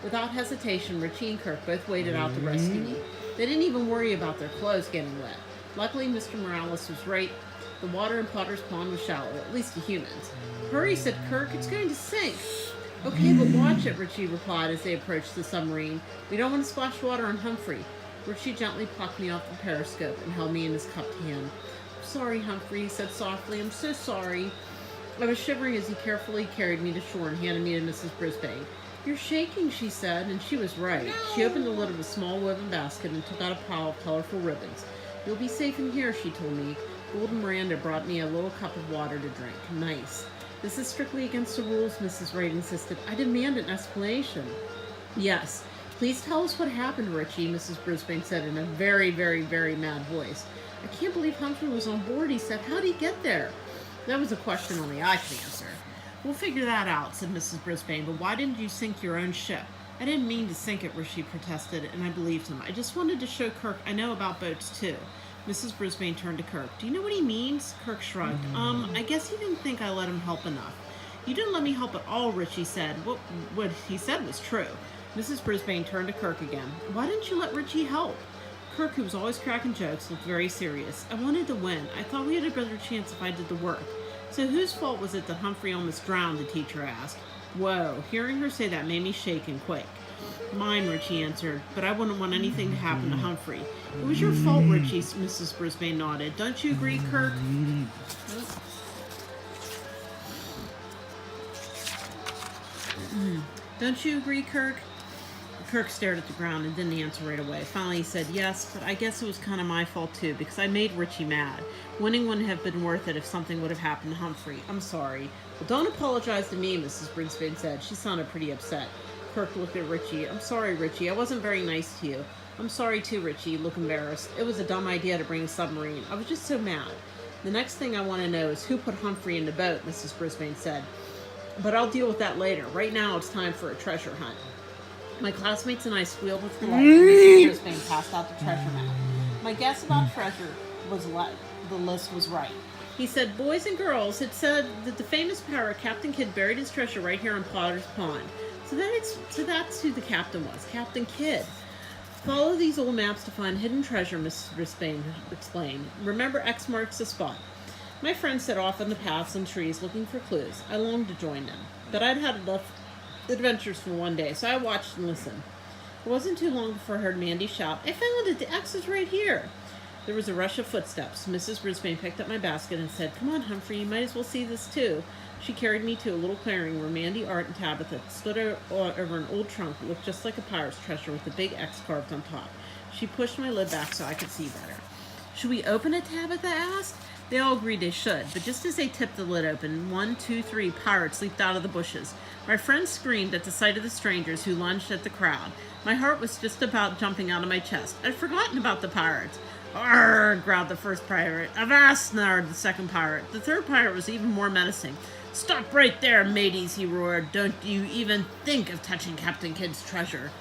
Without hesitation, Richie and Kirk both waded out to rescue me. They didn't even worry about their clothes getting wet. Luckily, Mr. Morales was right. The water in Potter's Pond was shallow, at least to humans. Hurry, said Kirk, it's going to sink. Okay, but watch it, Richie replied as they approached the submarine. We don't want to splash water on Humphrey. Richie gently plucked me off the periscope and held me in his cupped hand. I'm sorry, Humphrey, he said softly. I'm so sorry. I was shivering as he carefully carried me to shore and handed me to Mrs. Brisbane. You're shaking, she said, and she was right. No. She opened the lid of a small woven basket and took out a pile of colorful ribbons. You'll be safe in here, she told me. Golden Miranda brought me a little cup of water to drink. Nice. This is strictly against the rules, Mrs. Wright insisted. I demand an explanation. Yes. Please tell us what happened, Richie, Mrs. Brisbane said in a very, very, very mad voice. I can't believe Humphrey was on board, he said. How'd he get there? That was a question only I could answer. We'll figure that out, said Mrs. Brisbane, but why didn't you sink your own ship? I didn't mean to sink it, Richie protested, and I believed him. I just wanted to show Kirk I know about boats, too. Mrs. Brisbane turned to Kirk. Do you know what he means? Kirk shrugged. I guess he didn't think I let him help enough. You didn't let me help at all, Richie said. What he said was true. Mrs. Brisbane turned to Kirk again. Why didn't you let Richie help? Kirk, who was always cracking jokes, looked very serious. I wanted to win. I thought we had a better chance if I did the work. So whose fault was it that Humphrey almost drowned, the teacher asked. Whoa, hearing her say that made me shake and quake. Mine, Richie answered, but I wouldn't want anything to happen to Humphrey. It was your fault, Richie, Mrs. Brisbane nodded. Don't you agree, Kirk? Don't you agree, Kirk? Kirk stared at the ground and didn't answer right away. Finally, he said, yes, but I guess it was kind of my fault, too, because I made Richie mad. Winning wouldn't have been worth it if something would have happened to Humphrey. I'm sorry. Well, don't apologize to me, Mrs. Brisbane said. She sounded pretty upset. Kirk looked at Richie. I'm sorry, Richie. I wasn't very nice to you. I'm sorry, too, Richie. Look embarrassed. It was a dumb idea to bring a submarine. I was just so mad. The next thing I want to know is who put Humphrey in the boat, Mrs. Brisbane said. But I'll deal with that later. Right now, it's time for a treasure hunt. My classmates and I squealed with delight, and Mrs. Brisbane passed out the treasure map. My guess about treasure was the list was right. He said, boys and girls, it said that the famous pirate Captain Kidd buried his treasure right here in Potter's Pond. So that's who the captain was, Captain Kidd. Follow these old maps to find hidden treasure, Mrs. Brisbane explained. Remember, X marks the spot. My friends set off on the paths and trees looking for clues. I longed to join them, but I'd had enough adventures for one day, so I watched and listened. It wasn't too long before I heard Mandy shout, I found it! The X is right here! There was a rush of footsteps. Mrs. Brisbane picked up my basket and said, come on, Humphrey, you might as well see this too. She carried me to a little clearing where Mandy, Art, and Tabitha stood over an old trunk that looked just like a pirate's treasure with a big X carved on top. She pushed my lid back so I could see better. Should we open it, Tabitha asked? They all agreed they should, but just as they tipped the lid open, 1, 2, 3 pirates leaped out of the bushes. My friends screamed at the sight of the strangers who lunged at the crowd. My heart was just about jumping out of my chest. I'd forgotten about the pirates. Arrgh, growled the first pirate. Avast, snarled the second pirate. The third pirate was even more menacing. Stop right there, mateys, he roared. Don't you even think of touching Captain Kidd's treasure.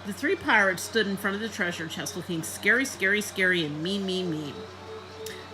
The 3 pirates stood in front of the treasure chest looking scary, scary, scary, and mean, mean, mean.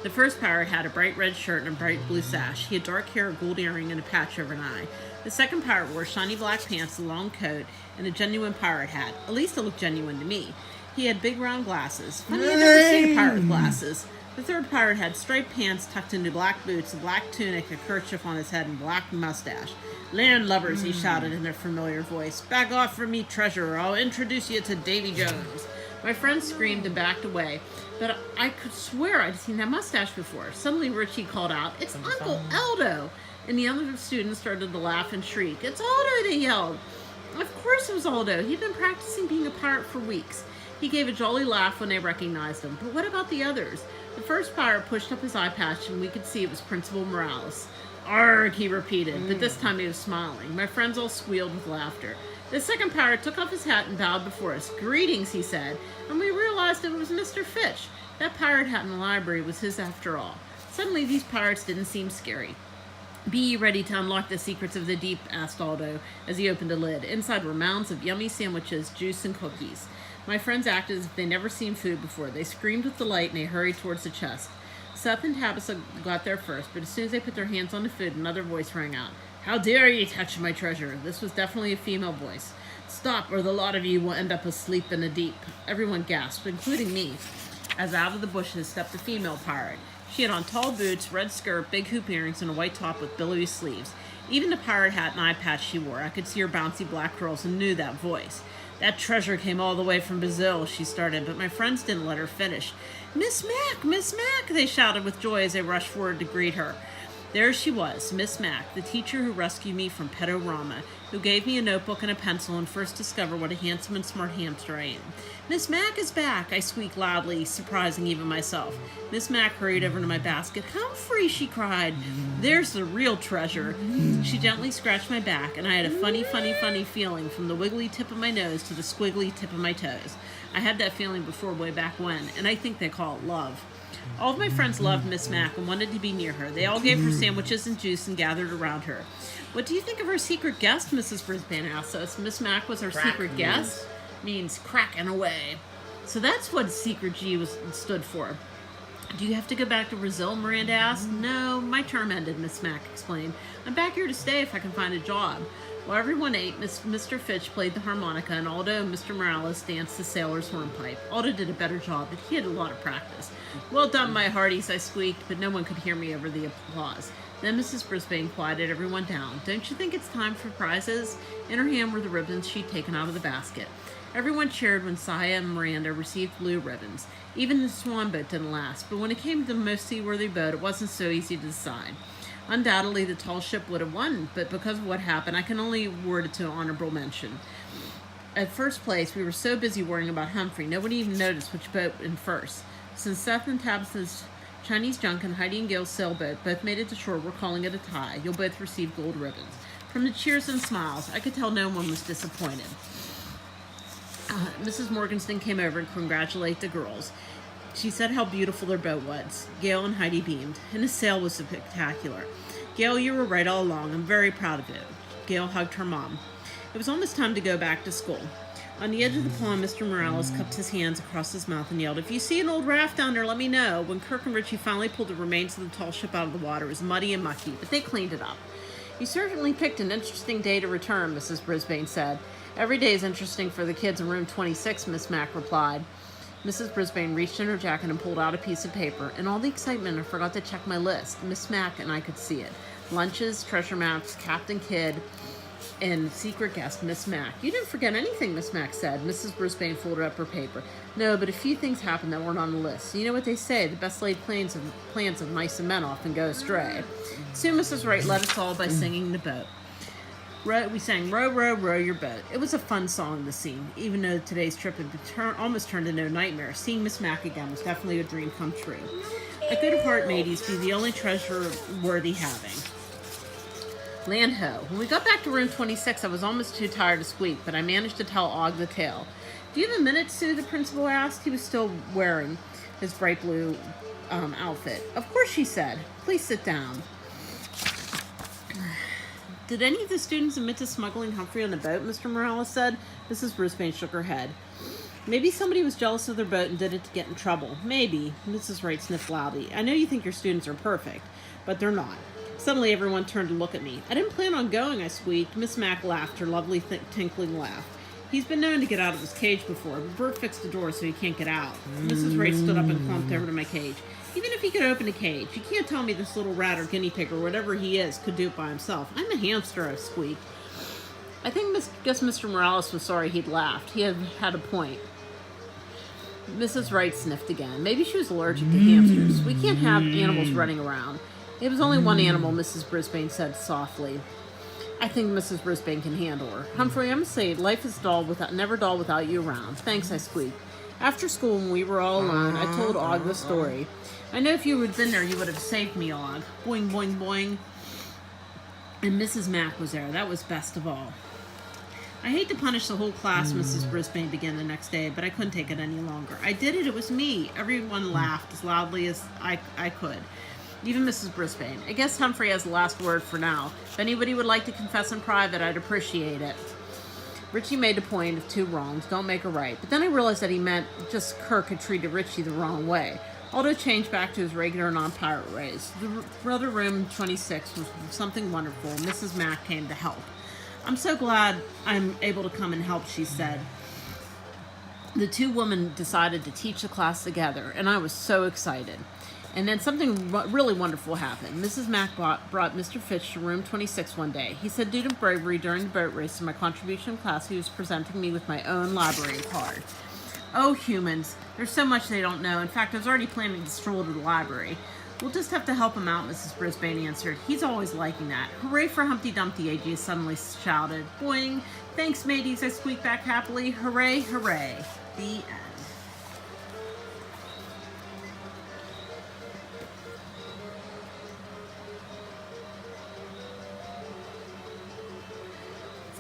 The first pirate had a bright red shirt and a bright blue sash. He had dark hair, a gold earring, and a patch over an eye. The second pirate wore shiny black pants, a long coat, and a genuine pirate hat. At least it looked genuine to me. He had big round glasses. Funny, I'd never seen a pirate with glasses. The third pirate had striped pants tucked into black boots, a black tunic, a kerchief on his head, and a black mustache. Landlubbers, he shouted in a familiar voice. Back off from me, treasurer. I'll introduce you to Davy Jones. My friends screamed and backed away, but I could swear I'd seen that mustache before. Suddenly Richie called out, it's Uncle Aldo! And the other students started to laugh and shriek. It's Aldo, they yelled. Of course it was Aldo. He'd been practicing being a pirate for weeks. He gave a jolly laugh when they recognized him. But what about the others? The first pirate pushed up his eye patch, and we could see it was Principal Morales. Arrgh, he repeated, but this time he was smiling. My friends all squealed with laughter. The second pirate took off his hat and bowed before us. Greetings, he said, and we realized it was Mr. Fitch. That pirate hat in the library was his after all. Suddenly, these pirates didn't seem scary. Be ye ready to unlock the secrets of the deep, asked Aldo, as he opened a lid. Inside were mounds of yummy sandwiches, juice, and cookies. My friends acted as if they'd never seen food before. They screamed with delight, and they hurried towards the chest. Seth and Tabitha got there first, but as soon as they put their hands on the food, another voice rang out. How dare you touch my treasure? This was definitely a female voice. Stop, or the lot of you will end up asleep in the deep. Everyone gasped, including me, as out of the bushes stepped a female pirate. She had on tall boots, red skirt, big hoop earrings, and a white top with billowy sleeves. Even the pirate hat and eye patch she wore, I could see her bouncy black curls and knew that voice. That treasure came all the way from Brazil, she started, but my friends didn't let her finish. Miss Mac, Miss Mac, they shouted with joy as they rushed forward to greet her. There she was, Miss Mac, the teacher who rescued me from Pedorama, who gave me a notebook and a pencil and first discovered what a handsome and smart hamster I am. Miss Mac is back, I squeaked loudly, surprising even myself. Miss Mac hurried over to my basket. Humphrey, she cried. There's the real treasure. She gently scratched my back, and I had a funny, funny, funny feeling from the wiggly tip of my nose to the squiggly tip of my toes. I had that feeling before way back when, and I think they call it love. All of my friends loved Miss Mac and wanted to be near her. They all gave her sandwiches and juice and gathered around her. What do you think of our secret guest, Mrs. Brisbane asked us. Miss Mac was our secret guest. Means cracking away. So that's what secret G stood for. Do you have to go back to Brazil, Miranda asked. No, my term ended, Miss Mac explained. I'm back here to stay if I can find a job. While everyone ate, Mr. Fitch played the harmonica, and Aldo and Mr. Morales danced the sailor's hornpipe. Aldo did a better job, but he had a lot of practice. Well done, my hearties, I squeaked, but no one could hear me over the applause. Then Mrs. Brisbane quieted everyone down. Don't you think it's time for prizes? In her hand were the ribbons she'd taken out of the basket. Everyone cheered when Saya and Miranda received blue ribbons. Even the swan boat didn't last, but when it came to the most seaworthy boat, it wasn't so easy to decide. Undoubtedly, the tall ship would have won, but because of what happened, I can only award it to an honorable mention. At first place, we were so busy worrying about Humphrey, nobody even noticed which boat in first. Since Seth and Tabitha's Chinese junk and Heidi and Gail's sailboat both made it to shore, we're calling it a tie. You'll both receive gold ribbons. From the cheers and smiles, I could tell no one was disappointed. Mrs. Morgenstern came over and congratulated the girls. She said how beautiful their boat was. Gail and Heidi beamed, and the sail was spectacular. Gail, you were right all along. I'm very proud of you. Gail hugged her mom. It was almost time to go back to school. On the edge of the pond, Mr. Morales cupped his hands across his mouth and yelled, "If you see an old raft down there, let me know." When Kirk and Richie finally pulled the remains of the tall ship out of the water, it was muddy and mucky, but they cleaned it up. "You certainly picked an interesting day to return," Mrs. Brisbane said. "Every day is interesting for the kids in room 26, Miss Mack replied. Mrs. Brisbane reached in her jacket and pulled out a piece of paper. In all the excitement, I forgot to check my list. Miss Mack and I could see it. Lunches, treasure maps, Captain Kidd, and secret guest, Miss Mack. "You didn't forget anything," Miss Mack said. Mrs. Brisbane folded up her paper. "No, but a few things happened that weren't on the list. You know what they say, the best laid plans of mice and men often go astray." Soon Mrs. Wright led us all by singing the boat. We sang "Row, row, row your boat." It was a fun song to sing, even though today's trip had almost turned into a nightmare. Seeing Miss Mack again was definitely a dream come true. A good heart, mateys, be the only treasure worthy having. Land ho. When we got back to room 26, I was almost too tired to squeak, but I managed to tell Og the tale. "Do you have a minute, Sue?" the principal asked. He was still wearing his bright blue outfit. "Of course," she said. "Please sit down." "Did any of the students admit to smuggling Humphrey on the boat?" Mr. Morales said. Mrs. Brisbane shook her head. "Maybe somebody was jealous of their boat and did it to get in trouble. Maybe." Mrs. Wright sniffed loudly. "I know you think your students are perfect, but they're not." Suddenly everyone turned to look at me. "I didn't plan on going," I squeaked. Miss Mack laughed, her lovely tinkling laugh. "He's been known to get out of his cage before, but Bert fixed the door so he can't get out." Mrs. Wright stood up and clumped over to my cage. "Even if he could open a cage, you can't tell me this little rat or guinea pig or whatever he is could do it by himself. I'm a hamster," I squeaked. I guess Mr. Morales was sorry he'd laughed. He had a point. Mrs. Wright sniffed again. Maybe she was allergic to hamsters. "We can't have animals running around." "It was only one animal," Mrs. Brisbane said softly. "I think Mrs. Brisbane can handle her. Humphrey, I must say, life is never dull without you around." "Thanks," I squeaked. After school, when we were all alone, I told Og the story. "I know if you had been there, you would have saved me, Og." Boing, boing, boing. And Mrs. Mack was there. That was best of all. "I hate to punish the whole class," Mrs. Brisbane began the next day, "but I couldn't take it any longer. I did it. It was me." Everyone laughed as loudly as I could. Even Mrs. Brisbane. "I guess Humphrey has the last word for now. If anybody would like to confess in private, I'd appreciate it." Richie made a point of two wrongs don't make a right. But then I realized that he meant just Kirk had treated Richie the wrong way. Aldo changed back to his regular non-pirate ways. The other room, 26, was something wonderful. Mrs. Mack came to help. "I'm so glad I'm able to come and help," she said. The two women decided to teach the class together, and I was so excited. And then something really wonderful happened. Mrs. Mack brought Mr. Fitch to room 26 one day. He said due to bravery during the boat race and my contribution in class, he was presenting me with my own library card. "Oh, humans. There's so much they don't know. In fact, I was already planning to stroll to the library." "We'll just have to help him out," Mrs. Brisbane answered. "He's always liking that." "Hooray for Humpty Dumpty," A.G. suddenly shouted. "Boing. Thanks, mateys," I squeaked back happily. "Hooray, hooray." The end.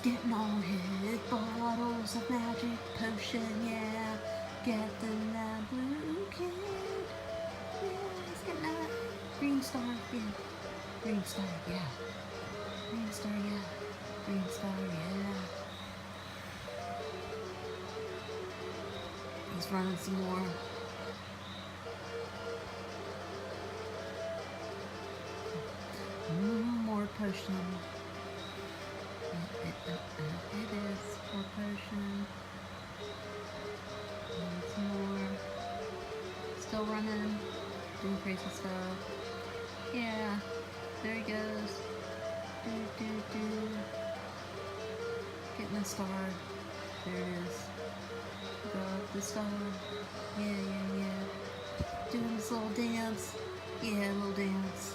Getting all his bottles of magic potion, yeah. Getting that blue kid. Yeah, he's getting that green star, yeah. Green star, yeah. Green star, yeah. Green star, yeah. He's running some more. More potion. It is more potion. And some more. Still running. Doing crazy stuff. Yeah. There he goes. Do. Getting a star. There it is. Got the star. Yeah. Doing this little dance. Yeah, little dance.